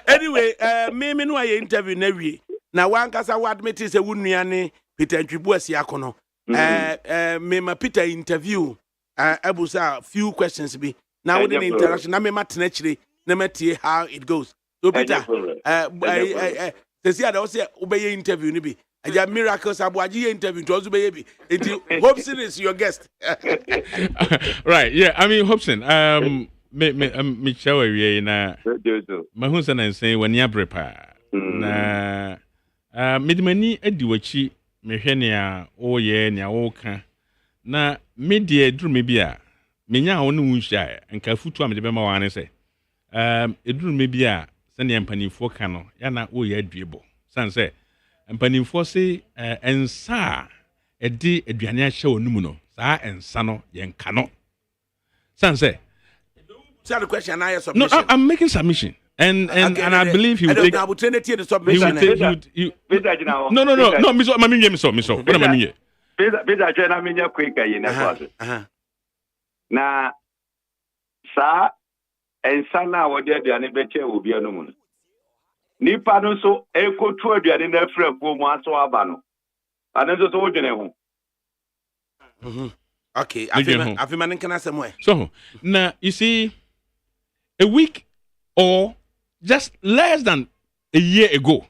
Anyway, me no aye interview na wie. Na wan kasa wa admit say wunuane Peter Ntwibu asiakono. Me ma Peter interview abusa few questions be now with the interaction na me matena chire na matie how it goes so Peter see ada say obey interview ni bi. Aja miracles abuaji interview to be bi. Hobson is your guest. Right, yeah. I mean, Hobson, me show we na mahunsa na say when ya brepa. Na midmani adi wachi mehwe ne a oye ne a woka. Na media duru me bia menya wo ne wunhia nka futu am de bema wane say eduru me bia se ne mpanifo ka no ya na oye aduebo san say mpanifo se ensa edi aduane a hye onum no saa ensa no yenka no san say the question I submission. No, I'm making submission. And I believe he will take. I will train it here the submission. No, Miss What am I mean? Peter, I mean, you're quick, you know. Now, sir, and son, now what they're doing, better will be a no. Nipa no so echo to the other friend who wants to abano. And then just hold you Okay, I've been can I somewhere. So now you see, a week or just less than a year ago,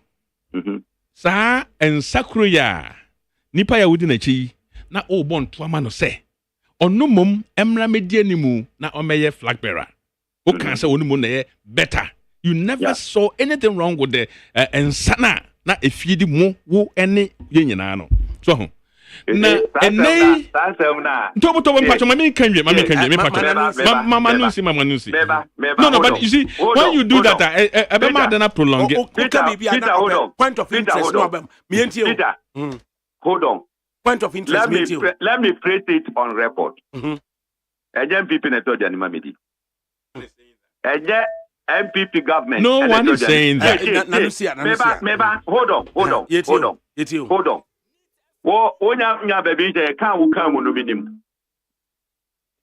Sa and Sakruya Nipa ya wudi na chi na o bon to ama no say onu mum emra media ni mu na o meye flag bearer. O kan say onu mu na ye better. You never saw anything wrong with the ensana na efidi mu wo ene ye nyina no. So na enei tobo mpacho mama kanwe me mpacho mama nusi no but you see when you do that ebe ma na prolong point of interest no abem me enti hold on point of interest let me phrase it on record MPP na to janima medi MPP government no one is saying that meba hold on wo nya baby je kan wo kan mu no binim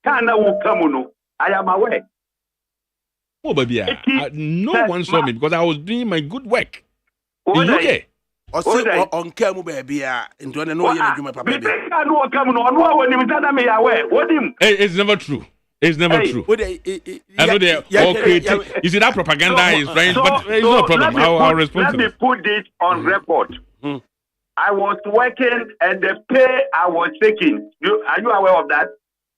kan na wo kan mu no I am aware. Oh baby, no one saw me because I was doing my good work in UK. On kamu baby into no adwuma papa baby. No kamu no no woni mi tada me aware. Wodim. It's never true. It's never true. I know they all creating. You see that propaganda is trying, but it's no problem. I'll respond to Let me put this on record. I was working and the pay I was taking. Are you aware of that?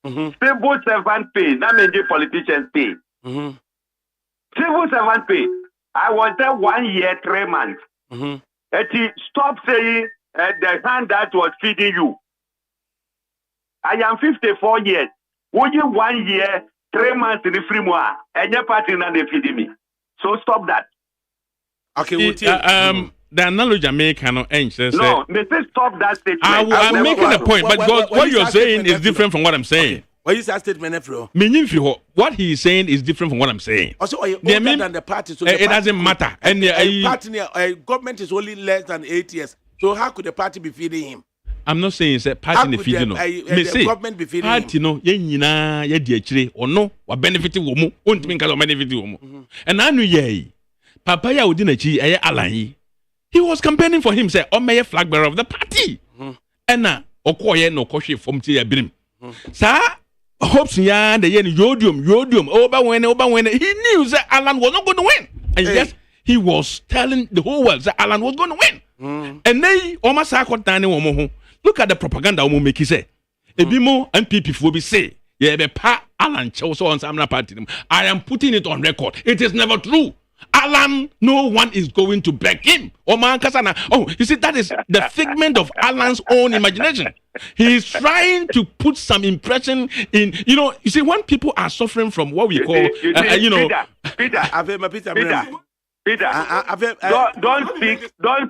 Civil servant pay, not many politicians pay. Civil servant pay. I was there 1 year, 3 months. Stop saying the hand that was feeding you. I am 54 years. Only 1 year, 3 months in the free moa, and your party not feeding me. So stop that. Okay, the analogy I make cannot end. No, they say stop that statement. I'm making a point, but what you're saying is different from what I'm saying. Okay. What is that statement, Efro? What he's saying is different from what I'm saying. Also, than the party, so it doesn't matter. And government is only less than 8 years. So how could the party be feeding him? I'm not saying it's a party feeding no. The government be feeding party him. No, ye nyina ye di akire or no, wa benefit wo mu, ontimi nka benefit wo mu. And anu ye, papa ya odi na chi eye alan. He was campaigning for him, say, "I'm a flag bearer of the party." And now, okoye no koshe from tia brim. Sir, hopes ya the yen yodium. Oba when he knew that Alan was not going to win, and yes, he was telling the whole world that Alan was going to win. And they almost look at the propaganda omo make say. Ebimo and people will be say, "Yeah, be pa Alan also on some party." I am putting it on record. It is never true. Alan, no one is going to beg him. Oh, you see, that is the figment of Alan's own imagination. He is trying to put some impression in, you see, when people are suffering from what we call, Peter, don't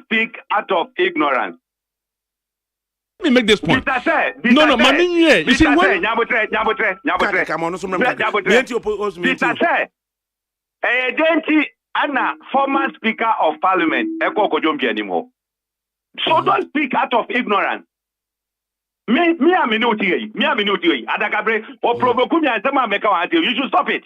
speak out of ignorance. Let me make this point. No, Mami, you see, Anna, former Speaker of Parliament, Eko Kojombi anymore. So don't speak out of ignorance. Me, I'm a new ADAKABRI, or Probokumi and Sama Meka, you should stop it.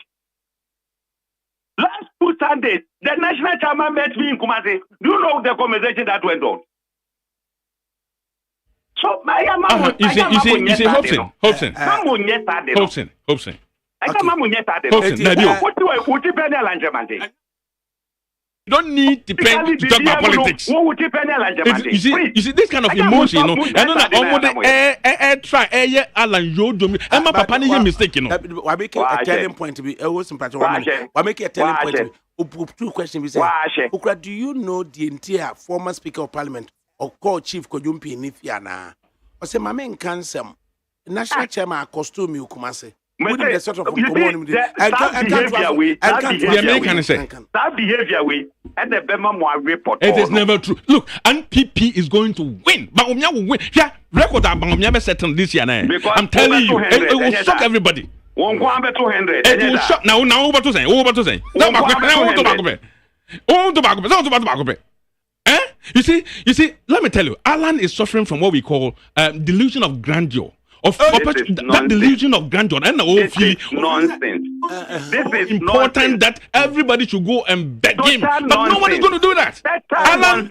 Last 2 Sundays, the national chairman met me in Kumasi. Do you know the conversation that went on? So, you see, Hobson. Hobson. I come on, yes, I did. What do I put in the Lanjaman? You don't need to talk about politics. You see this kind of emotion, you know. And then almost try Alan you do me. And my papa need mistake, you know. Why make a telling point to be? Was why make a telling point to be? Two questions. Okra, do you know the entire former Speaker of Parliament or called Chief Kojumpi Nifiana? I say, my main cancer, National Chairman costume you come say. The sort of that behavior way and the Bema report. It is never true. Look, NPP is going to win. But Bangomia will win. Yeah, record that Bangomia settled this year. I'm telling you, it will shock everybody. One 200. It will shock now over to say. Eh? You see, let me tell you, Alan is suffering from what we call delusion of grandeur. That delusion of grandeur and this is nonsense. This is important that everybody should go and beg him, but no one is going to do that. Alan,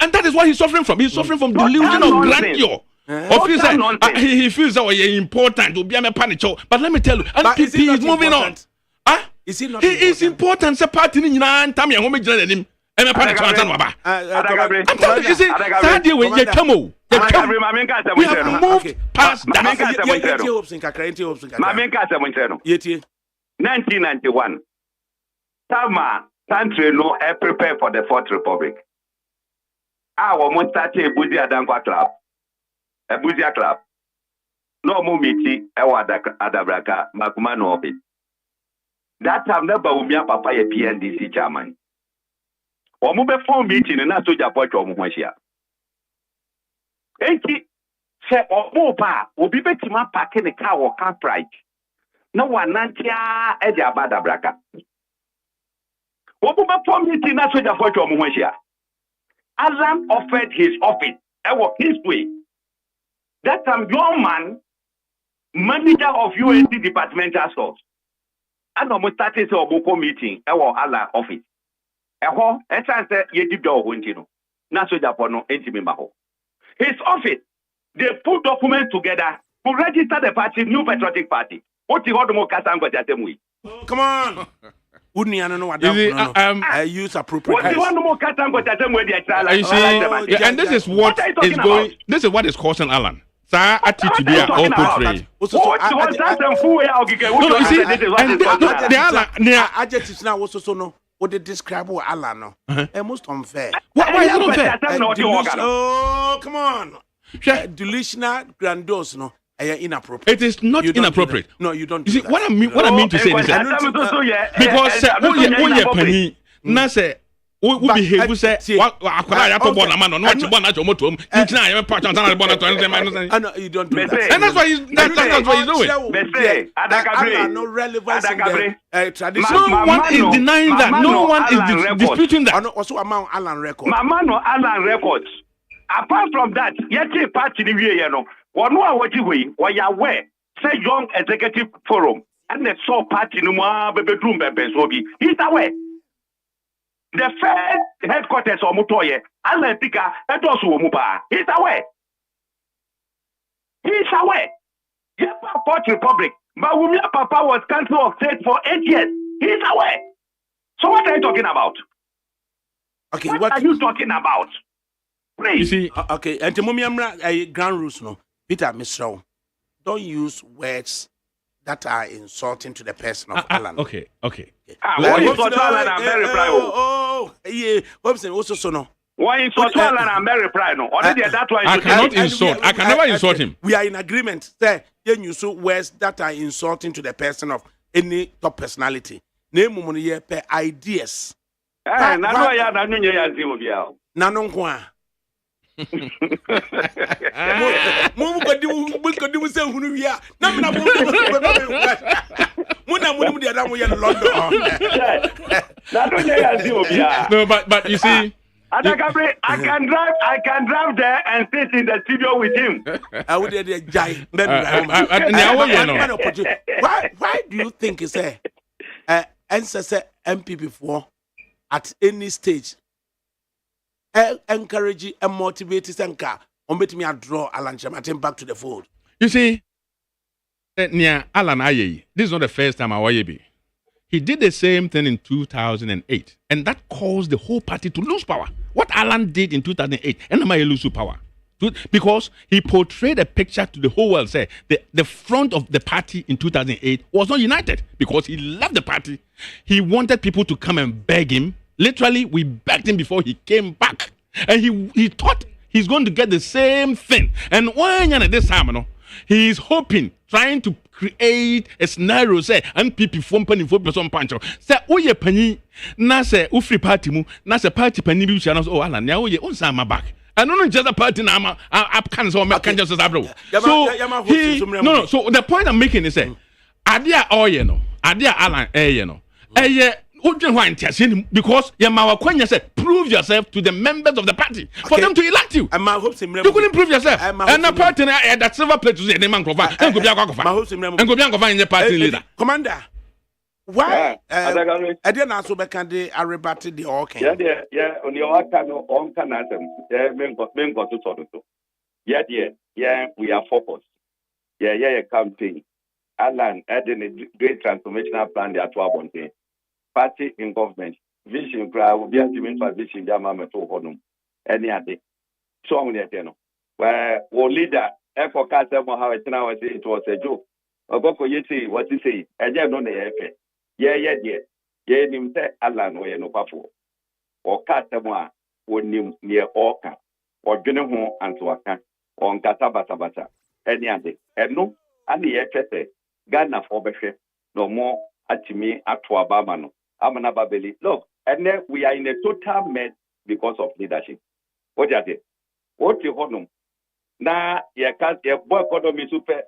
and that is what he's suffering from. He's suffering from delusion of grandeur. He feels that he's important to be a panic. But let me tell you, NPP is moving on. Is he not? He is important. It's a party in Yan Tammy and Homage him. I'm telling you, you see, Saturday when you come over. We have moved past that. 1991. Tama country no prepare for the Fourth Republic. Our most started Buzia Dankwa Club. A Buzia Club. No more meeting, Adabraka, Makumano of it. That time never umia papa a PNDC chairman. Or move phone meeting and not to Japoto Muashia. Enti se omopa obi betima park in the car or car price. No one nantia eja bada braka. Obu phone meeting na so Japoto Muashia. Alan offered his office. I was his way. That time your man, manager of UNC departmental stores. And almost started a Boko meeting. I was Alan office. Eho, esanse yedi do wontino. Na so Japono entimi maho. His office, they put documents together to register the party, New Patriotic Party. What you want to come on. Wouldn't know what I use appropriate. You see, and this is what is going. This is what is causing Alan. Sir, attitude they are all portrayed. No, you see, and the Alan, adjectives now also so no. What they describe Alan no, most unfair. Why is it unfair? Oh, come on. Delusional grandiose no. Inappropriate. It is not inappropriate. No, you don't. You see what I mean? What I mean to say is because penny na say we behave say akwara ya to born na man no what born na jomo to him. You na part na born na to no, you don't do that. And that's why he's doing. Adakabri no relevance in the tradition. No one is denying that. No one is disputing that. Also among Alan records. Mama no Alan records. Apart from that, yet party the way you know. One more what you way, or you aware, say Young Executive Forum, and the so party no more bedroom baby. He's aware. The first headquarters of Mutoye, Alan Pika, and also Muba. He's aware. He's aware. Yes, Fourth Republic, but Wumia Papa was Council of State for 8 years. He's aware. So what are you talking about? Okay, what are you talking about? Please. You see, okay, and to Mumiamra, ground rules no. Peter Misro, don't use words that are insulting to the person of Alan. Okay. Why insult Alan and Mary Pryor? Yeah. What's also so no? Why insult Alan and Mary Pryor? No, already that one. I cannot insult. I can never insult him. We are in agreement. Say, you use words that are insulting to the person of any top personality. Name money per ideas. Nanongwa. No, but you see, Adakabri, I can drive there and sit in the studio with him. I would jai. Why do you think it's a ancestor MP before at any stage? Encourage and motivate Sanka or make me draw Alan Chamatin back to the fold. You see, near Alan Aye, this is not the first time I be. He did the same thing in 2008, and that caused the whole party to lose power. What Alan did in 2008, and I lose power. Because he portrayed a picture to the whole world, say the front of the party in 2008 was not united because he left the party. He wanted people to come and beg him. Literally, we begged him before he came back. And he thought he's going to get the same thing. And when at this time, he's hoping, trying to create a scenario, say, and people from penny for person pancho. Say, oh, ye penny, na say, ufri party mu, na say party penny, which are oh, Alan, now ye own sama back. I don't know just a party now. I can't so much. So no. So the point I'm making is that Adia Adia Alan because Yamawa said prove yourself to the members of the party for them to elect you. You couldn't prove yourself. And the party that silver plate to say the man and go down find the party leader. Commander. Why? I didn't answer back and they are rebutted the okay. Yeah, on your on canasm, men got to sort of. Yeah, we are focused. Yeah, campaign. Alan adding a great transformational plan there to our party in government. Vision crowd will be a given for vision, Yamama to Honum. Any other. So many eternal. Where leader, Echo Castle, how it now it was a joke. Oboko Yeti, what you say, and you don't know. Yeah. Nim say Alan we no kwafo. O katamwa wonim near oka. O dwene ho antoaka. O nkata bata. Eni ade. Eno ani ye twese Ghana for behwe no more atimi ato abama no. Amana babeli. Look, and then we are in a total mess because of leadership. What you say? What you honum? Na ye boy economy super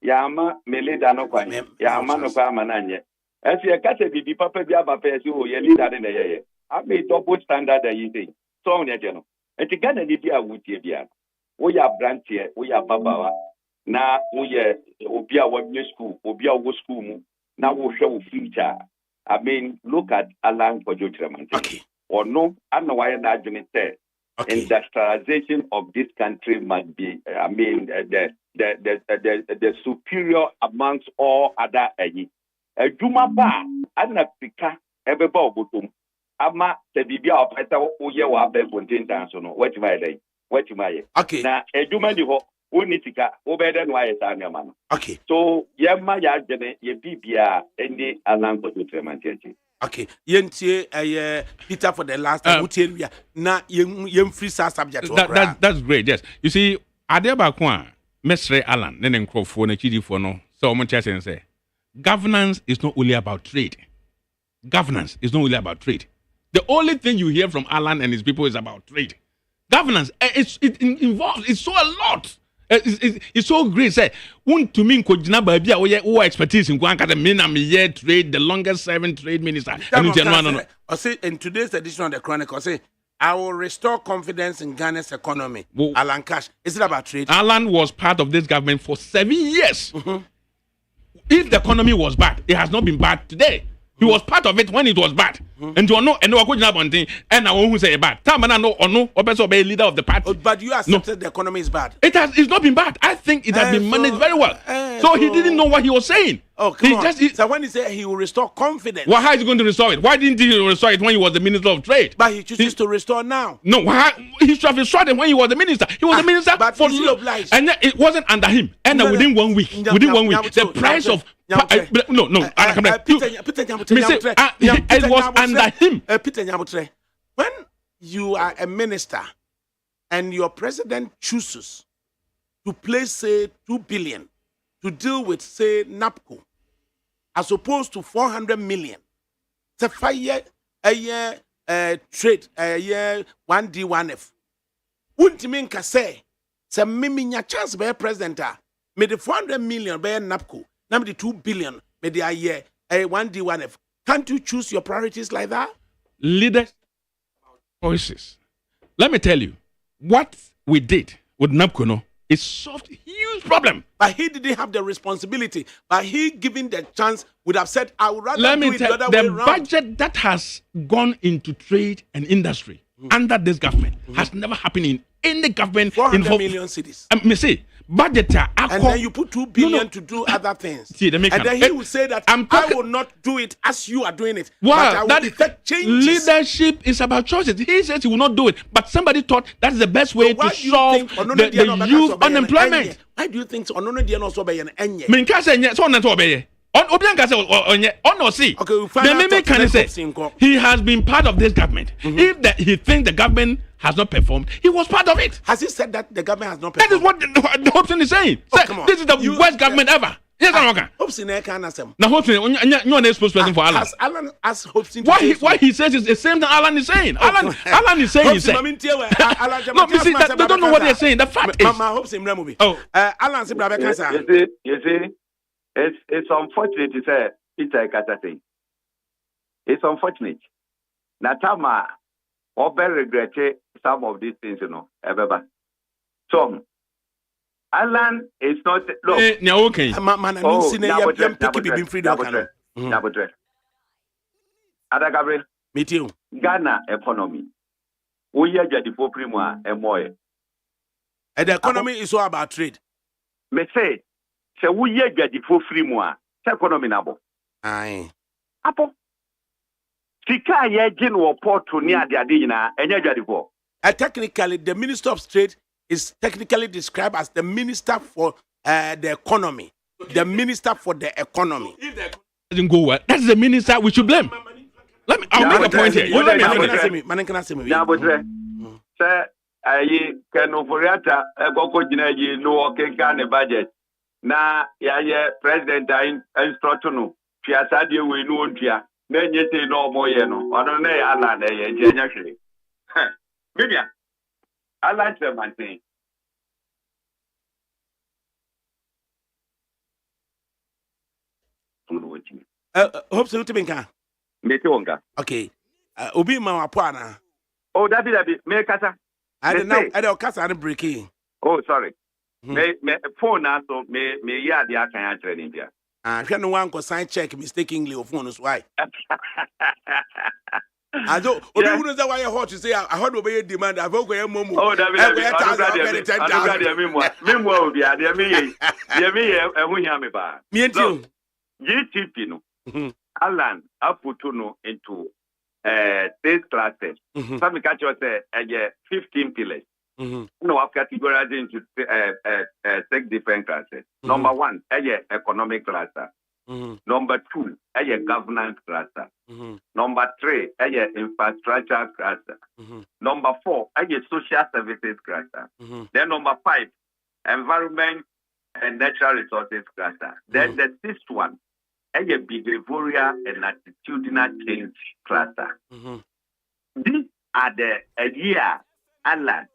yama meleda no kwa. Yama no kwa mananye. As you catch a baby papa, you have a face, you leader in a year. I made double standard that you think. So, on your general. And to get an idea with you, we are branch here, we are Baba. Now, we are what new school, we are what school. Now, we'll show future. I mean, look at Alan Kojotraman. Okay. Or no, I know why I'm not doing it. Industrialization of this country must be, I mean, the superior amongst all other. Juma ba ana pika ebe ba obotom ama te bibia opeta oye wa be contain dance no what my okay na ejuma di ho onitika obede no aye sa nyama no okay so yema ya gene ye bibia ende Alan Kojotraman. Okay, yentie Peter for the last time. Na yem free subject. That's great. Yes, you see, Adeba Kwan, Mestre Alan, then Crawford, and Chidi for no. So much as say, governance is not only about trade. Governance is not only about trade. The only thing you hear from Alan and his people is about trade. Governance, it involves. It's so a lot. It's so great. Say, to me, who expertise in trade, the longest serving trade minister. I say in today's edition of the Chronicle, I say, I will restore confidence in Ghana's economy. Well, Alan Cash, is it about trade? Alan was part of this government for 7 years. Mm-hmm. If the economy was bad, it has not been bad today. He was part of it when it was bad. Mm-hmm. And to know, and no, and I won't say bad. Tamana no, or no, or better be leader of the party. But you accepted the economy is bad. It's not been bad. I think it has been managed very well. So he didn't know what he was saying. Oh, come on. So when he said he will restore confidence. Well, how is he going to restore it? Why didn't he restore it when he was the Minister of Trade? But he chooses to restore now. No, he should have restored it when he was the minister. He was the minister for and it wasn't under him. And within 1 week, the price of it was under him. Peter Nyamutre, when you are a minister and your president chooses to place, say, 2 billion to deal with, say, NAPCO, as opposed to 400 million, it's a 5 year trade, a year 1D, 1F. Wouldn't mean to say, it's a chance by a president, made the 400 million by NAPCO, now the 2 billion, made the year a 1D, 1F. Can't you choose your priorities like that? Leaders, choices. Let me tell you, what we did with NAPCO, it solved a huge problem. But he didn't have the responsibility. But he, given the chance, would have said, I would rather do it the other way around. The budget that has gone into trade and industry under this government has never happened in any government. 400 million cities. budgeter. And then you put 2 billion to do other things. See, and then he will say that I will not do it as you are doing it. Wow, but I will effect changes. Leadership is about choices. He says he will not do it, but somebody thought that's the best way to solve the youth unemployment. Why do you think so? He has been part of this government. If he thinks the government has not performed, he was part of it. Has he said that the government has not performed? That is what the Hobson is saying. This is the worst government ever. Yes, Hobson can't answer. Now, Hobson, you're an spokesperson for Alan. Has Alan asked Hobson why he says it's the same thing Alan is saying. Alan is saying no, they don't know what they're saying. The fact is, Alan said, you see, it's unfortunate to say it's a catastrophe. It's unfortunate. Natama, Ober regretted some of these things, ever. So, Alan is not. Look, okay. ADAKABRI. Me too. Ghana economy. We are just the primo and more. And the economy is all about trade. Me say, so we are just the primo. Economy nabo. Aye. Apo. Sika ye jin wo port near the adina and you technically, the Minister of Trade is technically described as the Minister for the Economy. The Minister for the Economy. If the economy doesn't go well, that's the minister we should blame. I'll make a point here. You let me finish. Sir, I can overreact a Goko Gina, no can budget. Na ya president instructional. Fiasadio we know Tia. Then you say no more, I don't know, Alan, actually. Media, I like them, I think. Hope so to Binka. Metonga. Okay. Obi Mawapana. Oh, that be me kasa. I don't know. I don't kasa and breaking. Oh, sorry. Me phone now, so me yeah, the can training there. I no one can sign check mistakenly of phone. Why? I don't. Obi wouldn't say why you hot to say. I heard obey demand. I've got a momo. Oh, that be. Meanwhile, there me. Who hear me ba? Me and you. GTP no. Alan aputuno into state classes. Some catch us 15 pillars. No, I've categorized into 6 different classes. Number 1, economic cluster. Number 2, governance cluster. Number 3, infrastructure cluster. Number 4, social services cluster. Then number 5, environment and natural resources cluster. Then the 6th one, behavioral and attitudinal change cluster. These are the idea Alan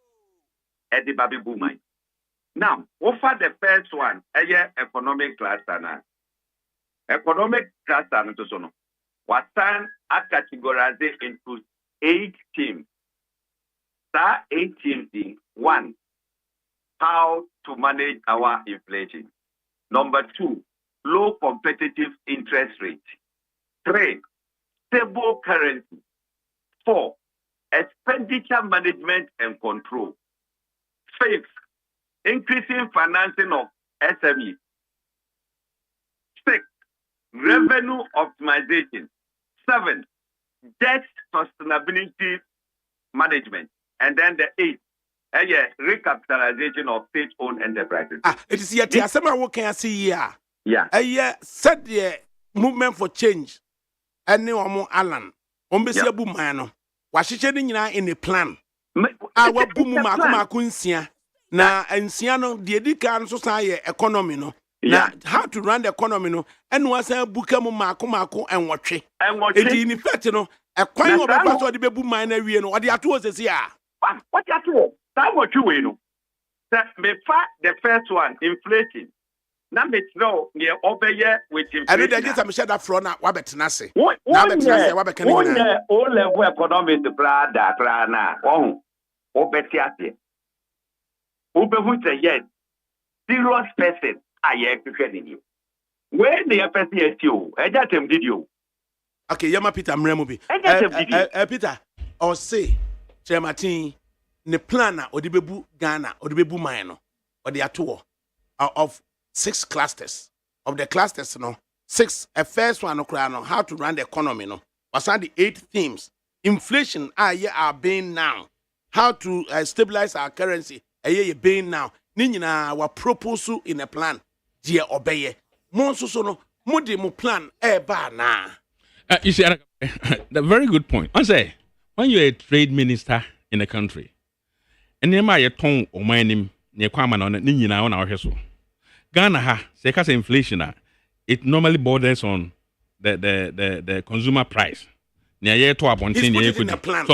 at the baby boomer. Now, offer the first one, economic cluster now. Economic cluster no was time are categorized into 8 teams. That 8 teams, 1, how to manage our inflation. Number 2, low competitive interest rate. 3, stable currency. 4, expenditure management and control. 5, increasing financing of SMEs. 6, revenue optimization. 7, debt sustainability management. And then the 8, recapitalization of state-owned enterprises. It is yet what can I see here? Yeah. Said the movement for change. And no Alan. Ombesi bu mano. Washiche nyina in a plan. Awa bumu makuma kunsia. Na ensia no de edika nso say economy no. Na how to run the economy no. Enu asa buka mu makuma enwotwe. Edi in effect no. Ekwan obefa so de bebu man na wie no. Ode ato osesi a. What ato? That what you we no. Me the first one, inflation. Now me know near obeye with inflation. I know that just am share that floor na wa betena se. Na betena se wa be kan na. O level economic brada na. Obeti ase. Obehu say yes. Serious person aye kwehwe ni. When the person is you, eja tem did you. Okay, Yama Peter Mremu bi. Peter, or say Chematin ne plan na odi bebu Ghana, odi bebu man no. Odi ato. of 6 clusters. Of the clusters, 6. A first one, how to run the economy, was the 8 themes. Inflation, are being now. How to stabilize our currency, being now. Nina, our proposal in a plan, dear obey. Monso no, mudi mu plan, na. You see, a very good point. I say, when you're a trade minister in a country, and you might tongue or my name, near Kwaman on Nina on our heso. Ghana ha, say, inflation, it normally borders on the consumer price. Near year to upon 10 years. And the plan,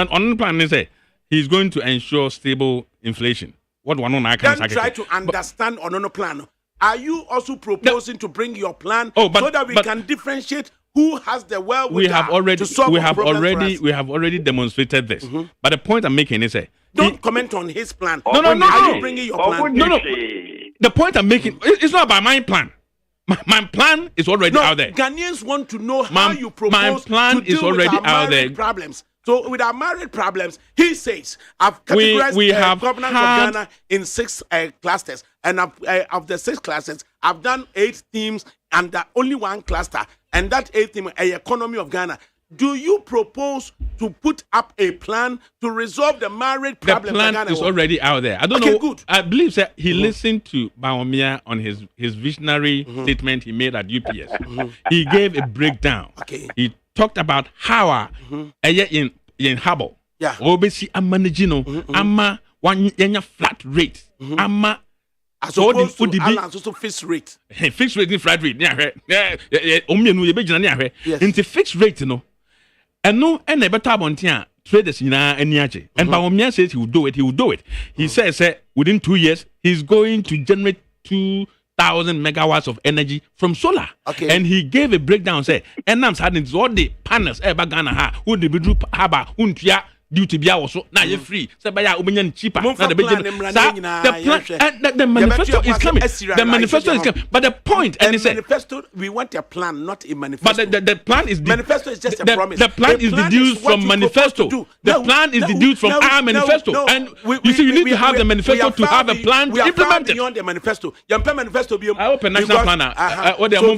on the plan, say, he's going to ensure stable inflation. What one on I can try to understand on a plan. Are you also proposing to bring your plan so that we can differentiate who has the we have already demonstrated this. But the point I'm making is don't comment on his plan. No. Are you bringing your plan? No. The point I'm making, it's not about my plan. My plan is already out there. Ghanaians want to know how you propose my plan to deal is already with our out there. Problems. So with our married problems, he says, I've categorized the governance of Ghana in 6 clusters. And of the 6 clusters, I've done 8 themes under only 1 cluster. And that 8 theme, economy of Ghana. Do you propose to put up a plan to resolve the married problem? The plan is already out there. I don't know. Good. I believe that he listened to Bawumia on his visionary statement he made at UPS. He gave a breakdown. He talked about how in Habo, obviously I'm managing one flat rate. As opposed to also fixed rate. Fixed rate and flat rate. Into fixed rate, and no, and never tab on tia traders in any and Bawumia says he will do it. He says within 2 years he's going to generate 2,000 megawatts of energy from solar. And he gave a breakdown. Say, and I'm having all the panels Ghana ha who the bedroom haba untia duty be also now you're free. So by cheaper. The manifesto is coming. The manifesto is coming. But the point and it's manifesto, we want a plan, not a manifesto. But the plan is manifesto is just a promise. The plan is deduced from manifesto. The plan is deduced from our manifesto. And you see, you need to have the manifesto to have a plan to implement it. Beyond the manifesto. Manifesto be I hope a national planner. What they are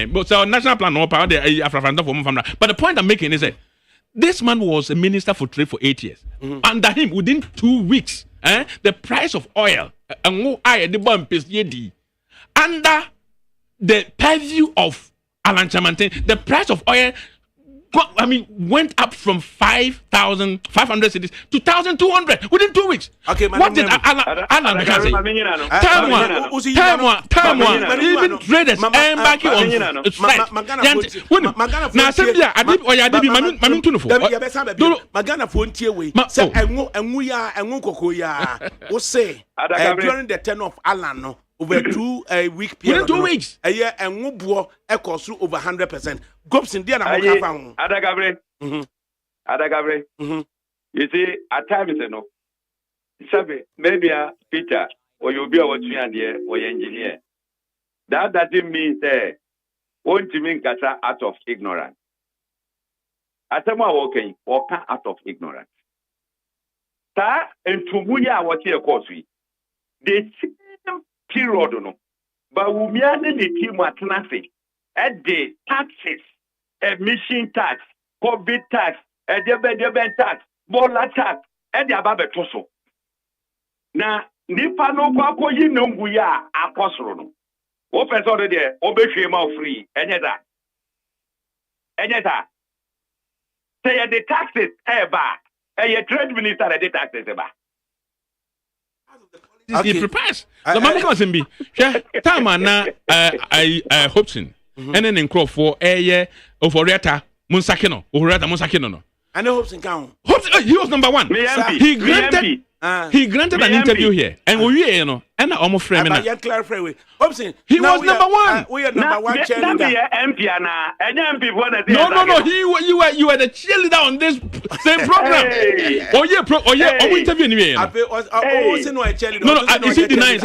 but so national plan but the point I'm making is that this man was a minister for trade for 8 years. Under him, within 2 weeks, the price of oil under the purview of Alan Chamantin, the price of oil went up from 5,500 cities to 1,200 within 2 weeks. What did Alan say? Time one. Even traders embarking on strike. Now, Serbia, I did Magana Fontier way. Say during the tenure of Alan, over 2 week period. Within 2 weeks. A year and Mubo echoes through over 100%. Gobs in Diana ADAKABRI. ADAKABRI. You see, at times, maybe a Peter or you'll be our engineer or engineer. That doesn't mean that won't you mean Kasa out of ignorance? Atama walking or out of ignorance. Ta and Tumuya what here course we. The period, but we are the team at nothing at the taxes, emission tax, COVID tax, a debit tax, bola tax, and the Ababe Toso. Now, Nipano Pako, you know, we are apostle. Open already, obey more free, and yet say the taxes, back, and your trade minister at the taxes, back. He prepares. The man comes in be. Time na I Hobson. And then in crop for a year of Oreta Munsakino. No. I know Hobson count. He was number 1. He granted an interview here. And we and almost frame. Hobson. He was number 1. We are number 1 cheerleader. No. You were the cheerleader on this same program. Interview anyway. No. Is he denying?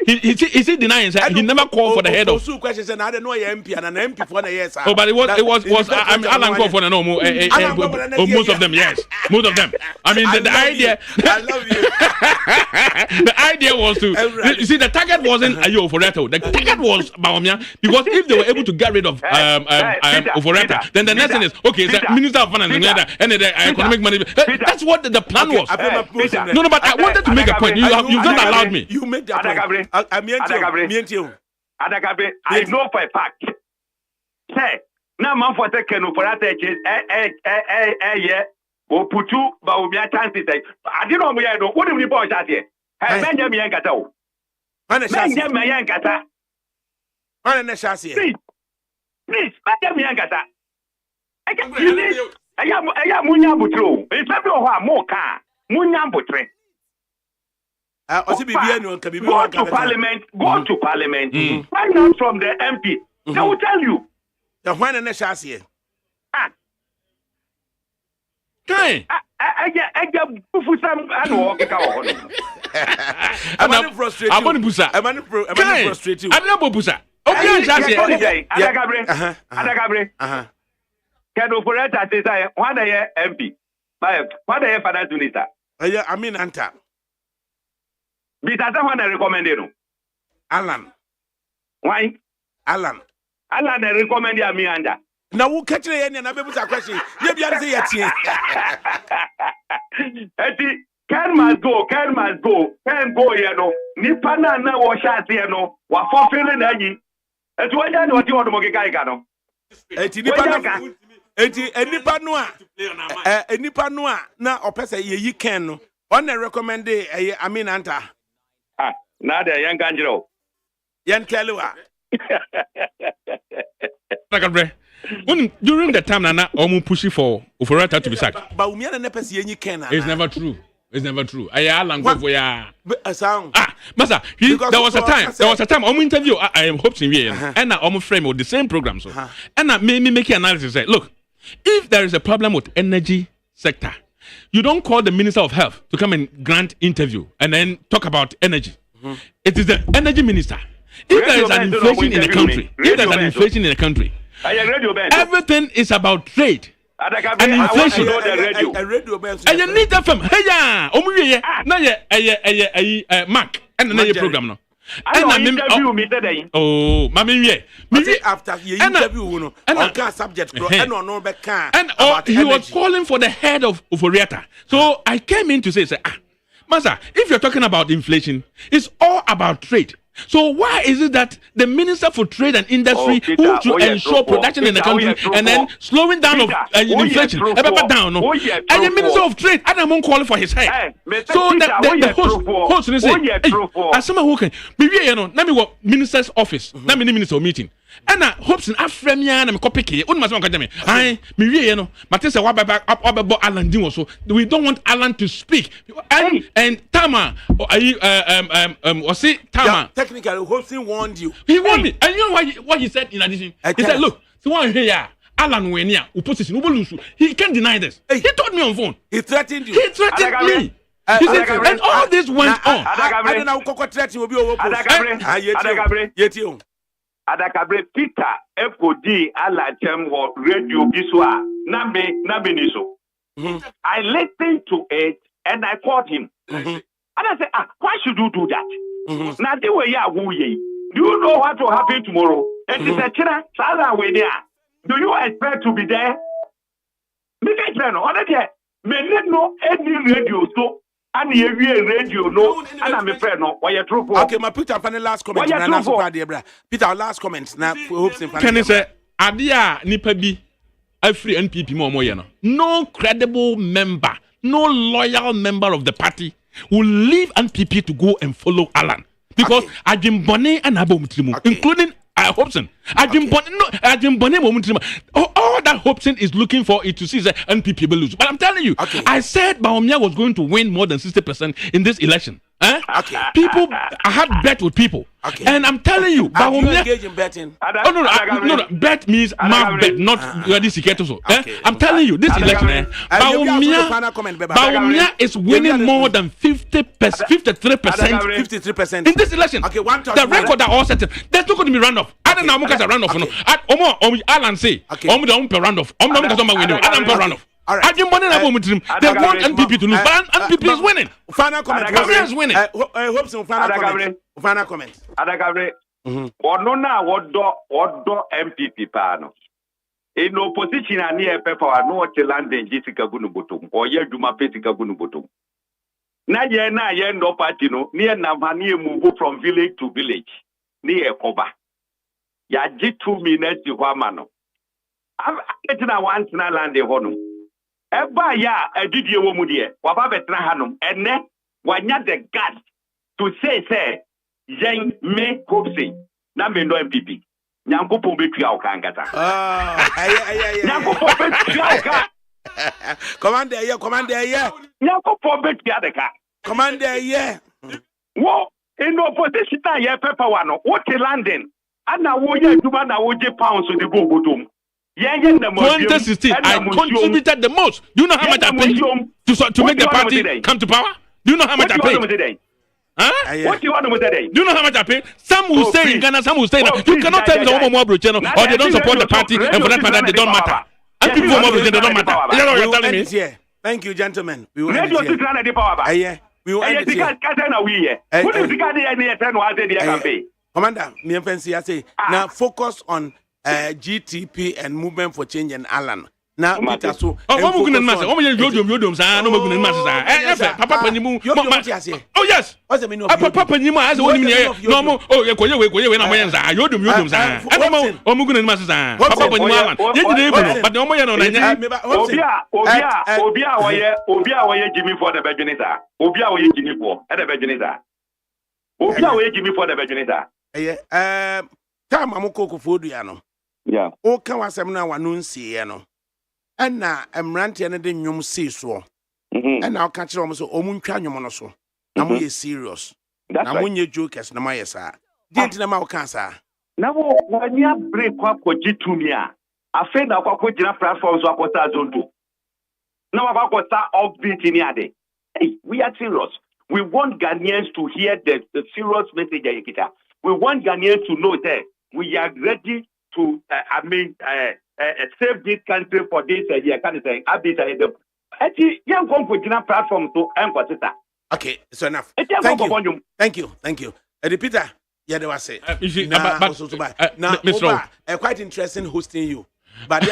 Is he denying? He never called for the head of. 2 questions and I don't know MP and an MP for the years. Oh, but it was. Alan called for the most of them. Yes, most of them. I mean the idea. I love The idea was to, you see, the target wasn't Ayo Oforeto. The target was Bawumia, because if they were able to get rid of Oforeto, then the next thing is, okay, the Minister of Finance and the economic management. That's what the plan was. No, but I wanted to make a point. You've not allowed me. You make that point. ADAKABRI, I know for a fact. Say, now man for second Oforeto yeah. O putu Bawumia chances. I didn't know me. What do you boys out here? Benjamin Yankata. Benjamin Yankata. Please, Benjamin Yankata. I am Munya Butro. It's a more car. Munya Butre. Go to Parliament. Go to Parliament. Find out from the MP. They will tell you. The one and the chassis. Okay. I'm frustrated. I'm frustrated. ADAKABRI. Can Oforeto say one day MP? One day finance minister. I mean, Anta. Because someone recommended you. Alan. Why? Alan recommended me under. Now, who catch the end and I have a question? You be answer yet. Can must go, can go, you know. Nipana na washa you know. Wa fulfilling any. It's what you want to make no. Nipano na opesa ye can no. On the recommend I mean anta. Now the young ganjiro. Yan Kelua. During the time Nana Omu pushing for Oforeto to be sacked. But Umia never see any can. It's never true. I language for ya. Sound. Masa, there was a time Omu interview I am hoping we and Omu frame with the same program so. And I made me make an analysis say, look, if there is a problem with energy sector, you don't call the Minister of Health to come and grant interview and then talk about energy. It is the energy minister. If there is an inflation in the country, everything is about trade and inflation. And you need that from Mark and the program now. And interview me today. Oh, Mammy, after you interview, and subject, and he was calling for the head of Oforeto. So I came in to say, Master, if you're talking about inflation, it's all about trade. So why is it that the Minister for Trade and Industry who to ensure production in the country and then slowing down of inflation, and the Minister of Trade, I don't call for his head. So the host will say, as someone who can, maybe you know, let me work minister's office, let me minister meeting. And I hope in Africa and copy key. What must I me you know, Matissa Wababa Alan Ding also. We don't want Alan to speak. And Tama was it Tama? Technically, hosting warned you. He warned me. And you know what he said in addition? He said, look, so one here, Alan Wenia, opposition, he can't deny this. He told me on phone. He threatened you. He threatened me. And all this went on. I don't know what threatening will be over. ADAKABRI Peter FOD Alachem or radio Biswa Nabe Niso. I listened to it and I called him. And I said, why should you do that? Now they were do you know what will happen tomorrow? And he said, China, Sala way there. Do you expect to be there? Make it no may no any radio so. And you radio no, and I'm a friend no. Why you true? Okay, my Peter, final last comment. Peter, last comment. Now, hopes in. Can you say, Adia nipa bi, every NPP more no credible member, no loyal member of the party will leave NPP to go and follow Alan because Ajim Bonnet and Abomtrimu, including Hobson. All that Hobson is looking for is to see the NPP will lose. But I'm telling you, I said Bawumia was going to win more than 60% in this election. People, I had bet with people. And I'm telling you, Bawumia engage in betting. No, bet means mark bet, not ready secret. I'm telling you, this election, Bawumia is winning more than 53% in this election. The record are all set. There's not going to be runoff. I don't know how much runoff. Alan say, runoff. All right. They want MPP to lose, but MPP is winning. Final comment. ADAKABRI is winning. Hope some final comment. ADAKABRI. Onona wodo MPP pa no. In opposition ani epepa no te landen jisika gunu botom. Oye duma pesika gunu botom. Na ye no party no. Ni na mani move from village to village. Ni ekoba. Ya ji 2 minutes di kwa mano. Etina once na lande honum. Eba ya edidie wo mu de. Waba betra hanum. Ene wanya the guts to say yen me hope say na me no MPP. Nyankopon betua okangata. Nyankopon betua oka. Commander here. Nyankopon betua de ka. Commander here. Wo in opposition na ye pepper one. What London? Ana wo ye duma na wo je pounds so de go bodom. 2016, I contributed the most. Do you know how much I paid to make the party come to power? Do you know how much I paid? Huh? What do you want to say? Do you know how much I pay? Some will stay in Ghana, some will stay in. You cannot tell me the one more channel or they don't support the party, and for that matter, they don't matter. And people from Abuja, they don't matter. Is that what you're telling me? Yeah. Thank you, gentlemen. We will end it here. We will end it here. Commander, I say now focus on GTP and Movement for Change and Alan. Now, Peter, so oh yes. What's the meaning of Papa Nima has only no more. Oh, you but no more. Obia Jimmy for the Virginita. Obia Jimmy for the Virginita. Obia Jimmy for the Virginita. Time Amoko Fodiano. Yeah. O can was a now one noon see, no. And now I'm ranting and then you see so. And I'll catch almost Omun Canyomonoso. I'm really serious. Now, when you jokers, no, my sir. Didn't the Mao cancer. Now, when you break up with Jitumia, I think I'll put your platforms or what I don't do. Now, I've got that offbeat in Yade. Hey, we are serious. We want Ghanaians to hear the serious message. We want Ghanaians to know that we are ready to, save this country for this year. Can you say? Actually, young company platform to emphasize. Okay, so enough. Thank you. Peter, yeah, they were saying. Mr. Quite interesting hosting you. But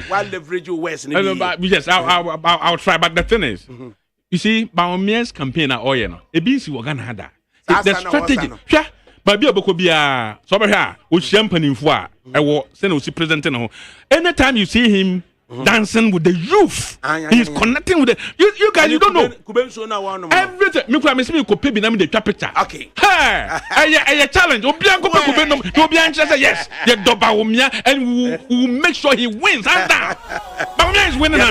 while leverage you West. Yes, I'll try. But the thing is, you see, Baumier's campaign at Oyeno, a BC Wagan had that. The strategy. Yeah. But be able to be a sober here with champagne for I will send us presenting. Anytime you see him dancing with the youth, he's connecting with the you guys. You don't know everything. Me could pay me the picture. Okay. Hey, a challenge. Yes, the Dobaumia, and we will make sure he wins. Baumia is winning.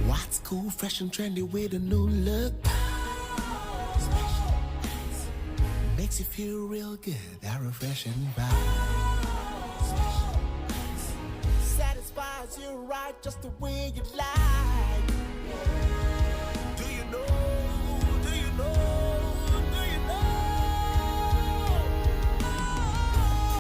What's cool, fresh and trendy with a new look? Makes you feel real good, that refreshing vibe. Satisfies you right just the way you like.